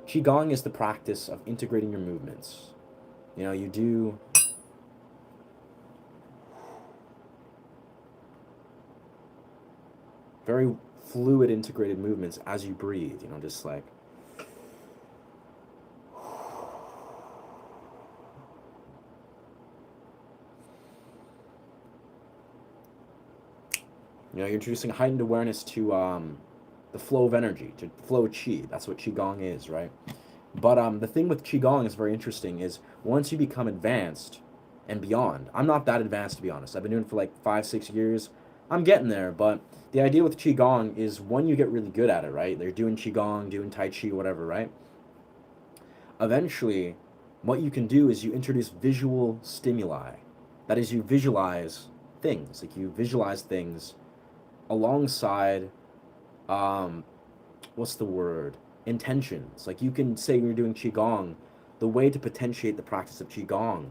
Qigong is the practice of integrating your movements. You do very fluid integrated movements as you breathe, just like you're introducing heightened awareness to the flow of energy, to flow of qi. That's what Qigong is, right? But the thing with Qigong is very interesting is once you become advanced and beyond, I'm not that advanced to be honest. I've been doing it for like 5-6 years. I'm getting there, but the idea with Qigong is when you get really good at it, right? They're doing Qigong, doing Tai Chi, whatever, right? Eventually, what you can do is you introduce visual stimuli. That is, you visualize things. Like you visualize things alongside, what's the word? Intentions. Like you can say you're doing Qigong, the way to potentiate the practice of Qigong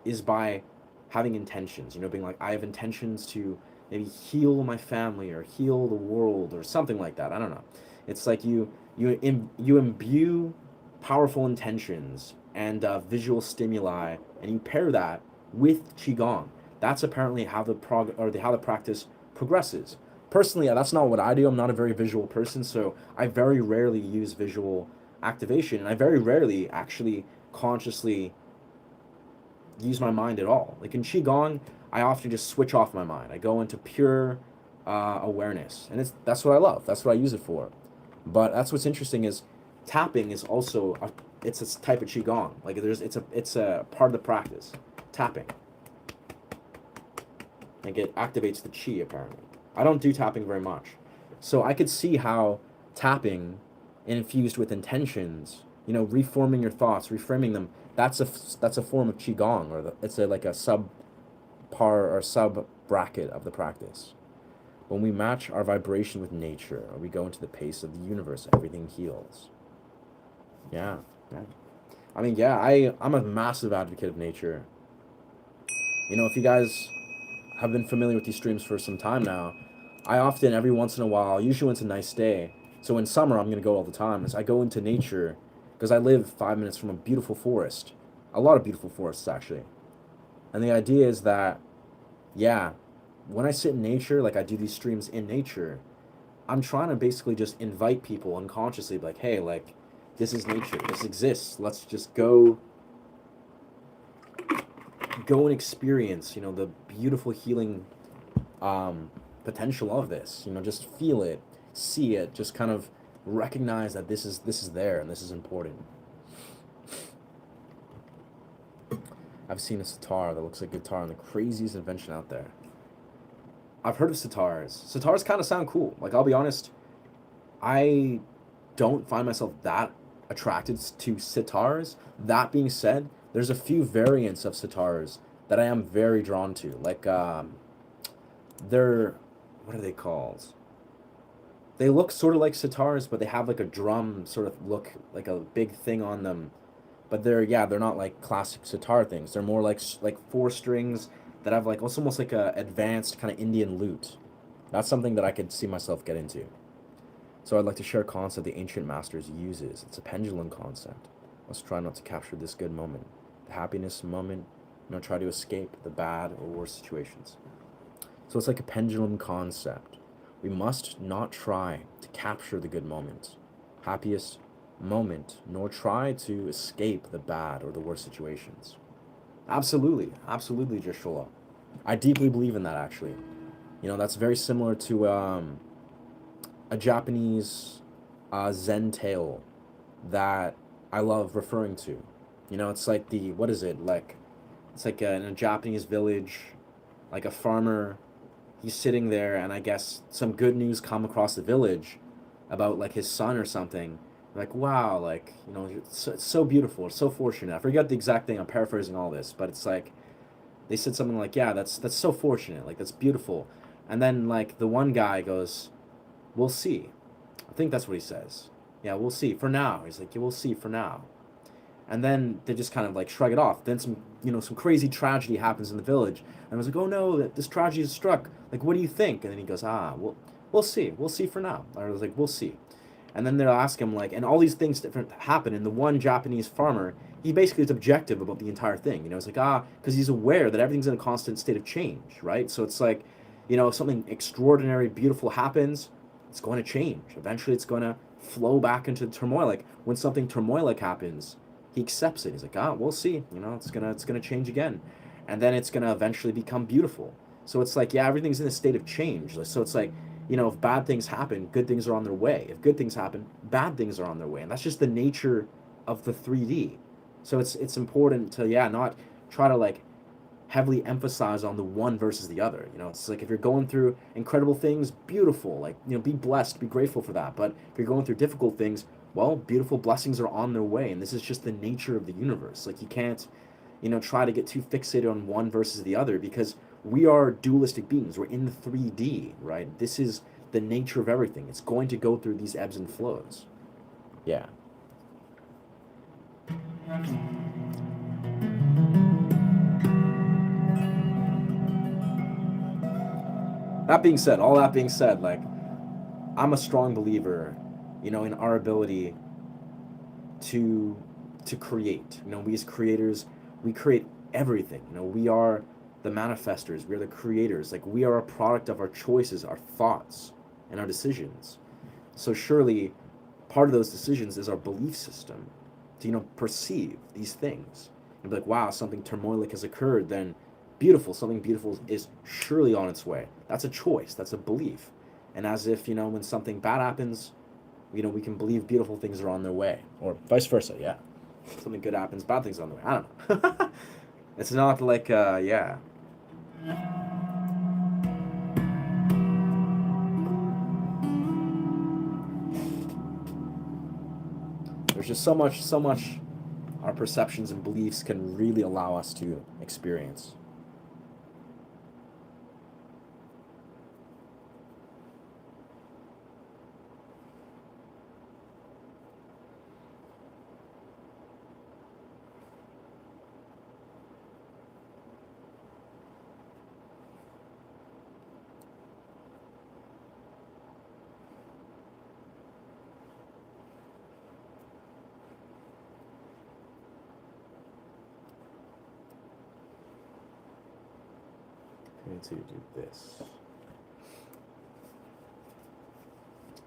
is by having intentions, being like, I have intentions to maybe heal my family or heal the world or something like that. I don't know. It's like you imbue powerful intentions and visual stimuli, and you pair that with Qigong. That's apparently how the practice progresses. Personally, that's not what I do. I'm not a very visual person, so I very rarely use visual activation, and I very rarely actually consciously use my mind at all. Like in Qigong, I often just switch off my mind. I go into pure awareness, and that's what I love. That's what I use it for. But that's what's interesting is tapping is also it's a type of qigong. Like it's a part of the practice. Tapping. Like it activates the chi apparently. I don't do tapping very much. So I could see how tapping infused with intentions, reforming your thoughts, reframing them, that's a form of qigong, or it's like a sub par or sub bracket of the practice. When we match our vibration with nature, or we go into the pace of the universe, everything heals. Yeah. I mean, yeah, I'm a massive advocate of nature. If you guys have been familiar with these streams for some time now, I often, every once in a while, usually when it's a nice day, so in summer I'm going to go all the time, is I go into nature, because I live 5 minutes from a beautiful forest. A lot of beautiful forests, actually. And the idea is that, yeah, when I sit in nature, like I do these streams in nature, I'm trying to basically just invite people unconsciously, like, hey, like, this is nature, this exists, let's just go and experience, the beautiful healing potential of this. Just feel it, see it, just kind of recognize that this is there and this is important. I've seen a sitar that looks like a guitar, and the craziest invention out there. I've heard of sitars. Sitars kind of sound cool. Like, I'll be honest, I don't find myself that attracted to sitars. That being said, there's a few variants of sitars that I am very drawn to. Like, they're, what are they called? They look sort of like sitars, but they have like a drum sort of look, like a big thing on them. But they're not like classic sitar things. They're more like 4 strings that have like, it's almost like a advanced kind of Indian lute. That's something that I could see myself get into. So I'd like to share a concept the ancient masters uses. It's a pendulum concept. Let's try not to capture this good moment, the happiness moment. Try to escape the bad or worse situations. So it's like a pendulum concept. We must not try to capture the good moment, happiest moment, nor try to escape the bad or the worst situations. Absolutely, Joshua. I deeply believe in that, actually. That's very similar to a Japanese Zen tale that I love referring to. It's like what is it? Like, it's like in a Japanese village, like a farmer, he's sitting there, and I guess some good news come across the village about like his son or something. Like, wow, like, it's so beautiful, it's so fortunate. I forget the exact thing, I'm paraphrasing all this, but it's like, they said something like, yeah, that's so fortunate, like, that's beautiful. And then, like, the one guy goes, we'll see. I think that's what he says. Yeah, we'll see, for now. He's like, yeah, we'll see for now. And then they just kind of, like, shrug it off. Then some crazy tragedy happens in the village. And I was like, oh no, this tragedy has struck. Like, what do you think? And then he goes, we'll see. We'll see for now. I was like, we'll see. And then they'll ask him, like, and all these things different happen. And the one Japanese farmer, he basically is objective about the entire thing. It's like, because he's aware that everything's in a constant state of change, right? So it's like, if something extraordinary, beautiful happens, it's going to change. Eventually, it's going to flow back into turmoil. Like, when something turmoil-like happens, he accepts it. He's like, we'll see. It's gonna change again. And then it's gonna eventually become beautiful. So it's like, yeah, everything's in a state of change. So it's like, if bad things happen, good things are on their way. If good things happen, bad things are on their way. And that's just the nature of the 3D. So it's important to, not try to like heavily emphasize on the one versus the other. It's like, if you're going through incredible things, beautiful, like, be blessed, be grateful for that. But if you're going through difficult things, well, beautiful blessings are on their way. And this is just the nature of the universe. Like, you can't, try to get too fixated on one versus the other, because we are dualistic beings. We're in the 3D, right? This is the nature of everything. It's going to go through these ebbs and flows. Yeah. All that being said, like, I'm a strong believer, in our ability to create. We as creators, we create everything. We are the manifestors, we are the creators. Like, we are a product of our choices, our thoughts, and our decisions. So surely part of those decisions is our belief system to, perceive these things and be like, wow, something turmoilic has occurred, then beautiful, something beautiful is surely on its way. That's a choice, that's a belief. And as if, when something bad happens, we can believe beautiful things are on their way, or vice versa. Yeah, something good happens, bad things are on the way. I don't know. It's not like yeah. There's just so much our perceptions and beliefs can really allow us to experience. I need to do this.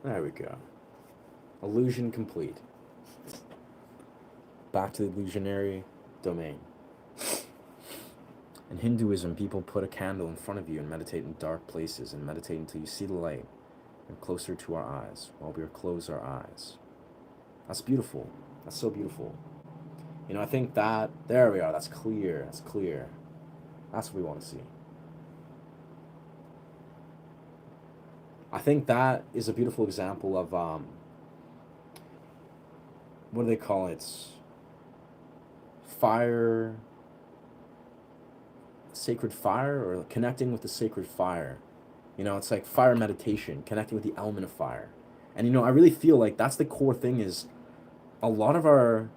There we go. Illusion complete. Back to the illusionary domain. In Hinduism, people put a candle in front of you and meditate in dark places and meditate until you see the light and closer to our eyes while we close our eyes. That's beautiful. That's so beautiful. I think that, there we are, that's clear, that's clear. That's what we want to see. I think that is a beautiful example of, what do they call it? Fire, sacred fire, or connecting with the sacred fire. It's like fire meditation, connecting with the element of fire. And, I really feel like that's the core thing, is a lot of our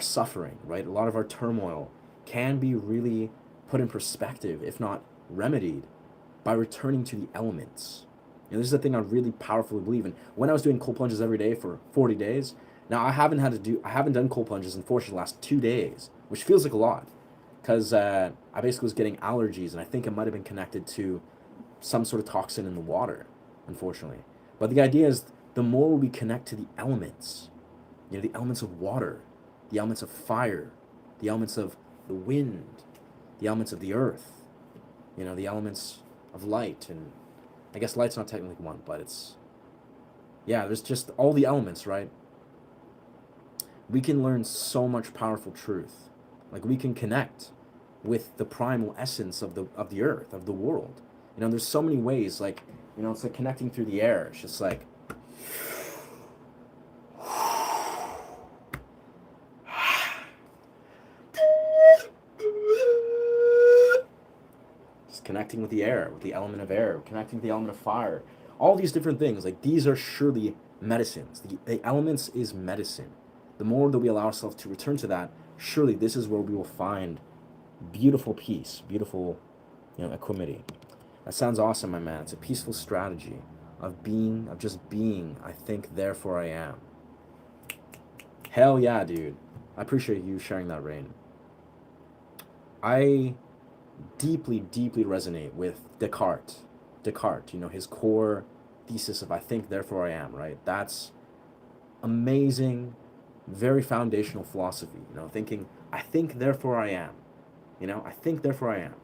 suffering, right? A lot of our turmoil can be really put in perspective, if not remedied, by returning to the elements. This is the thing I really powerfully believe in. When I was doing cold plunges every day for 40 days, now I haven't done cold plunges, unfortunately, the last 2 days, which feels like a lot, because I basically was getting allergies, and I think it might have been connected to some sort of toxin in the water, unfortunately. But the idea is, the more we connect to the elements, the elements of water, the elements of fire, the elements of the wind, the elements of the earth, the elements of light, and I guess light's not technically one, but it's, yeah, there's just all the elements, right? We can learn so much powerful truth. Like, we can connect with the primal essence of the earth, of the world. There's so many ways, like, it's like connecting through the air. It's just like, connecting with the air, with the element of air, connecting with the element of fire, all these different things. Like, these are surely medicines. The elements is medicine. The more that we allow ourselves to return to that, surely this is where we will find beautiful peace, beautiful, equanimity. That sounds awesome, my man. It's a peaceful strategy of being, of just being. I think, therefore I am. Hell yeah, dude. I appreciate you sharing that, Rain. I deeply resonate with Descartes, his core thesis of I think, therefore I am, right? That's amazing, very foundational philosophy, thinking, I think, therefore I am, I think, therefore I am.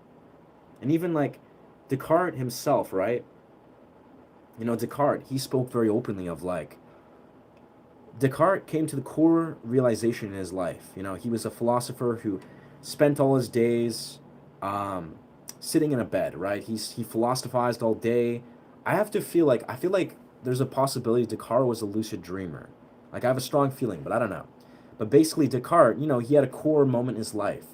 And even like Descartes himself, right? Descartes, he spoke very openly of like, Descartes came to the core realization in his life. He was a philosopher who spent all his days sitting in a bed, right? He philosophized all day. I feel like there's a possibility Descartes was a lucid dreamer. Like, I have a strong feeling, but I don't know. But basically, Descartes, he had a core moment in his life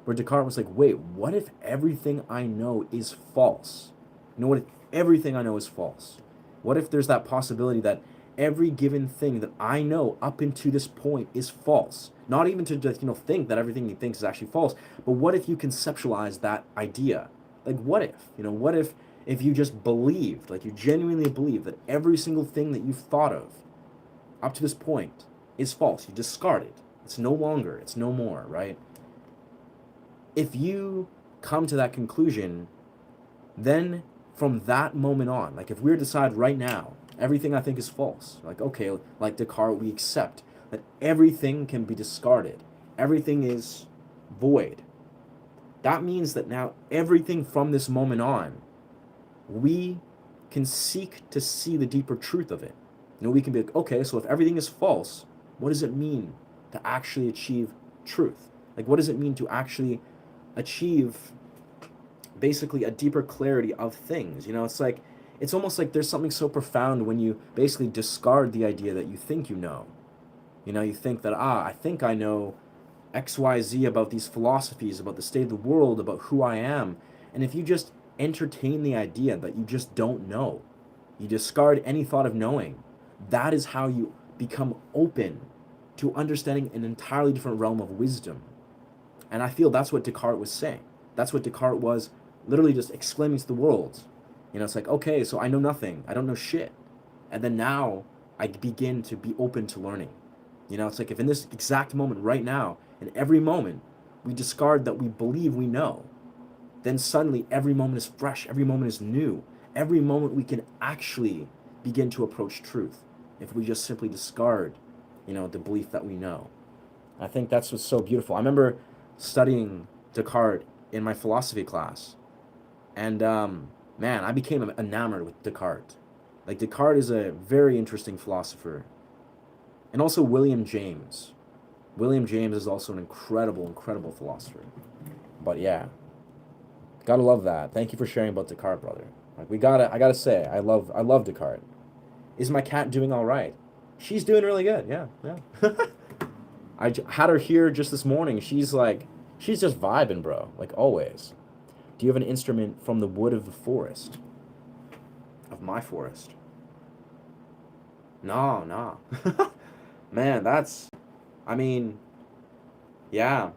where Descartes was like, wait, what if everything I know is false? What if everything I know is false? What if there's that possibility that every given thing that I know up until this point is false? Not even to just, think that everything he thinks is actually false, but what if you conceptualize that idea? Like, what if you just believed, like you genuinely believe that every single thing that you've thought of up to this point is false? You discard it. It's no longer, it's no more, right? If you come to that conclusion, then from that moment on, like if we were to decide right now, everything I think is false, like, okay, like Descartes, we accept that everything can be discarded. Everything is void. That means that now everything from this moment on, we can seek to see the deeper truth of it. We can be like, okay, so if everything is false, what does it mean to actually achieve truth? Like, what does it mean to actually achieve basically a deeper clarity of things? It's like, it's almost like there's something so profound when you basically discard the idea that you think you know. You think that, I think I know XYZ about these philosophies, about the state of the world, about who I am. And if you just entertain the idea that you just don't know, you discard any thought of knowing, that is how you become open to understanding an entirely different realm of wisdom. And I feel that's what Descartes was saying. That's what Descartes was literally just exclaiming to the world. It's like, okay, so I know nothing. I don't know shit. And then now I begin to be open to learning. It's like if in this exact moment right now, in every moment, we discard that we believe we know, then suddenly every moment is fresh, every moment is new. Every moment we can actually begin to approach truth if we just simply discard, the belief that we know. I think that's what's so beautiful. I remember studying Descartes in my philosophy class, and man, I became enamored with Descartes. Like, Descartes is a very interesting philosopher. And also William James. William James is also an incredible, incredible philosopher. But yeah, gotta love that. Thank you for sharing about Descartes, brother. Like, I gotta say, I love Descartes. Is my cat doing all right? She's doing really good. Yeah, yeah. Had her here just this morning. She's just vibing, bro. Like always. Do you have an instrument from the wood of the forest? Of my forest? No, no. Man, I mean, yeah.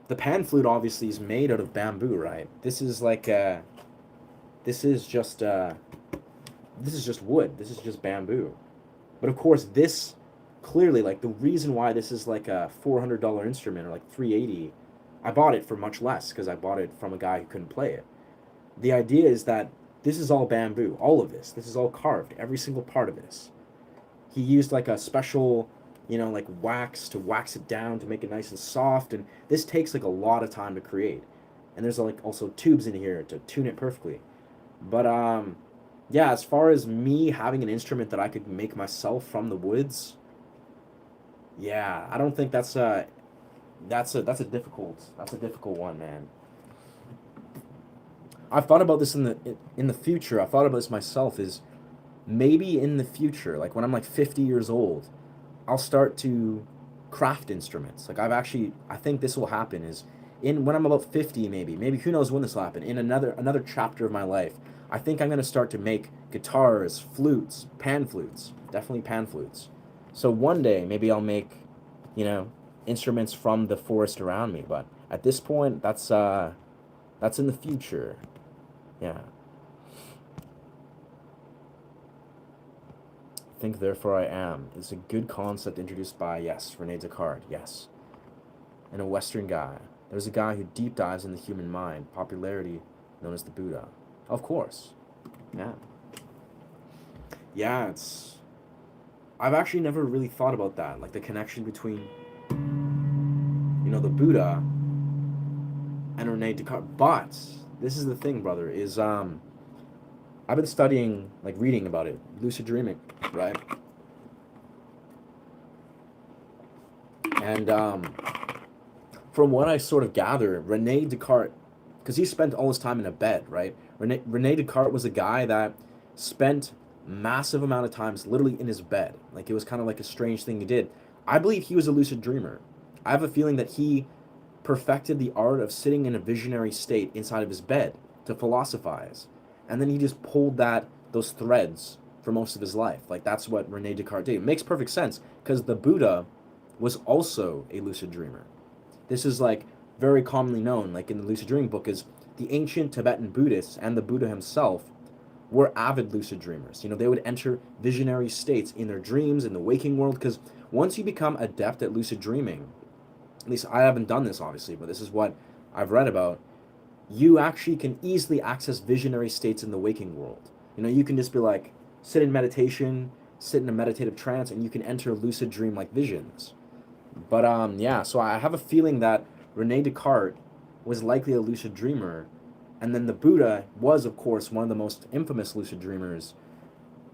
The pan flute obviously is made out of bamboo, right? This is this is just wood. This is just bamboo. But of course, this clearly, like, the reason why this is like a $400 instrument, or like 380, I bought it for much less because I bought it from a guy who couldn't play it. The idea is that this is all bamboo, all of this. This is all carved, every single part of this. He used like a special, like wax to wax it down to make it nice and soft, and this takes like a lot of time to create. And there's like also tubes in here to tune it perfectly. But yeah, as far as me having an instrument that I could make myself from the woods, yeah, I don't think that's a difficult one, man. I've thought about this in the future. I thought about this myself. Is maybe in the future, like when I'm like 50 years old, I'll start to craft instruments. Like I think this will happen is when I'm about 50, maybe who knows when this will happen. In another chapter of my life, I think I'm gonna start to make guitars, flutes, pan flutes, definitely pan flutes. So one day maybe I'll make, instruments from the forest around me. But at this point, that's in the future. Yeah. Think therefore I am is a good concept introduced by, yes, Rene Descartes, yes. And a Western guy. There's a guy who deep dives in the human mind, popularity known as the Buddha. Of course. Yeah. Yeah, I've actually never really thought about that, like the connection between, the Buddha and Rene Descartes. But this is the thing, brother, is I've been studying, like reading about it, lucid dreaming, right? And from what I sort of gather, Rene Descartes, because he spent all his time in a bed, right? Rene Descartes was a guy that spent massive amount of times literally in his bed. Like, it was kind of like a strange thing he did. I believe he was a lucid dreamer. I have a feeling that he perfected the art of sitting in a visionary state inside of his bed to philosophize. And then he just pulled those threads for most of his life. Like, that's what Rene Descartes did. It makes perfect sense because the Buddha was also a lucid dreamer. This is like very commonly known, like in the lucid dreaming book, is the ancient Tibetan Buddhists and the Buddha himself were avid lucid dreamers. They would enter visionary states in their dreams, in the waking world, because once you become adept at lucid dreaming, at least I haven't done this obviously, but this is what I've read about, you actually can easily access visionary states in the waking world. You can just be like, sit in meditation, sit in a meditative trance, and you can enter lucid dream like visions. But yeah, so I have a feeling that Rene Descartes was likely a lucid dreamer, and then the Buddha was, of course, one of the most infamous lucid dreamers.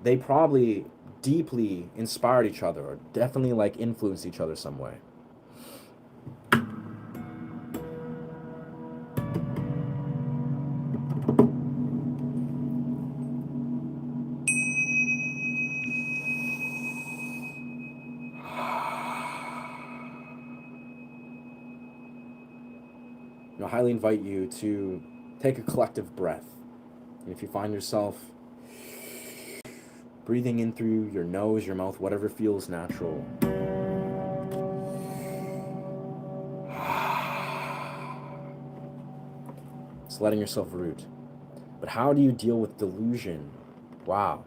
They probably deeply inspired each other, or definitely like influenced each other some way. I highly invite you to take a collective breath. And if you find yourself breathing in through your nose, your mouth, whatever feels natural, just letting yourself root. But how do you deal with delusion? Wow.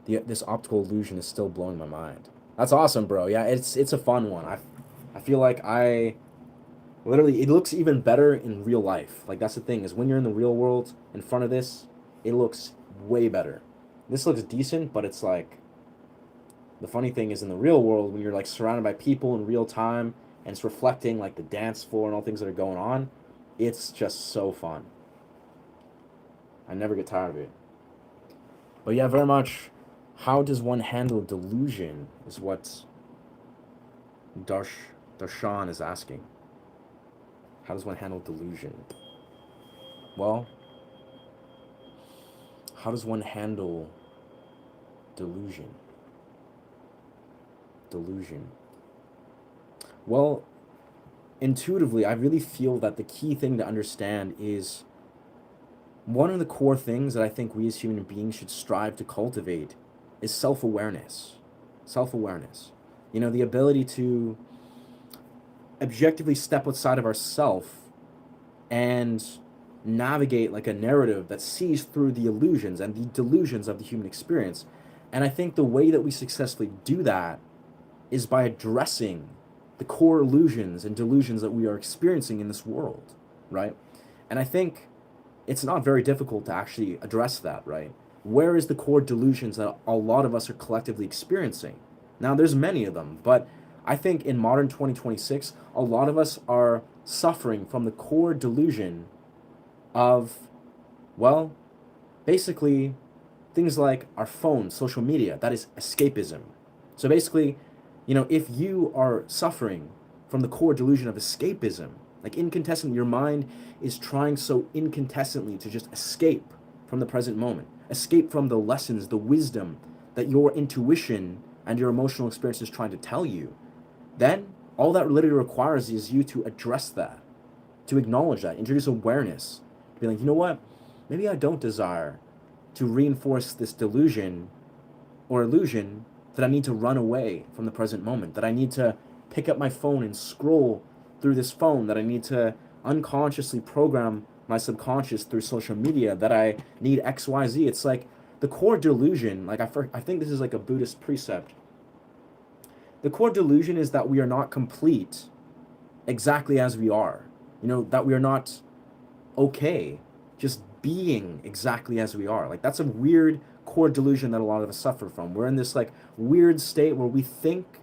This optical illusion is still blowing my mind. That's awesome, bro. Yeah, it's a fun one. I feel like I literally, it looks even better in real life. Like, that's the thing, is when you're in the real world in front of this, it looks way better. This looks decent, but it's like, the funny thing is in the real world, when you're like surrounded by people in real time and it's reflecting like the dance floor and all things that are going on, it's just so fun. I never get tired of it. But yeah, very much, how does one handle delusion is what Darshan is asking. How does one handle delusion? Well, how does one handle delusion? Delusion. Well, intuitively, I really feel that the key thing to understand is one of the core things that I think we as human beings should strive to cultivate is self-awareness. Self-awareness. You know, the ability to objectively step outside of ourself and navigate like a narrative that sees through the illusions and the delusions of the human experience. And I think the way that we successfully do that is by addressing the core illusions and delusions that we are experiencing in this world, right? And I think it's not very difficult to actually address that, right? Where is the core delusions that a lot of us are collectively experiencing? Now, there's many of them, but I think in modern 2026, a lot of us are suffering from the core delusion of, well, basically things like our phone, social media. That is escapism. So basically, you know, if you are suffering from the core delusion of escapism, like incandescent, your mind is trying so incandescently to just escape from the present moment, escape from the lessons, the wisdom that your intuition and your emotional experience is trying to tell you, then all that literally requires is you to address that, to acknowledge that, introduce awareness, to be like, you know what, maybe I don't desire to reinforce this delusion or illusion that I need to run away from the present moment, that I need to pick up my phone and scroll through this phone, that I need to unconsciously program my subconscious through social media, that I need XYZ. It's like the core delusion, like I think this is like a Buddhist precept. The core delusion is that we are not complete exactly as we are. You know, that we are not okay just being exactly as we are. Like, that's a weird core delusion that a lot of us suffer from. We're in this like weird state where we think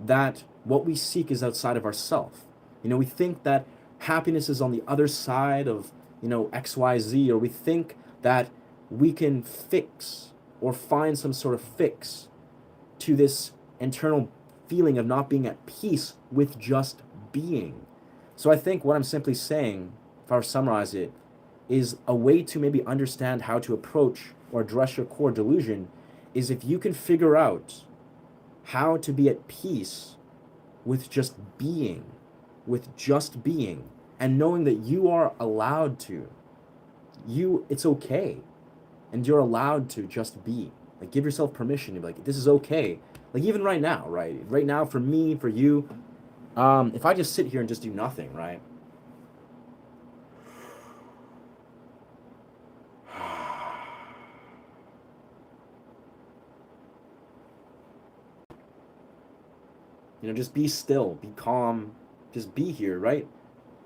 that what we seek is outside of ourself. You know, we think that happiness is on the other side of, you know, XYZ, or we think that we can fix or find some sort of fix to this internal feeling of not being at peace with just being. So I think what I'm simply saying, if I were to summarize it, is a way to maybe understand how to approach or address your core delusion is if you can figure out how to be at peace with just being, and knowing that you are allowed to, it's okay, and you're allowed to just be. Like, give yourself permission to be like, this is okay. Like, even right now, right? Right now, for me, for you, if I just sit here and just do nothing, right? You know, just be still, be calm, just be here, right?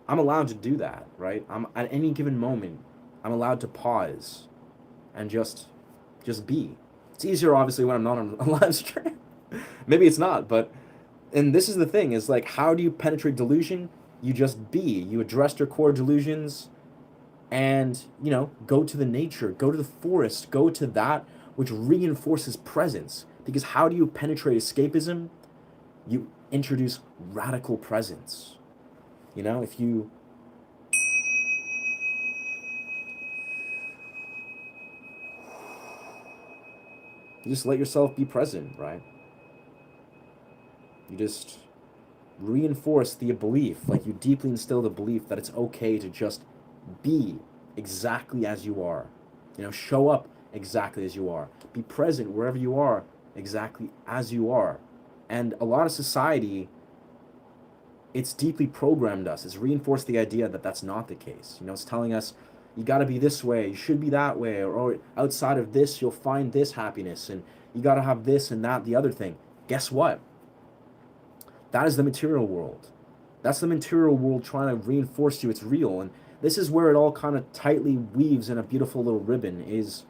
I'm allowed to do that, right? I'm at any given moment, I'm allowed to pause and just be. It's easier, obviously, when I'm not on a live stream. Maybe it's not, but, and this is the thing, is like, how do you penetrate delusion? You just be. You address your core delusions, and, you know, go to the nature, go to the forest, go to that which reinforces presence. Because how do you penetrate escapism? You introduce radical presence. You know, if you just let yourself be present, right? You just reinforce the belief, like you deeply instill the belief that it's okay to just be exactly as you are. You know, show up exactly as you are. Be present wherever you are exactly as you are. And a lot of society, it's deeply programmed us. It's reinforced the idea that that's not the case. You know, it's telling us you got to be this way, you should be that way, or outside of this, you'll find this happiness, and you got to have this and that, the other thing. Guess what? That is the material world. That's the material world trying to reinforce to you it's real. And this is where it all kind of tightly weaves in a beautiful little ribbon, is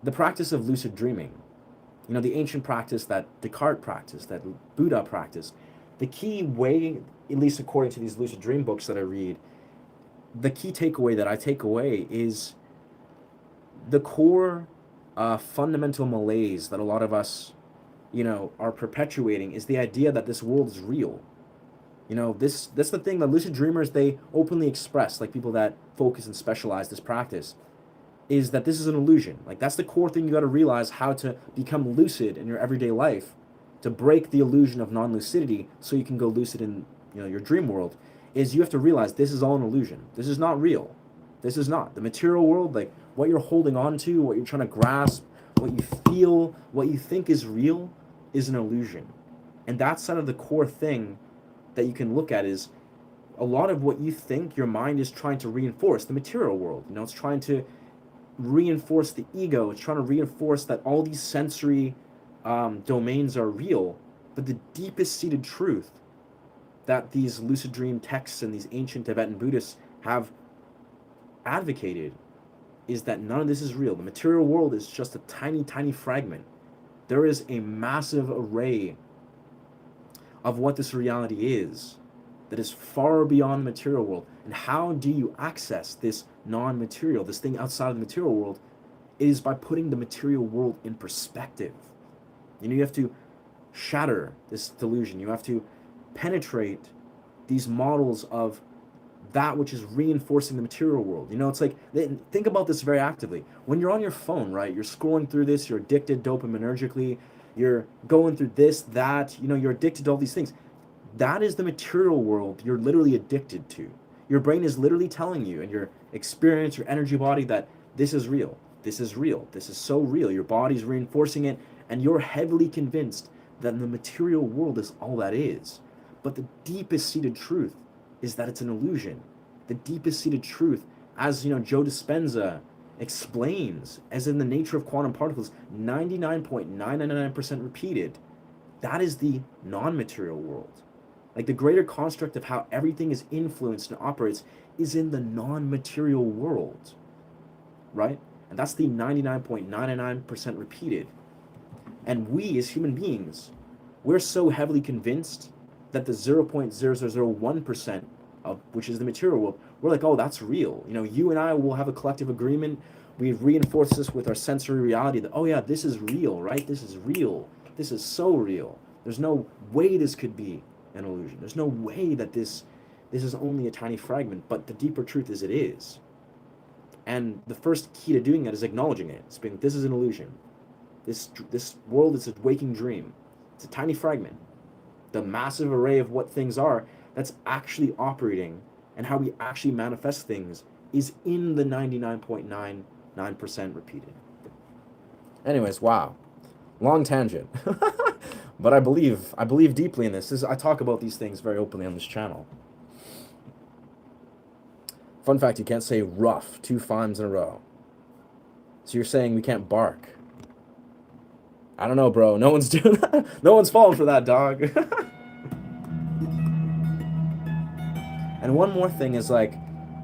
the practice of lucid dreaming. You know, the ancient practice that Descartes practiced, that Buddha practiced. The key way, at least according to these lucid dream books that I read, the key takeaway that I take away is the core fundamental malaise that a lot of us, you know, are perpetuating is the idea that this world is real. You know, that's the thing that lucid dreamers, they openly express, like people that focus and specialize this practice, is that this is an illusion. Like, that's the core thing you got to realize, how to become lucid in your everyday life, to break the illusion of non-lucidity so you can go lucid in, you know, your dream world, is you have to realize this is all an illusion. This is not real. This is not. The material world, like what you're holding on to, what you're trying to grasp, what you feel, what you think is real, is an illusion. And that's kind of the core thing that you can look at, is a lot of what you think your mind is trying to reinforce, the material world. You know, it's trying to reinforce the ego. It's trying to reinforce that all these sensory domains are real. But the deepest seated truth that these lucid dream texts and these ancient Tibetan Buddhists have advocated is that none of this is real. The material world is just a tiny, tiny fragment. There is a massive array of what this reality is that is far beyond the material world. And how do you access this non-material, this thing outside of the material world, is by putting the material world in perspective. You know, you have to shatter this delusion. You have to penetrate these models of that which is reinforcing the material world. You know, it's like, think about this very actively. When you're on your phone, right, you're scrolling through this, you're addicted dopaminergically, you're going through this, that, you know, you're addicted to all these things. That is the material world you're literally addicted to. Your brain is literally telling you, and your experience, your energy body, that this is real. This is real. This is so real. Your body's reinforcing it, and you're heavily convinced that the material world is all that is. But the deepest seated truth is that it's an illusion. The deepest seated truth, as, you know, Joe Dispenza explains, as in the nature of quantum particles, 99.999% repeated, that is the non-material world. Like, the greater construct of how everything is influenced and operates is in the non-material world, right? And that's the 99.99% repeated. And we, as human beings, we're so heavily convinced that the 0.0001% of, which is the material world, we're like, oh, that's real. You know, you and I will have a collective agreement. We reinforce this with our sensory reality that, oh yeah, this is real, right? This is real. This is so real. There's no way this could be an illusion. There's no way that this is only a tiny fragment, but the deeper truth is it is. And the first key to doing that is acknowledging it. It's being, this is an illusion. This world is a waking dream. It's a tiny fragment. The massive array of what things are that's actually operating and how we actually manifest things is in the 99.99% repeated. Anyways, wow. Long tangent. But I believe deeply in this. I talk about these things very openly on this channel. Fun fact, you can't say rough 2 times in a row. So you're saying we can't bark. I don't know, bro. No one's doing that. No one's falling for that, dog. And one more thing is, like,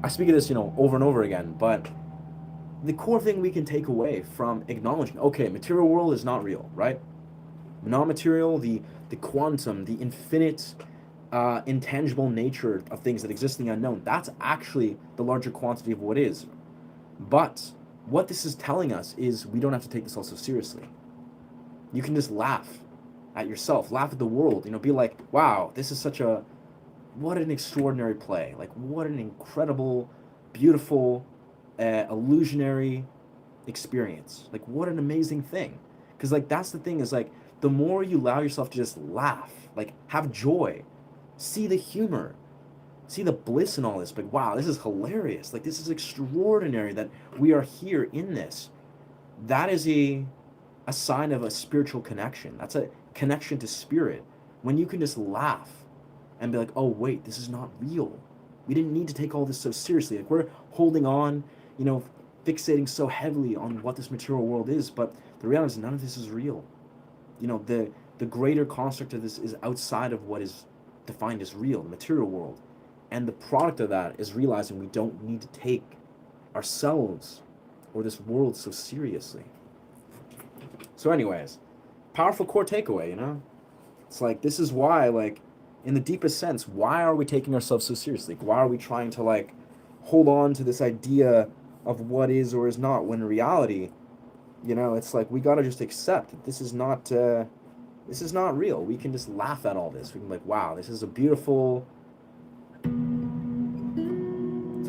I speak of this, you know, over and over again, but the core thing we can take away from acknowledging, okay, material world is not real, right? Non-material, the quantum, the infinite intangible nature of things that exist in the unknown. That's actually the larger quantity of what is. But what this is telling us is we don't have to take this all so seriously. You can just laugh at yourself, laugh at the world, be like, wow, this is what an extraordinary play. Like, what an incredible, beautiful, illusionary experience. Like, what an amazing thing. Because, like, that's the thing is, like, the more you allow yourself to just laugh, like, have joy, see the humor, see the bliss in all this. Like, wow, this is hilarious. Like, this is extraordinary that we are here in this. That is a sign of a spiritual connection. That's a connection to spirit. When you can just laugh and be like, oh, wait, this is not real. We didn't need to take all this so seriously. Like, we're holding on, fixating so heavily on what this material world is, but the reality is none of this is real. The greater construct of this is outside of what is defined as real, the material world. And the product of that is realizing we don't need to take ourselves or this world so seriously. So anyways, powerful core takeaway, It's like, this is why, like, in the deepest sense, why are we taking ourselves so seriously? Why are we trying to, like, hold on to this idea of what is or is not, when in reality, it's like, we gotta just accept that this is not real. We can just laugh at all this. We can be like, wow, this is it's a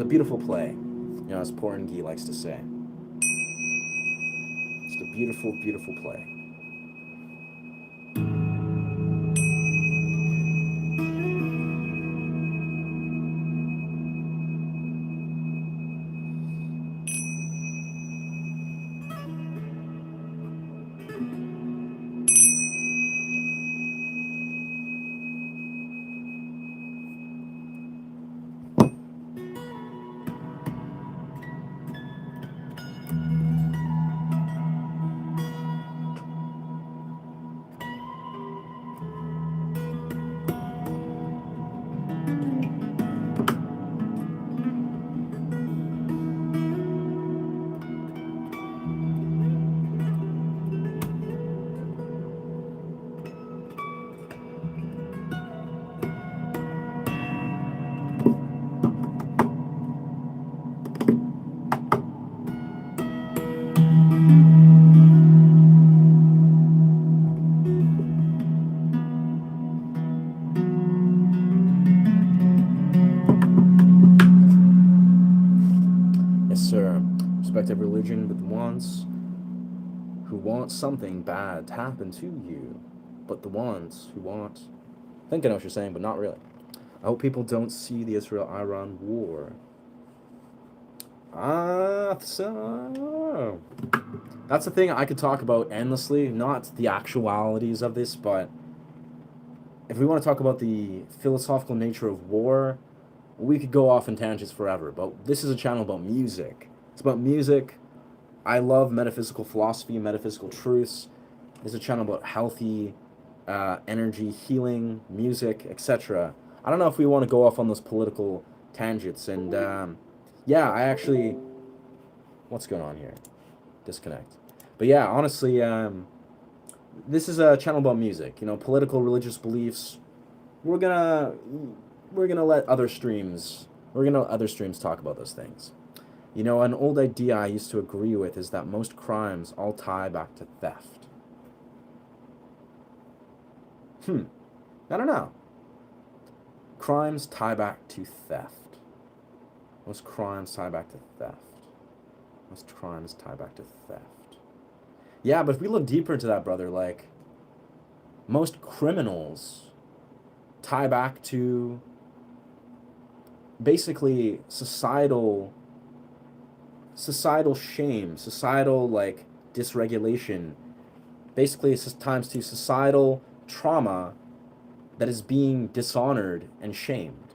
beautiful play, as Porngi likes to say. It's a beautiful, beautiful play. Respect every religion, but the ones who want something bad to happen to you, but the ones who want... I think I know what you're saying, but not really. I hope people don't see the Israel-Iran war. So... That's the thing I could talk about endlessly, not the actualities of this, but if we want to talk about the philosophical nature of war, we could go off in tangents forever, but this is a channel about music. It's about music. I love metaphysical philosophy, metaphysical truths. It's a channel about healthy energy, healing, music, etc. I don't know if we want to go off on those political tangents. And yeah, I actually... What's going on here? Disconnect. But yeah, honestly, this is a channel about music. Political, religious beliefs. We're gonna let other streams... other streams talk about those things. An old idea I used to agree with is that most crimes all tie back to theft. I don't know. Crimes tie back to theft. Most crimes tie back to theft. Most crimes tie back to theft. Yeah, but if we look deeper into that, brother, like, most criminals tie back to basically societal shame, societal, like, dysregulation. Basically, it's times to societal trauma that is being dishonored and shamed.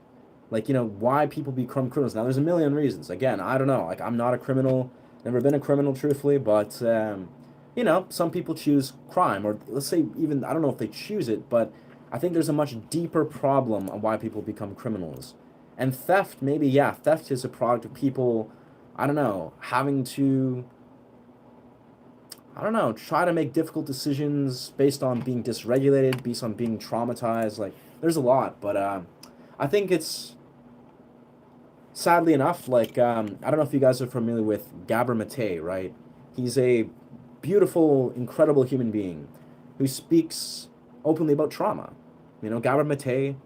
Like, why people become criminals. Now, there's a million reasons. Again, I don't know. Like, I'm not a criminal, never been a criminal, truthfully, but, some people choose crime, or let's say even, I don't know if they choose it, but I think there's a much deeper problem of why people become criminals. And theft, maybe, yeah, theft is a product of people... I don't know, having to I don't know, try to make difficult decisions based on being dysregulated, based on being traumatized. Like, there's a lot, but I think it's sadly enough, like, I don't know if you guys are familiar with Gabor Mate, right? He's a beautiful, incredible human being who speaks openly about trauma. You know, Gabor Mate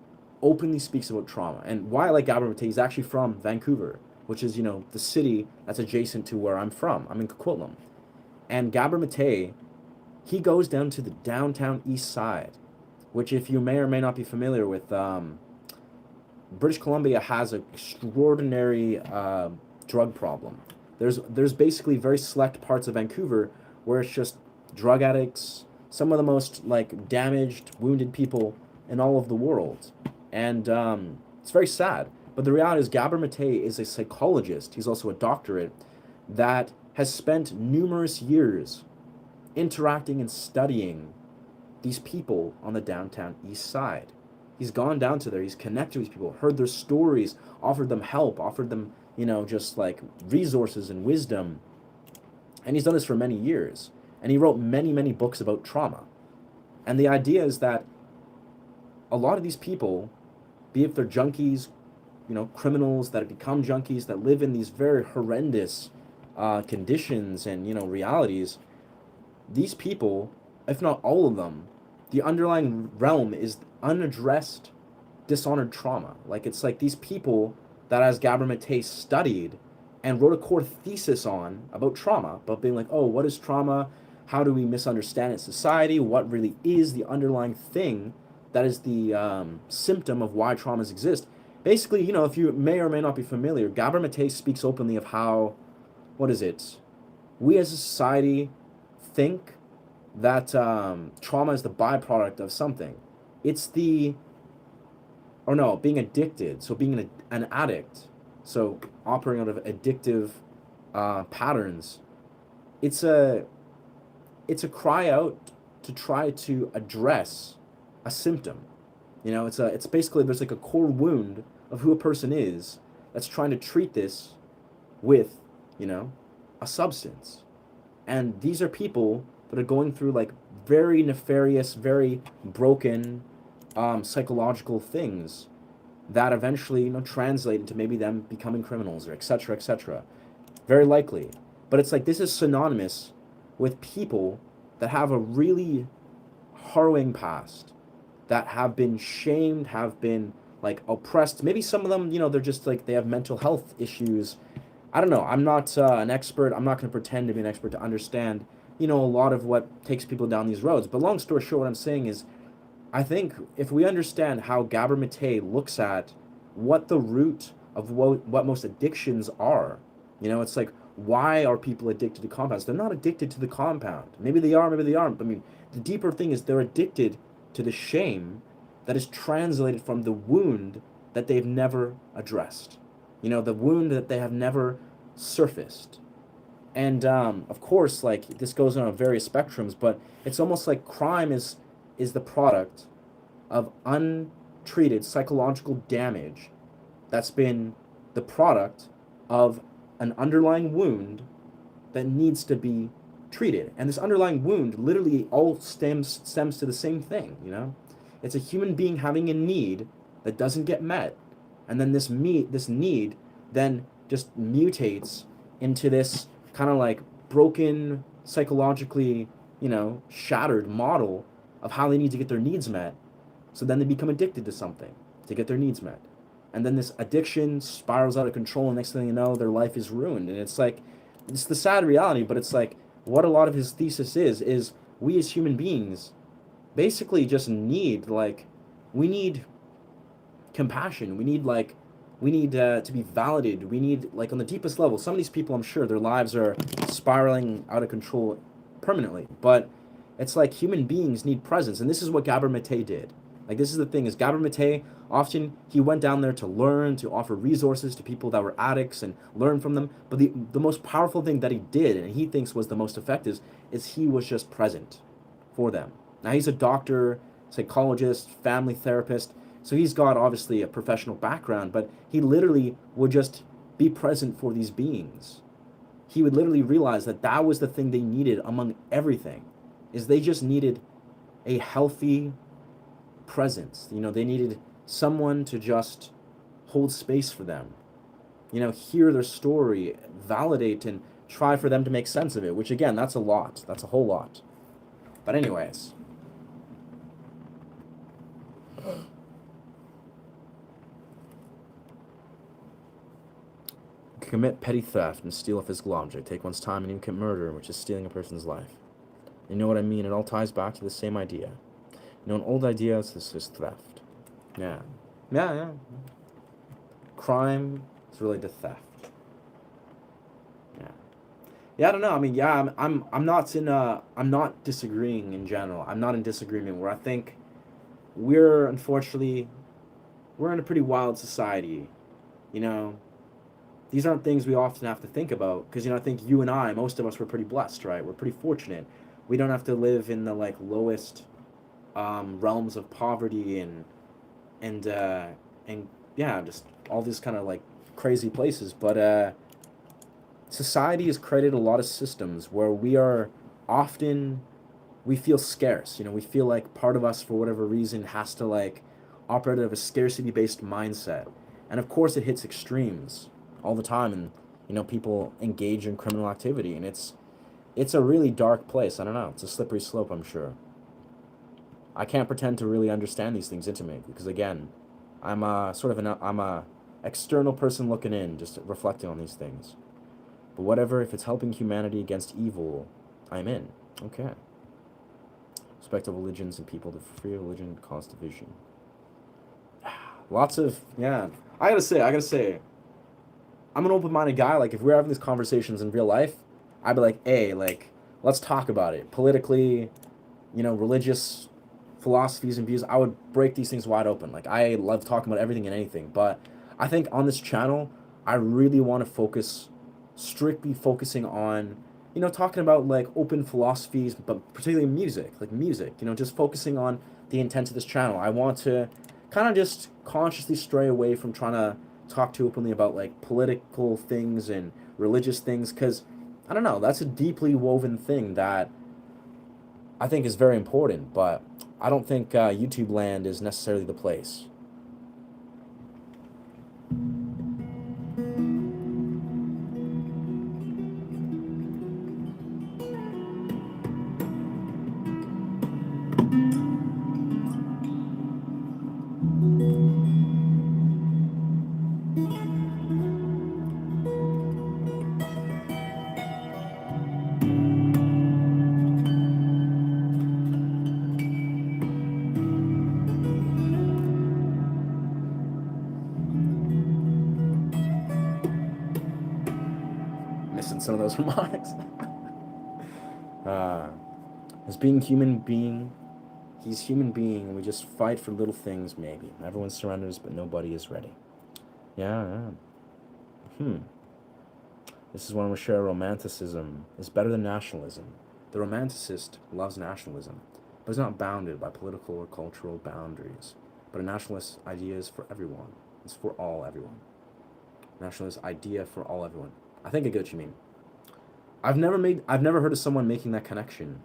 openly speaks about trauma. And why I like Gabor Mate, he's actually from Vancouver, which is, you know, the city that's adjacent to where I'm from. I'm in Coquitlam. And Gabor Mate, he goes down to the downtown east side, which if you may or may not be familiar with, British Columbia has an extraordinary drug problem. There's basically very select parts of Vancouver where it's just drug addicts, some of the most like damaged, wounded people in all of the world, and it's very sad. But the reality is, Gabor Mate is a psychologist. He's also a doctorate that has spent numerous years interacting and studying these people on the downtown east side. He's gone down to there, he's connected with people, heard their stories, offered them help, offered them, you know, just like resources and wisdom. And he's done this for many years. And he wrote many, many books about trauma. And the idea is that a lot of these people, be it they're junkies, you know, criminals that have become junkies, that live in these very horrendous conditions and, you know, realities, these people, if not all of them, the underlying realm is unaddressed, dishonored trauma. Like, it's like these people that, as Gabor Mate studied and wrote a core thesis on about trauma, about being like, oh, what is trauma? How do we misunderstand it in society? What really is the underlying thing that is the symptom of why traumas exist? Basically, you know, if you may or may not be familiar, Gabor Mate speaks openly of how, what is it? We as a society think that trauma is the byproduct of something. It's the, or no, being addicted. So being an addict, so operating out of addictive patterns. It's a cry out to try to address a symptom. You know, it's basically, there's like a core wound of who a person is that's trying to treat this with, you know, a substance. And these are people that are going through like very nefarious, very broken psychological things that eventually, you know, translate into maybe them becoming criminals or etc., etc. Very likely. But it's like, this is synonymous with people that have a really harrowing past, that have been shamed, have been like oppressed. Maybe some of them, you know, they're just like, they have mental health issues. I don't know. I'm not an expert. I'm not going to pretend to be an expert to understand, you know, a lot of what takes people down these roads. But long story short, what I'm saying is, I think if we understand how Gabor Mate looks at what the root of what most addictions are, you know, it's like, why are people addicted to compounds? They're not addicted to the compound. Maybe they are, maybe they aren't. I mean, the deeper thing is they're addicted to the shame that is translated from the wound that they've never addressed. You know, the wound that they have never surfaced. And of course, like, this goes on various spectrums, but it's almost like crime is the product of untreated psychological damage that's been the product of an underlying wound that needs to be treated. And this underlying wound literally all stems to the same thing, you know? It's a human being having a need that doesn't get met. And then this need then just mutates into this kind of like broken, psychologically, you know, shattered model of how they need to get their needs met. So then they become addicted to something to get their needs met. And then this addiction spirals out of control, and next thing you know, their life is ruined. And it's like, it's the sad reality, but it's like, what a lot of his thesis is we as human beings basically just need, like, we need compassion. We need to be validated. We need, like, on the deepest level, some of these people, I'm sure their lives are spiraling out of control permanently, but it's like human beings need presence. And this is what Gabor Mate did. Like, this is the thing, is Gabor Mate, often he went down there to learn, to offer resources to people that were addicts and learn from them. But the most powerful thing that he did, and he thinks was the most effective, is he was just present for them. Now, he's a doctor, psychologist, family therapist, so he's got obviously a professional background, but he literally would just be present for these beings. he would literally realize that that was the thing they needed among everything, is they just needed a healthy presence. You know, they needed someone to just hold space for them, you know, hear their story, validate, and try for them to make sense of it, which again, that's a lot. That's a whole lot. But anyways. Commit petty theft and steal a physical object, take one's time, and even commit murder, which is stealing a person's life. You know what I mean? It all ties back to the same idea. You know, an old idea is this is theft. Yeah. Yeah. Crime is related to theft. Yeah, I don't know. I mean, yeah, I'm not disagreeing in general. I'm not in disagreement where I think unfortunately we're in a pretty wild society. You know, these aren't things we often have to think about because, you know, I think you and I, most of us, were pretty blessed, right? We're pretty fortunate. We don't have to live in the like lowest realms of poverty and yeah, just all these kind of like crazy places. But society has created a lot of systems where we feel scarce. You know, we feel like part of us, for whatever reason, has to like operate out of a scarcity-based mindset. And of course it hits extremes all the time, and, you know, people engage in criminal activity, and it's a really dark place. I don't know. It's a slippery slope, I'm sure. I can't pretend to really understand these things intimately because, again, I'm a external person looking in, just reflecting on these things. But whatever, if it's helping humanity against evil, I'm in. Okay. Respect of religions and people, the free religion cause division. Lots of, yeah. I gotta say, I'm an open-minded guy. Like, if we're having these conversations in real life, I'd be like, hey, like, let's talk about it. Politically, you know, religious philosophies and views, I would break these things wide open. Like, I love talking about everything and anything. But I think on this channel, I really want to strictly focusing on, you know, talking about, like, open philosophies, but particularly music, you know, just focusing on the intent of this channel. I want to kind of just consciously stray away from trying to talk too openly about, like, political things and religious things, because, I don't know, that's a deeply woven thing that I think is very important, but I don't think YouTube land is necessarily the place. Missing some of those remarks. As being human being, he's human being, and we just fight for little things, maybe. Everyone surrenders, but nobody is ready. Yeah. This is when we share romanticism is better than nationalism. The romanticist loves nationalism, but is not bounded by political or cultural boundaries. But a nationalist idea is for everyone. It's for all everyone. Nationalist idea for all everyone. I think I get what you mean. I've never heard of someone making that connection.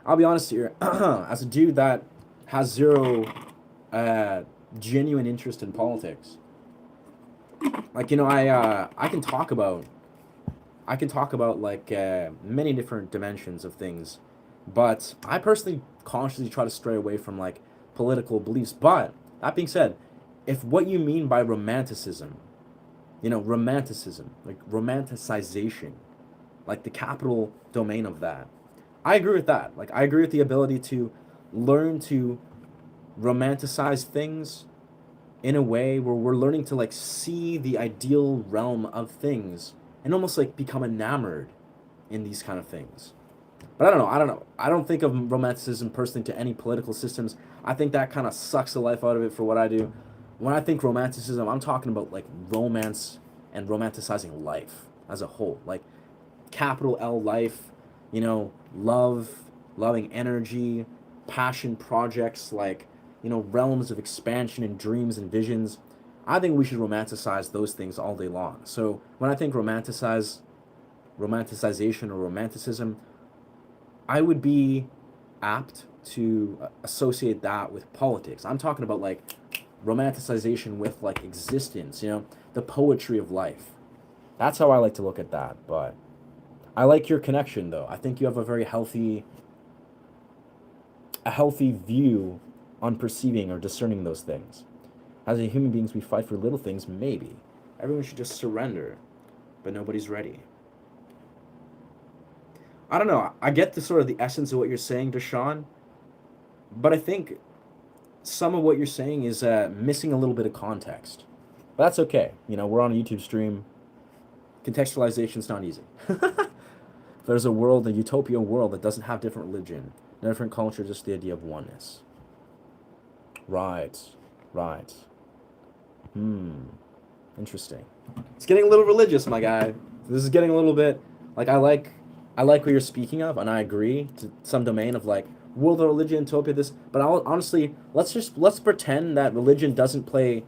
I'll be honest here, as a dude that has zero genuine interest in politics, like, you know, I can talk about like many different dimensions of things, but I personally consciously try to stray away from like political beliefs. But that being said, if what you mean by romanticism, you know, like romanticization, like the capital domain of that, I agree with that. Like, I agree with the ability to learn to romanticize things in a way where we're learning to like see the ideal realm of things and almost like become enamored in these kind of things. But I don't know. I don't think of romanticism personally to any political systems. I think that kind of sucks the life out of it for what I do. When I think romanticism, I'm talking about like romance and romanticizing life as a whole. Like capital L life, you know, loving energy, passion projects, like, you know, realms of expansion and dreams and visions. I think we should romanticize those things all day long. So when I think romanticize, romanticization or romanticism, I would be apt to associate that with politics. I'm talking about like romanticization with like existence, you know, the poetry of life. That's how I like to look at that. But I like your connection though. I think you have a healthy view on perceiving or discerning those things. As a human beings, we fight for little things, maybe. Everyone should just surrender, but nobody's ready. I don't know. I get the sort of the essence of what you're saying, Deshaun, but I think some of what you're saying is missing a little bit of context. But that's okay. You know, we're on a YouTube stream. Contextualization's not easy. There's a world, a utopia world that doesn't have different religion, different culture, just the idea of oneness. Right. Right. Interesting. It's getting a little religious, my guy. This is getting a little bit like I like what you're speaking of, and I agree to some domain of like world of religion, utopia, this. But honestly, let's pretend that religion doesn't play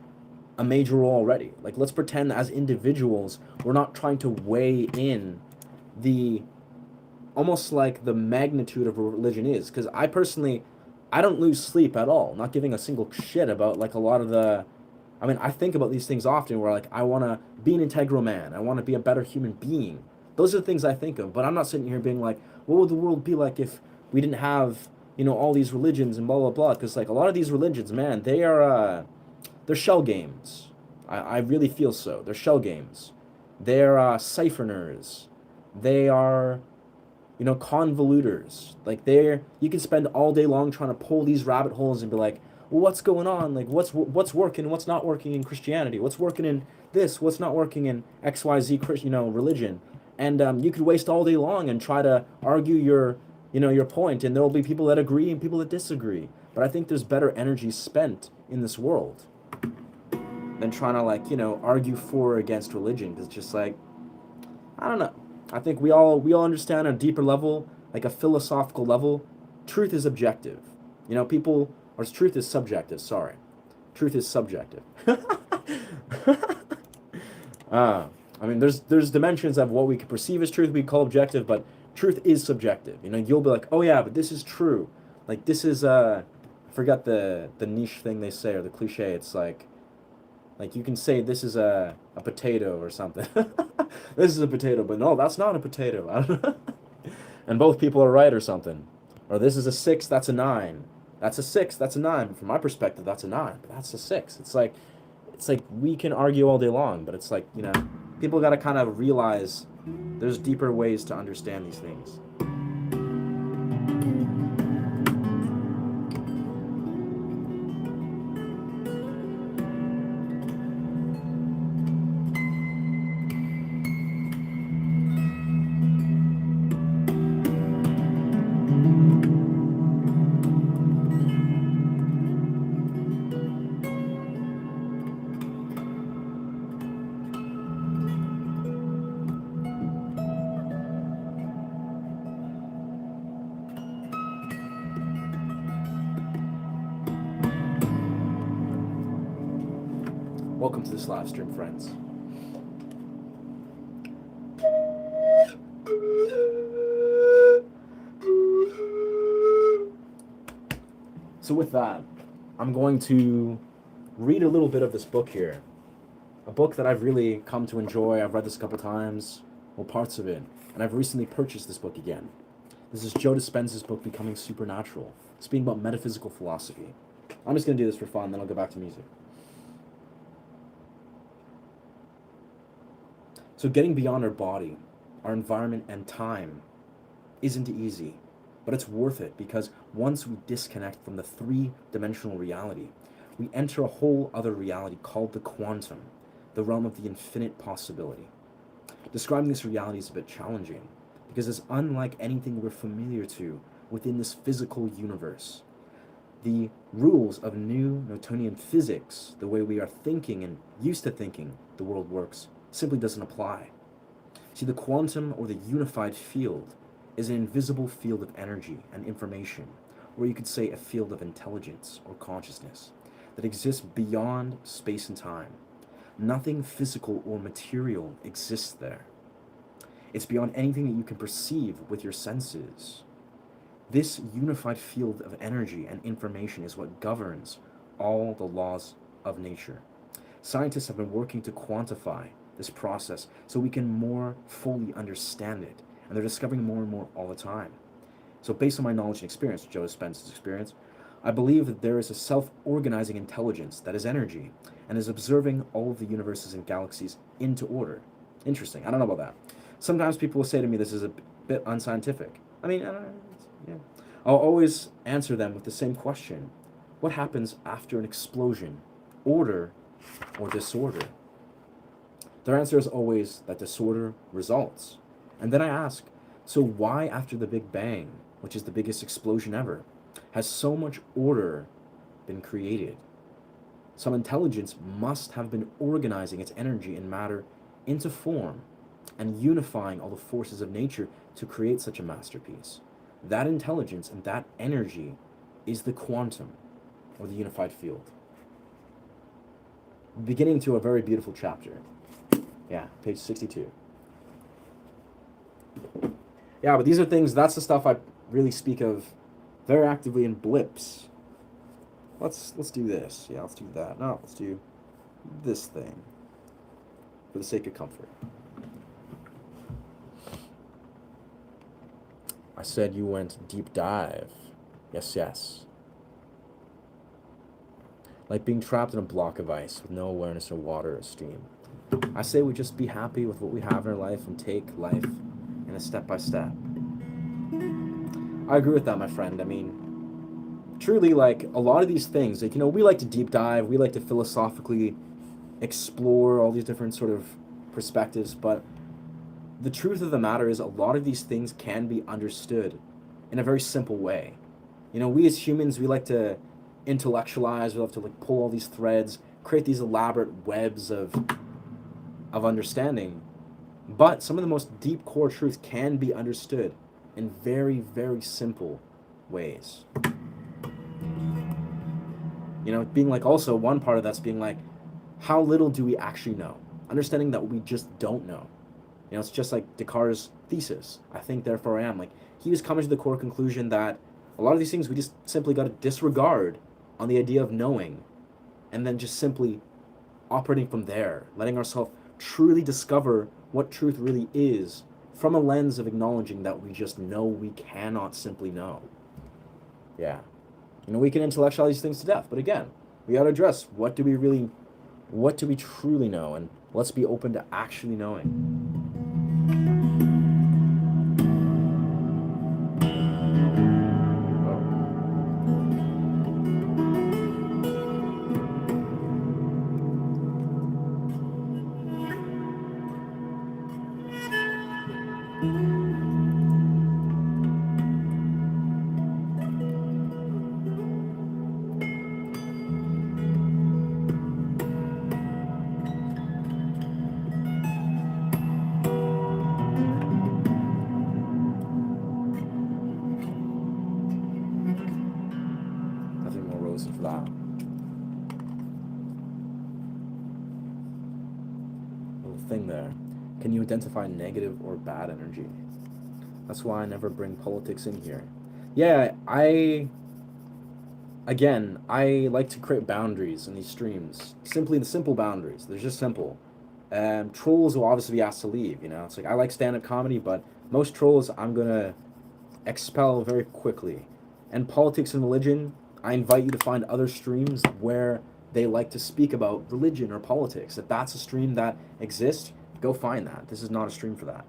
a major role already. Like let's pretend that as individuals we're not trying to weigh in the almost like the magnitude of what religion is. Because I personally, I don't lose sleep at all. Not giving a single shit about like a lot of the. I mean, I think about these things often where like I want to be an integral man. I want to be a better human being. Those are the things I think of. But I'm not sitting here being like, what would the world be like if we didn't have, you know, all these religions and blah blah blah? Because like a lot of these religions, man, they're shell games. I really feel so. They're shell games. They're siphoners. They are, you know, convoluters. Like you can spend all day long trying to pull these rabbit holes and be like, well, what's going on? Like what's working? What's not working in Christianity? What's working in this? What's not working in XYZ, you know, religion? And you could waste all day long and try to argue your point, and there will be people that agree and people that disagree. But I think there's better energy spent in this world than trying to like, you know, argue for or against religion. Because it's just like, I don't know. I think we all understand on a deeper level, like a philosophical level, truth is objective. You know, truth is subjective. Sorry, truth is subjective. I mean, there's dimensions of what we could perceive as truth we call objective, but truth is subjective. You know, you'll be like, oh yeah, but this is true. Like this is I forgot the niche thing they say or the cliche. It's like you can say this is a potato or something. This is a potato, but no, that's not a potato. I don't know. And both people are right or something. Or this is a 6, that's a 9. That's a 6, that's a 9. From my perspective, that's a 9, but that's a 6. It's like we can argue all day long, but it's like, you know, people got to kind of realize there's deeper ways to understand these things. Welcome to this live stream, friends. So with that, I'm going to read a little bit of this book here. A book that I've really come to enjoy. I've read this a couple times, well, parts of it, and I've recently purchased this book again. This is Joe Dispenza's book, Becoming Supernatural. It's being about metaphysical philosophy. I'm just going to do this for fun, then I'll go back to music. So getting beyond our body, our environment, and time isn't easy, but it's worth it because once we disconnect from the three-dimensional reality, we enter a whole other reality called the quantum, the realm of the infinite possibility. Describing this reality is a bit challenging because it's unlike anything we're familiar to within this physical universe. The rules of new Newtonian physics, the way we are thinking and used to thinking the world works, simply doesn't apply. See, the quantum or the unified field is an invisible field of energy and information, or you could say a field of intelligence or consciousness that exists beyond space and time. Nothing physical or material exists there. It's beyond anything that you can perceive with your senses. This unified field of energy and information is what governs all the laws of nature. Scientists have been working to quantify this process so we can more fully understand it, and they're discovering more and more all the time. So based on my knowledge and experience, Joe Dispenza's experience, I believe that there is a self-organizing intelligence that is energy and is observing all of the universes and galaxies into order. Interesting. I don't know about that. Sometimes people will say to me this is a bit unscientific. I mean, I don't know. Yeah. I'll always answer them with the same question. What happens after an explosion? Order or disorder? Their answer is always that disorder results. And then I ask, so why after the Big Bang, which is the biggest explosion ever, has so much order been created? Some intelligence must have been organizing its energy and matter into form and unifying all the forces of nature to create such a masterpiece. That intelligence and that energy is the quantum, or the unified field. Beginning to a very beautiful chapter. Yeah, page 62. Yeah, but these are things, that's the stuff I really speak of very actively in blips. Let's do this. Yeah, let's do that. No, let's do this thing for the sake of comfort. I said you went deep dive. Yes, yes. Like being trapped in a block of ice with no awareness of water or steam. I say we just be happy with what we have in our life and take life in a step by step. I agree with that, my friend. I mean, truly, like, a lot of these things, like, we like to deep dive, we like to philosophically explore all these different sort of perspectives, but the truth of the matter is a lot of these things can be understood in a very simple way. We as humans, we like to intellectualize, we love to like pull all these threads, create these elaborate webs of understanding, but some of the most deep core truths can be understood in very, very simple ways. Being like, also one part of that's being like, how little do we actually know? Understanding that we just don't know. It's just like Descartes' thesis, I think, therefore I am. Like, he was coming to the core conclusion that a lot of these things we just simply got to disregard on the idea of knowing, and then just simply operating from there, letting ourselves truly discover what truth really is from a lens of acknowledging that we just know we cannot simply know. Yeah. We can intellectualize these things to death, but again, we got to address what do we truly know, and let's be open to actually knowing. For that little thing there. Can you identify negative or bad energy? That's why I never bring politics in here. Yeah, I like to create boundaries in these streams. Simply the simple boundaries. They're just simple. Trolls will obviously be asked to leave, It's like, I like stand-up comedy, but most trolls I'm gonna expel very quickly. And politics and religion, I invite you to find other streams where they like to speak about religion or politics. If that's a stream that exists, go find that. This is not a stream for that.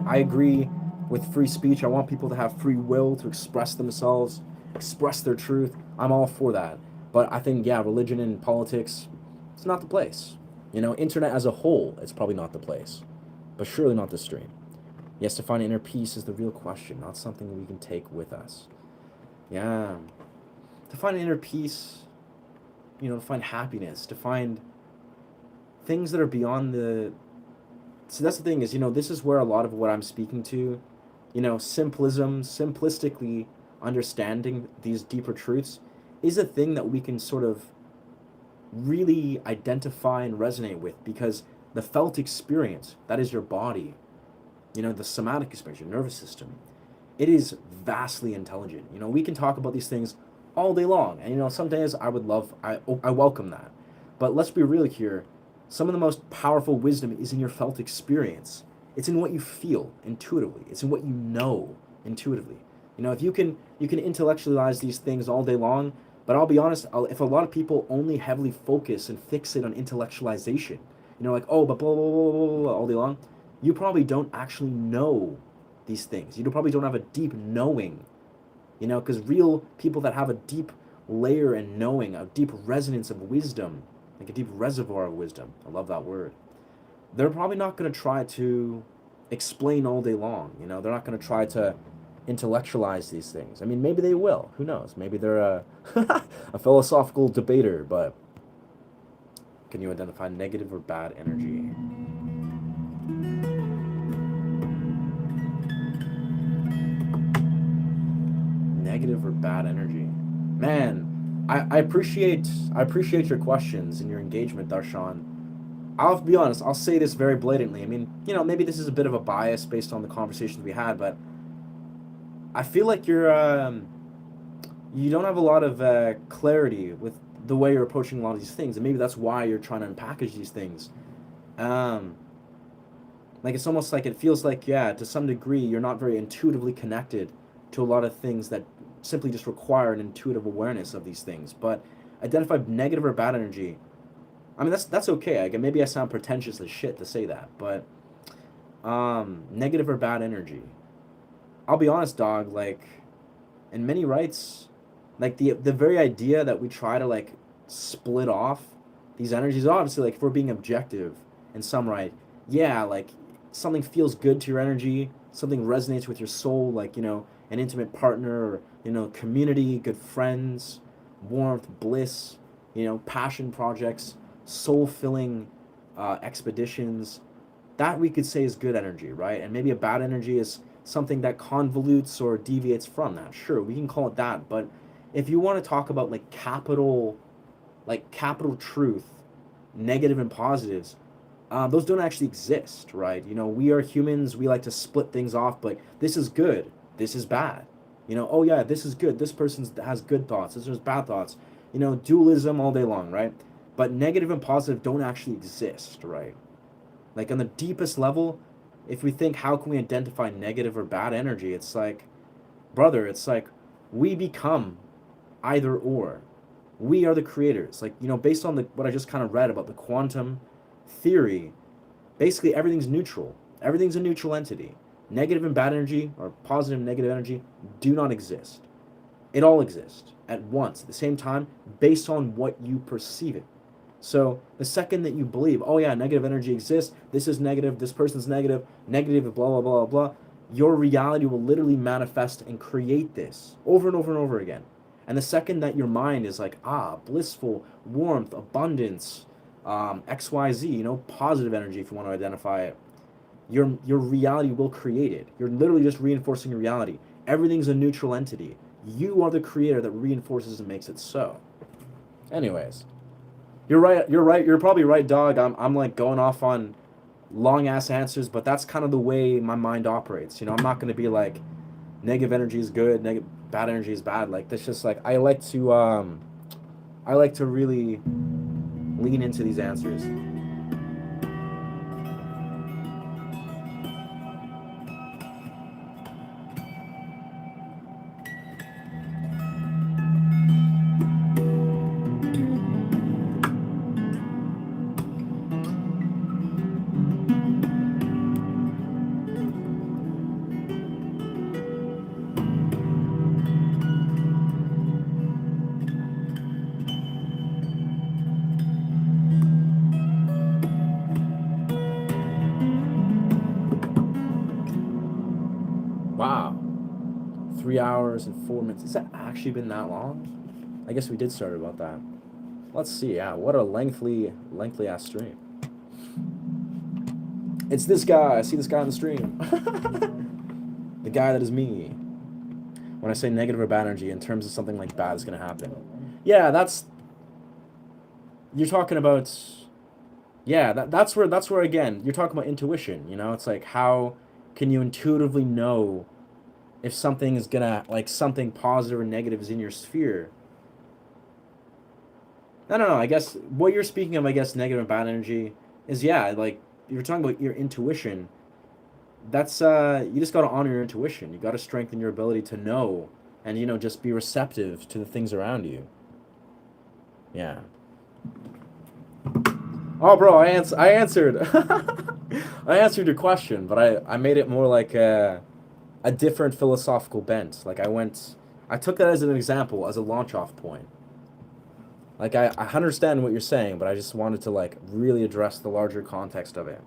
I agree with free speech. I want people to have free will to express themselves, express their truth. I'm all for that. But I think, religion and politics, it's not the place. Internet as a whole, it's probably not the place. But surely not this stream. Yes, to find inner peace is the real question, not something we can take with us. Yeah. To find inner peace, to find happiness, to find things that are beyond the... So that's the thing is, this is where a lot of what I'm speaking to, simplistically understanding these deeper truths is a thing that we can sort of really identify and resonate with, because the felt experience, that is your body, the somatic experience, your nervous system, it is vastly intelligent. We can talk about these things all day long. And, some days I welcome that. But let's be real here. Some of the most powerful wisdom is in your felt experience. It's in what you feel intuitively. It's in what you know intuitively. If you can intellectualize these things all day long, but I'll be honest, if a lot of people only heavily focus and fixate on intellectualization, like, oh, but blah, blah, blah, blah, blah, all day long, you probably don't actually know these things. You probably don't have a deep knowing, because real people that have a deep layer and knowing, a deep resonance of wisdom, like a deep reservoir of wisdom, I love that word, they're probably not going to try to explain all day long. They're not going to try to intellectualize these things. I mean, maybe they will. Who knows? Maybe they're a philosophical debater, but can you identify negative or bad energy? Negative or bad energy? Man, I appreciate your questions and your engagement, Darshan. I'll be honest, I'll say this very blatantly. I mean, maybe this is a bit of a bias based on the conversations we had, but I feel like you don't have a lot of clarity with the way you're approaching a lot of these things, and maybe that's why you're trying to unpackage these things. Um, like it's almost like it feels like, yeah, to some degree, you're not very intuitively connected to a lot of things that simply just require an intuitive awareness of these things. But identify negative or bad energy. I mean, that's okay. Maybe I sound pretentious as shit to say that, but negative or bad energy. I'll be honest, dog. Like, in many rights, like the very idea that we try to like split off these energies, obviously, like if we're being objective in some right, yeah, like something feels good to your energy, something resonates with your soul, like an intimate partner or community, good friends, warmth, bliss, passion projects, soul filling expeditions. That we could say is good energy, right? And maybe a bad energy is something that convolutes or deviates from that. Sure, we can call it that, but if you want to talk about like capital truth, negative and positives, those don't actually exist, right? We are humans. We like to split things off, but this is good, this is bad. Oh yeah, this is good. This person has good thoughts. This has bad thoughts. Dualism all day long, right? But negative and positive don't actually exist, right? Like on the deepest level, if we think how can we identify negative or bad energy, it's like, brother, it's like we become either or. We are the creators. Like, based on what I just kind of read about the quantum theory, basically everything's neutral. Everything's a neutral entity. Negative and bad energy, or positive and negative energy, do not exist. It all exists at once, at the same time, based on what you perceive it. So the second that you believe, oh yeah, negative energy exists, this is negative, this person's negative, negative, blah, blah, blah, blah, your reality will literally manifest and create this over and over and over again. And the second that your mind is like, blissful, warmth, abundance, XYZ, positive energy if you want to identify it, your reality will create it. You're literally just reinforcing your reality. Everything's a neutral entity. You are the creator that reinforces and makes it so. Anyways, you're right. You're probably right, dog. I'm like going off on long ass answers, but that's kind of the way my mind operates. I'm not gonna be like negative energy is good, bad energy is bad. Like that's just like I like to really lean into these answers. Wow. 3 hours and 4 minutes. Has that actually been that long? I guess we did start about that. Let's see. Yeah, what a lengthy ass stream. It's this guy. I see this guy on the stream. The guy that is me. When I say negative or bad energy, in terms of something like bad is going to happen. Yeah, you're talking about. Yeah, that's where again you're talking about intuition. It's like how can you intuitively know if something is gonna, like, something positive or negative is in your sphere? No. I guess what you're speaking of, I guess, negative and bad energy is, yeah, like, you're talking about your intuition. That's you just got to honor your intuition. You got to strengthen your ability to know, and just be receptive to the things around you. Yeah. Oh, bro, I answered. I answered your question, but I made it more like a different philosophical bent. Like, I took that as an example, as a launch off point. Like, I understand what you're saying, but I just wanted to, like, really address the larger context of it.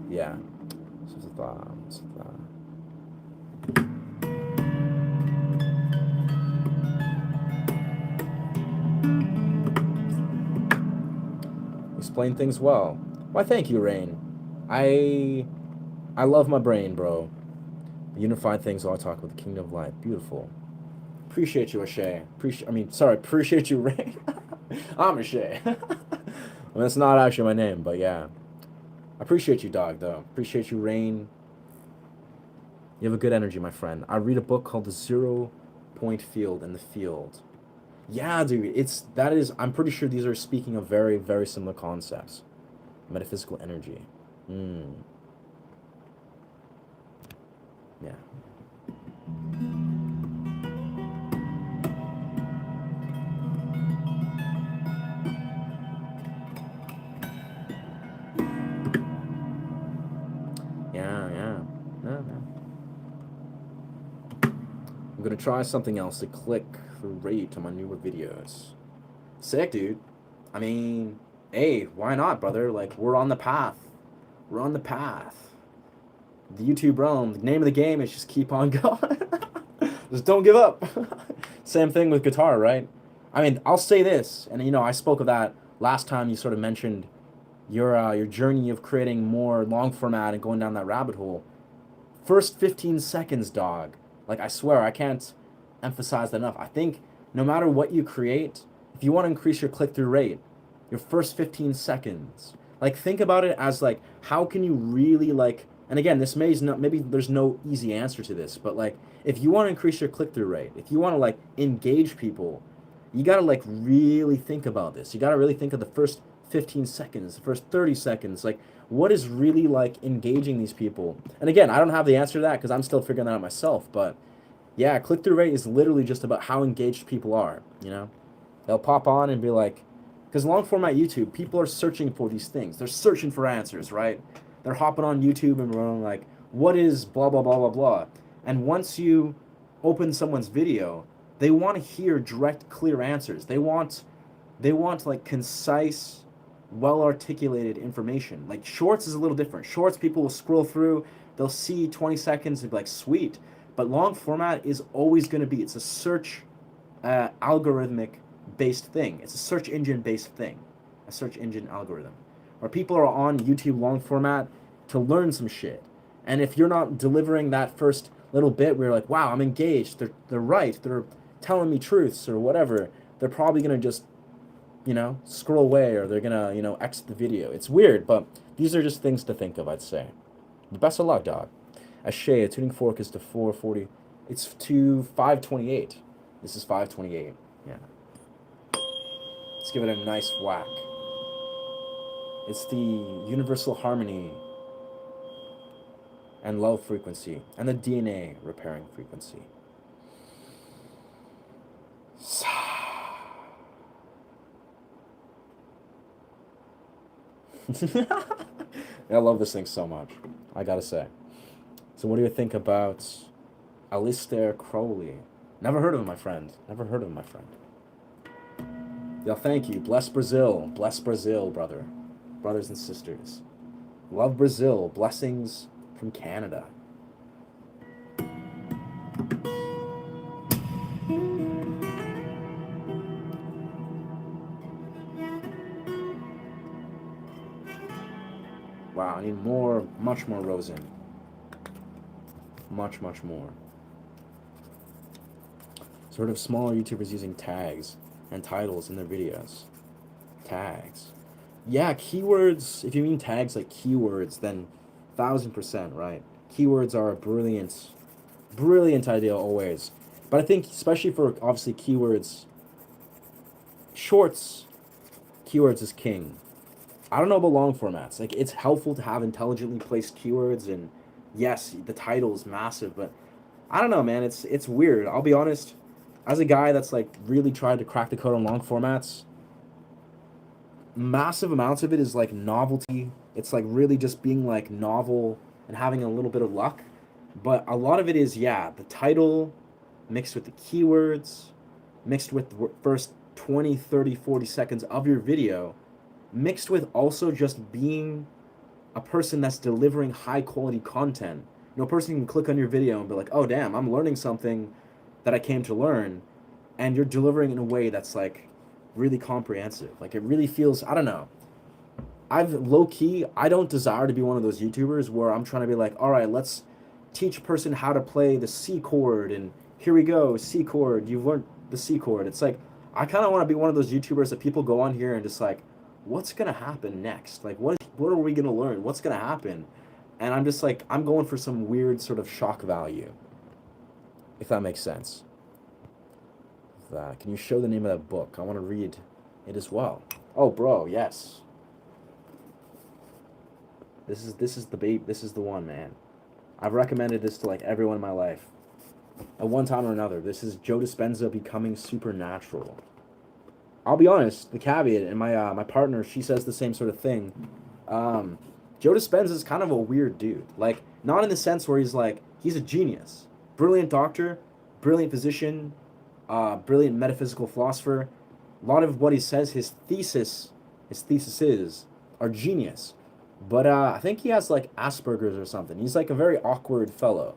Yeah. Explain things well. Why, thank you, Rain. I love my brain, bro. Unified things while I talk about the kingdom of light. Beautiful. Appreciate you, Ashay. Appreciate you, Rain. I'm Ashay. I mean, it's not actually my name, but yeah. I appreciate you, dog, though. Appreciate you, Rain. You have a good energy, my friend. I read a book called The 0 Point Field in the Field. Yeah, dude, I'm pretty sure these are speaking of very, very similar concepts. Metaphysical energy. Yeah. Yeah. I'm gonna try something else to click through rate on my newer videos. Sick, dude. I mean, hey, why not, brother? Like, we're on the path. We're on the path. The YouTube realm, the name of the game is just keep on going. Just don't give up. Same thing with guitar, right? I mean, I'll say this, and I spoke of that last time you sort of mentioned your journey of creating more long format and going down that rabbit hole. First 15 seconds, dog. Like, I swear, I can't emphasize that enough. I think no matter what you create, if you want to increase your click-through rate, your first 15 seconds, like, think about it as, like, how can you really, like, and again, this maybe there's no easy answer to this, but, like, if you want to increase your click-through rate, if you want to, like, engage people, you got to, like, really think about this. You got to really think of the first 15 seconds, the first 30 seconds, like, what is really, like, engaging these people? And again, I don't have the answer to that because I'm still figuring that out myself, but yeah, click-through rate is literally just about how engaged people are, They'll pop on and be like, because long format YouTube, people are searching for these things. They're searching for answers, right? They're hopping on YouTube and going like, what is blah, blah, blah, blah, blah. And once you open someone's video, they want to hear direct, clear answers. They want like concise, well-articulated information. Like, shorts is a little different. Shorts, people will scroll through, they'll see 20 seconds and be like, sweet. But long format is always going to be, it's a search algorithmic based thing. It's a search engine based thing. A search engine algorithm. Where people are on YouTube long format to learn some shit. And if you're not delivering that first little bit where you're like, wow, I'm engaged, they're right, they're telling me truths or whatever, they're probably going to just scroll away, or they're gonna, exit the video. It's weird, but these are just things to think of, I'd say. Best of luck, dog. A tuning fork is to 440. It's to 528. This is 528. Yeah. Let's give it a nice whack. It's the universal harmony and love frequency, and the DNA repairing frequency. I love this thing so much, I gotta say. So what do you think about Alistair Crowley? Never heard of him, my friend. Yeah, thank you. Bless Brazil, brother. Brothers and sisters. Love Brazil. Blessings from Canada. Wow, I need more, much more rosin. Much more. Sort of smaller YouTubers using tags and titles in their videos. Tags. Yeah, keywords, if you mean tags like keywords, then 1000%, right? Keywords are a brilliant idea always. But I think, especially for obviously keywords, shorts, keywords is king. I don't know about long formats. Like, it's helpful to have intelligently placed keywords, and yes, the title is massive, but I don't know, man. It's weird. I'll be honest. As a guy that's like really tried to crack the code on long formats, massive amounts of it is like novelty. It's like really just being like novel and having a little bit of luck. But a lot of it is, yeah, the title mixed with the keywords, mixed with the first 20, 30, 40 seconds of your video, mixed with also just being a person that's delivering high quality content. You know, a person can click on your video and be like, oh, damn, I'm learning something that I came to learn. And you're delivering in a way that's like really comprehensive. Like, it really feels, I don't know. I've low key, I don't desire to be one of those YouTubers where I'm trying to be like, all right, let's teach a person how to play the C chord, and here we go, C chord, you've learned the C chord. It's like, I kind of want to be one of those YouTubers that people go on here and just like, what's going to happen next? Like, what are we going to learn? What's going to happen? And I'm just like, I'm going for some weird sort of shock value, if that makes sense. Can you show the name of that book? I want to read it as well. Oh, bro, yes. This is the babe. This is the one, man. I've recommended this to like everyone in my life, at one time or another. This is Joe Dispenza, Becoming Supernatural. I'll be honest. The caveat, and my partner, she says the same sort of thing. Joe Dispenza is kind of a weird dude. Like, not in the sense where he's like, he's a genius, brilliant doctor, brilliant physician, brilliant metaphysical philosopher. A lot of what he says, his theses are genius. But I think he has like Asperger's or something. He's like a very awkward fellow.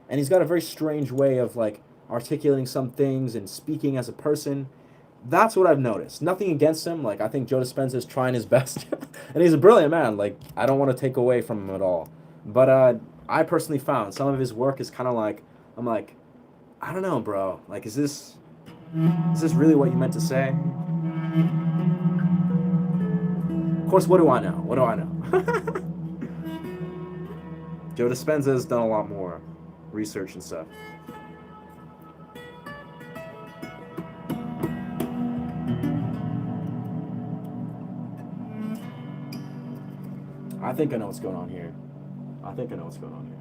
And he's got a very strange way of like articulating some things and speaking as a person. That's what I've noticed. Nothing against him. Like, I think Joe Dispenza is trying his best. And he's a brilliant man. Like, I don't want to take away from him at all. But I personally found some of his work is kind of like, I'm like, I don't know, bro. Like, is this really what you meant to say? Of course, what do I know? What do I know? Joe Dispenza has done a lot more research and stuff. I think I know what's going on here. I think I know what's going on here.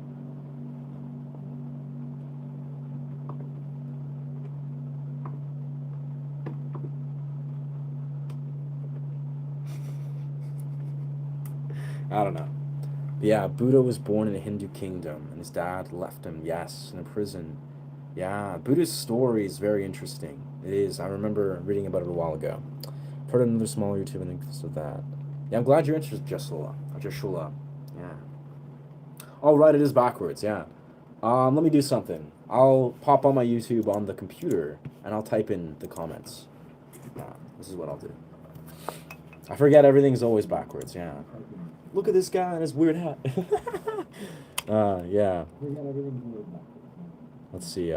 I don't know. But yeah, Buddha was born in a Hindu kingdom, and his dad left him, yes, in a prison. Yeah, Buddha's story is very interesting. It is. I remember reading about it a while ago. I've heard another small YouTube and thinks of that. Yeah, I'm glad you're interested, Joshua. Yeah. Oh, right, it is backwards, yeah. Let me do something. I'll pop on my YouTube on the computer, and I'll type in the comments. Yeah, this is what I'll do. I forget everything's always backwards, yeah. Look at this guy and his weird hat. Yeah. Let's see,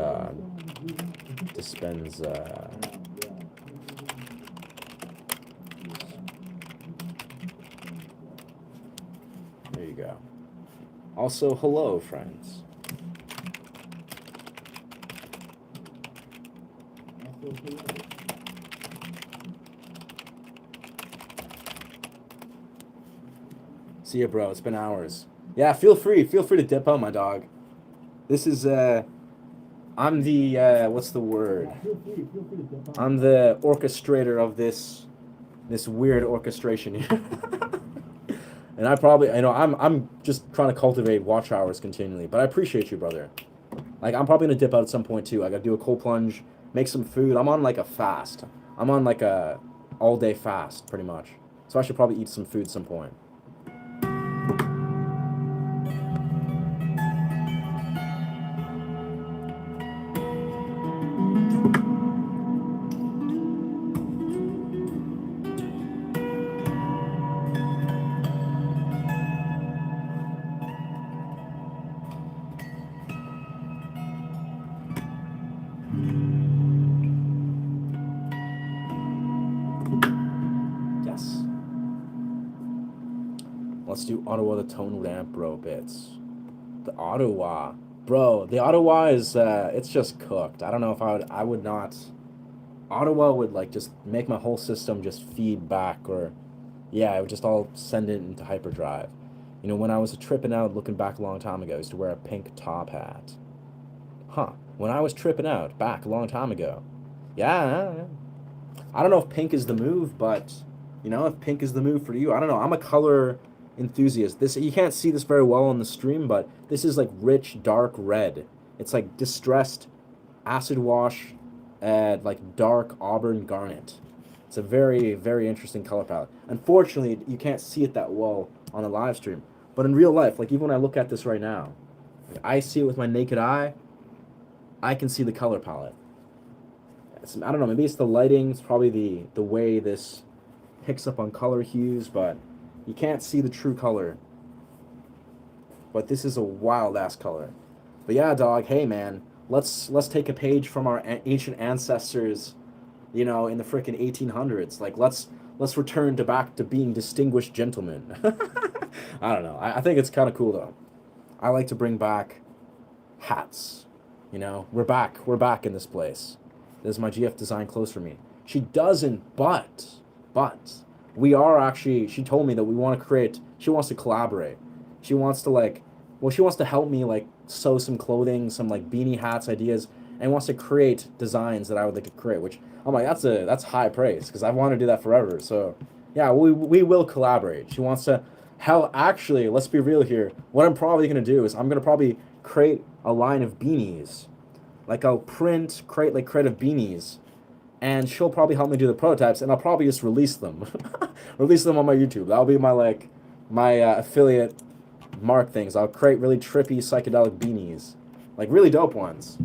Dispenza. There you go. Also, hello, friends. See ya, bro. It's been hours. Yeah, feel free to dip out, my dog. This is, I'm the, what's the word? I'm the orchestrator of this weird orchestration here. And I probably, I'm just trying to cultivate watch hours continually, but I appreciate you, brother. Like, I'm probably gonna dip out at some point too. I gotta do a cold plunge, make some food. I'm on like a fast. I'm on like a all-day fast, pretty much. So I should probably eat some food at some point. Yes. Let's do Ottawa the tone ramp, bro, bits. The Ottawa. Bro, the Ottawa is, it's just cooked. I don't know if I would not... Ottawa would, like, just make my whole system just feed back, or... Yeah, it would just all send it into hyperdrive. You know, when I was tripping out, looking back a long time ago, I used to wear a pink top hat. Huh. When I was tripping out, back a long time ago. Yeah. I don't know if pink is the move, but, you know, if pink is the move for you, I don't know. I'm a color enthusiast. This, you can't see this very well on the stream, but this is like rich, dark red. It's like distressed acid wash and like dark auburn garnet. It's a very, very interesting color palette. Unfortunately, you can't see it that well on the live stream. But in real life, like even when I look at this right now, like I see it with my naked eye, I can see the color palette. I don't know, maybe it's the lighting, it's probably the way this picks up on color hues, but you can't see the true color. But this is a wild-ass color. But yeah, dog, hey man, let's take a page from our ancient ancestors, you know, in the frickin' 1800s. Like, let's return back to being distinguished gentlemen. I don't know. I think it's kind of cool, though. I like to bring back hats, you know? We're back in this place. There's my GF design close for me. She doesn't, but we are actually, she told me that we want to create, she wants to collaborate. She wants to like, well, she wants to help me like sew some clothing, some like beanie hats ideas, and wants to create designs that I would like to create, which I'm like, that's high praise, because I want to do that forever. So yeah, we will collaborate. She wants to, hell, actually, let's be real here. What I'm probably going to do is I'm going to probably create a line of beanies. Like I'll create creative beanies, and she'll probably help me do the prototypes, and I'll probably just release them. Release them on my YouTube. That'll be my affiliate mark things. I'll create really trippy psychedelic beanies. Like really dope ones.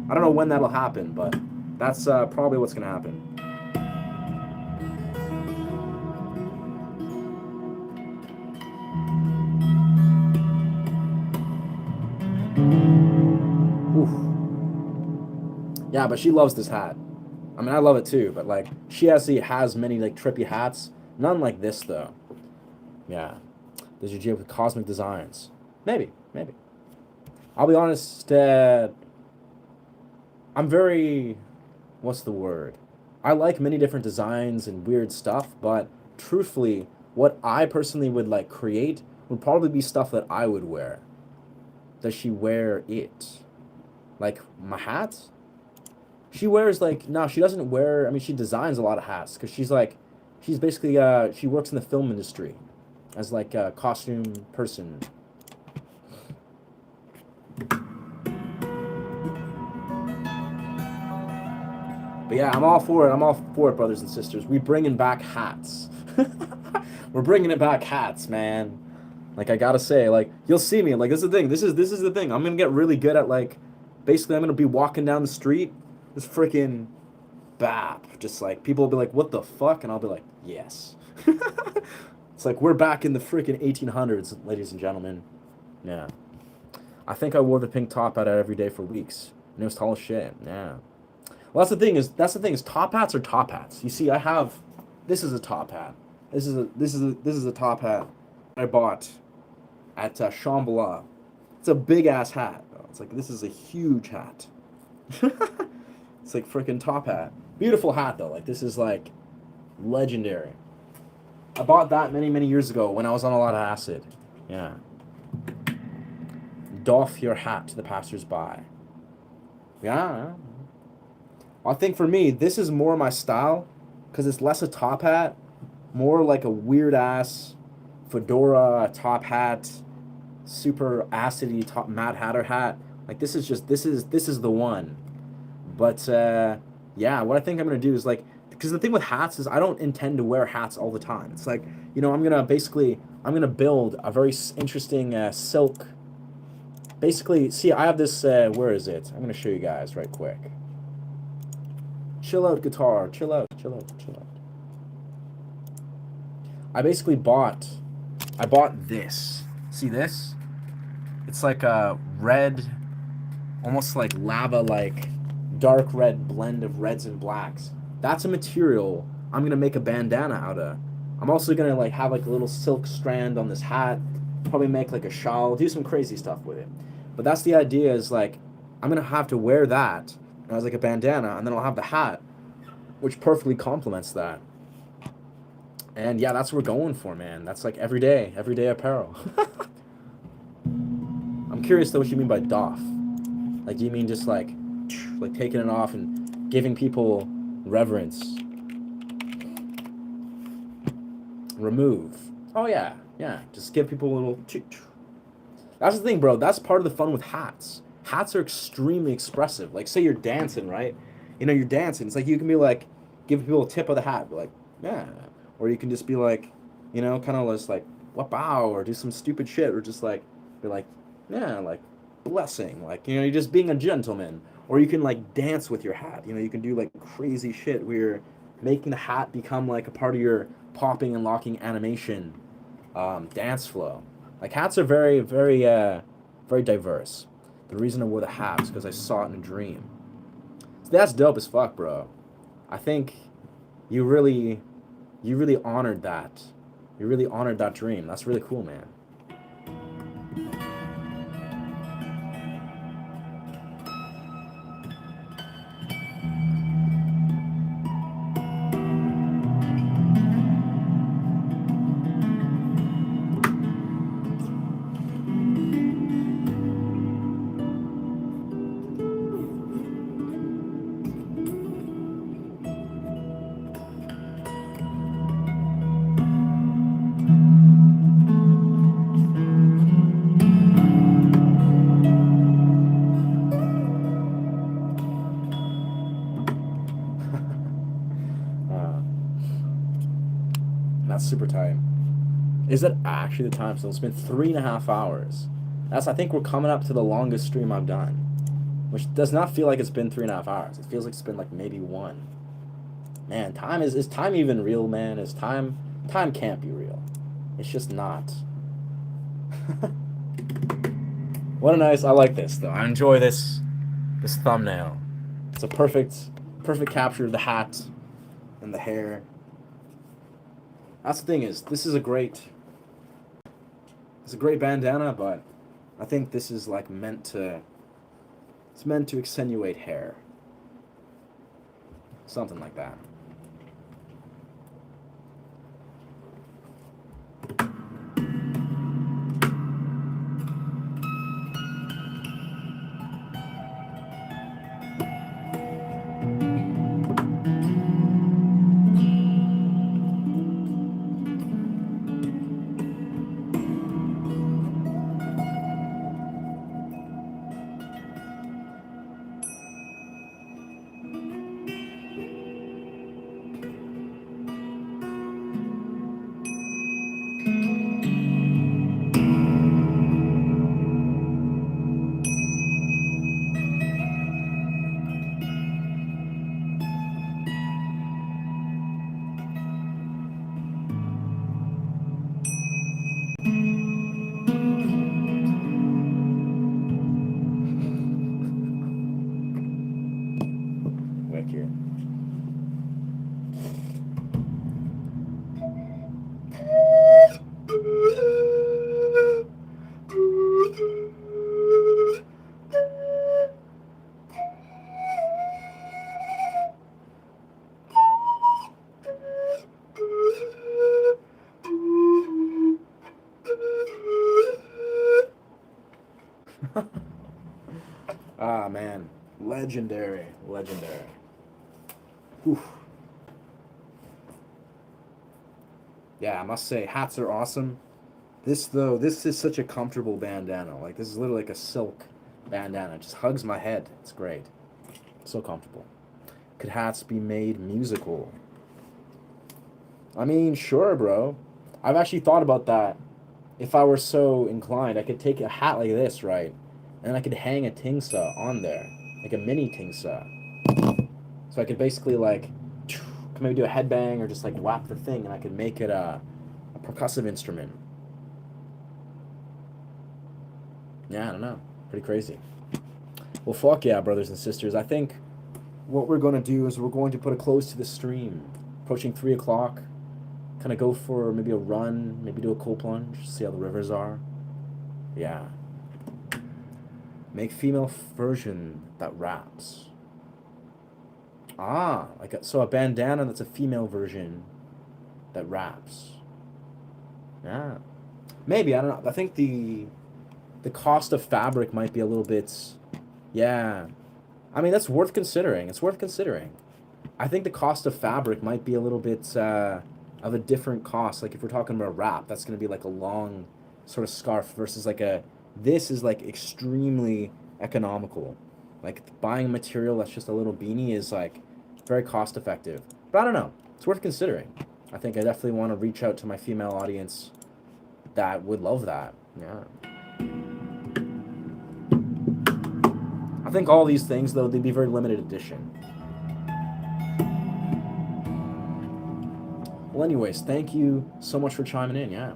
I don't know when that'll happen, but that's probably what's gonna happen. Oof. Yeah, but she loves this hat. I mean, I love it too, but like, she actually has many like trippy hats. None like this though. Yeah. There's your GM with cosmic designs. Maybe. I'll be honest, I'm very, what's the word? I like many different designs and weird stuff, but truthfully, what I personally would like create would probably be stuff that I would wear. Does she wear it? Like my hats? She wears like, no, she doesn't wear, I mean, she designs a lot of hats, because she's basically, she works in the film industry as like a costume person. But yeah, I'm all for it, brothers and sisters. We bringing back hats. We're bringing it back, hats, man. Like, I gotta say, like, you'll see me, like, this is the thing, this is the thing. I'm gonna get really good at, like, basically I'm gonna be walking down the street, this freaking bap, just like, people will be like, what the fuck? And I'll be like, yes. It's like, we're back in the freaking 1800s, ladies and gentlemen. Yeah. I think I wore the pink top hat every day for weeks, and it was tall as shit. Yeah. Well, that's the thing is top hats are top hats. You see, this is a top hat. This is a top hat I bought at Shambhala. It's a big ass hat. It's like, this is a huge hat. It's like freaking top hat. Beautiful hat though. Like, this is like legendary. I bought that many years ago when I was on a lot of acid. Yeah. Doff your hat to the passers-by. Yeah. I think for me, this is more my style, because it's less a top hat, more like a weird ass fedora top hat, super acidy top Mad Hatter hat. Like, this is the one. But yeah, what I think I'm gonna do is like, because the thing with hats is I don't intend to wear hats all the time. It's like, you know, I'm gonna build a very interesting silk. Basically, see, I have this. Where is it? I'm gonna show you guys right quick. Chill out, guitar. Chill out. I basically bought this. See this? It's like a red, almost like lava, like dark red blend of reds and blacks. That's a material I'm gonna make a bandana out of. I'm also gonna like have like a little silk strand on this hat, probably make like a shawl, do some crazy stuff with it. But that's the idea, is like I'm gonna have to wear that as like a bandana, and then I'll have the hat, which perfectly complements that. And yeah, that's what we're going for, man. That's like everyday apparel. I'm curious though what you mean by doff. Like, do you mean just like taking it off and giving people reverence? Remove. Oh yeah, yeah. Just give people a little. That's the thing, bro. That's part of the fun with hats. Hats are extremely expressive. Like, say you're dancing, right? You know, you're dancing. It's like you can be like, give people a tip of the hat, be like, yeah. Or you can just be like, you know, kind of just like, wow, or do some stupid shit, or just like, be like, yeah, like, blessing. Like, you know, you're just being a gentleman. Or you can like dance with your hat. You know, you can do like crazy shit where you're making the hat become like a part of your popping and locking animation dance flow. Like hats are very diverse. The reason I wore the hat is because I saw it in a dream. So that's dope as fuck, bro. I think you really, you really honored that. You really honored that dream. That's really cool, man. uh, that's super tight. Is that actually the time? So it's been 3.5 hours. I think we're coming up to the longest stream I've done, which does not feel like it's been 3.5 hours. It feels like it's been like maybe one. Man, time is time even real, man? Is time can't be real. It's just not. What a nice, I like this though. I enjoy this thumbnail. It's a perfect capture of the hat and the hair. That's the thing, is this is a great, it's a great bandana, but I think this is like it's meant to extenuate hair. Something like that. Wicked. Ah, man. Legendary. Legendary. Oof. Yeah, I must say, hats are awesome. This is such a comfortable bandana. Like, this is literally like a silk bandana. It just hugs my head. It's great. So comfortable. Could hats be made musical? I mean, sure, bro. I've actually thought about that. If I were so inclined, I could take a hat like this, right? And I could hang a tingsa on there. Like a mini tingsa. So I could basically like maybe do a headbang or just like whap the thing, and I could make it a percussive instrument. Yeah, I don't know. Pretty crazy. Well, fuck yeah, brothers and sisters. I think what we're going to do is we're going to put a close to the stream. Approaching 3 o'clock. kind of go for maybe a run, maybe do a cold plunge, see how the rivers are. Yeah. Make female version that raps. Ah, so a bandana that's a female version that raps. Yeah. Maybe, I don't know. I think the cost of fabric might be a little bit, yeah. I mean, that's worth considering. It's worth considering. I think the cost of fabric might be a little bit of a different cost. Like if we're talking about a wrap, that's going to be like a long sort of scarf versus like this is like extremely economical. Like buying material that's just a little beanie is like very cost effective. But I don't know. It's worth considering. I think I definitely want to reach out to my female audience that would love that. Yeah. I think all these things, though, they'd be very limited edition. Well, anyways, thank you so much for chiming in. Yeah.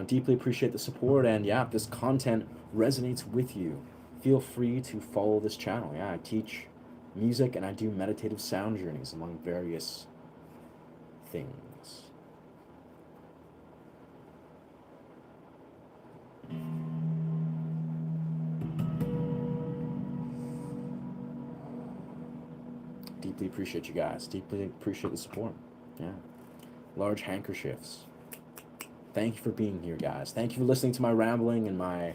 Deeply appreciate the support. And yeah, if this content resonates with you, feel free to follow this channel. Yeah, I teach music and I do meditative sound journeys among various things. Deeply appreciate you guys. Deeply appreciate the support. Yeah. Large handkerchiefs. Thank you for being here, guys. Thank you for listening to my rambling and my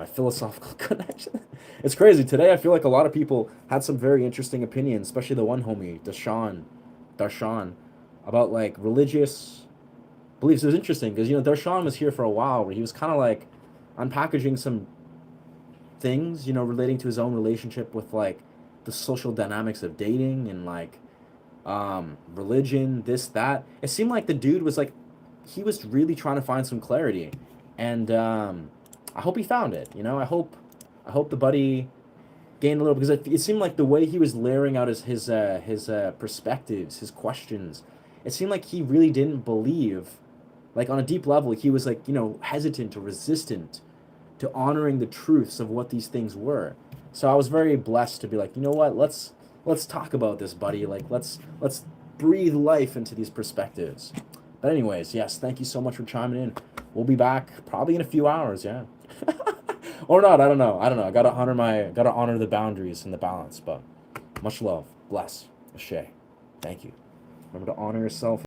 philosophical connection. It's crazy. Today I feel like a lot of people had some very interesting opinions, especially the one homie, Darshan, about like religious beliefs. It was interesting because, Darshan was here for a while where he was kind of like unpackaging some things, relating to his own relationship with like the social dynamics of dating and like religion, this, that. It seemed like the dude was like, he was really trying to find some clarity. And I hope he found it, I hope the buddy gained a little, because it seemed like the way he was layering out his perspectives, his questions, it seemed like he really didn't believe, like on a deep level, he was like, hesitant or resistant to honoring the truths of what these things were. So I was very blessed to be like, you know what, let's talk about this, buddy. Like, let's breathe life into these perspectives. But anyways, yes, thank you so much for chiming in. We'll be back probably in a few hours, yeah. Or not, I don't know. I gotta honor the boundaries and the balance, but much love. Bless. Ashe. Thank you. Remember to honor yourself.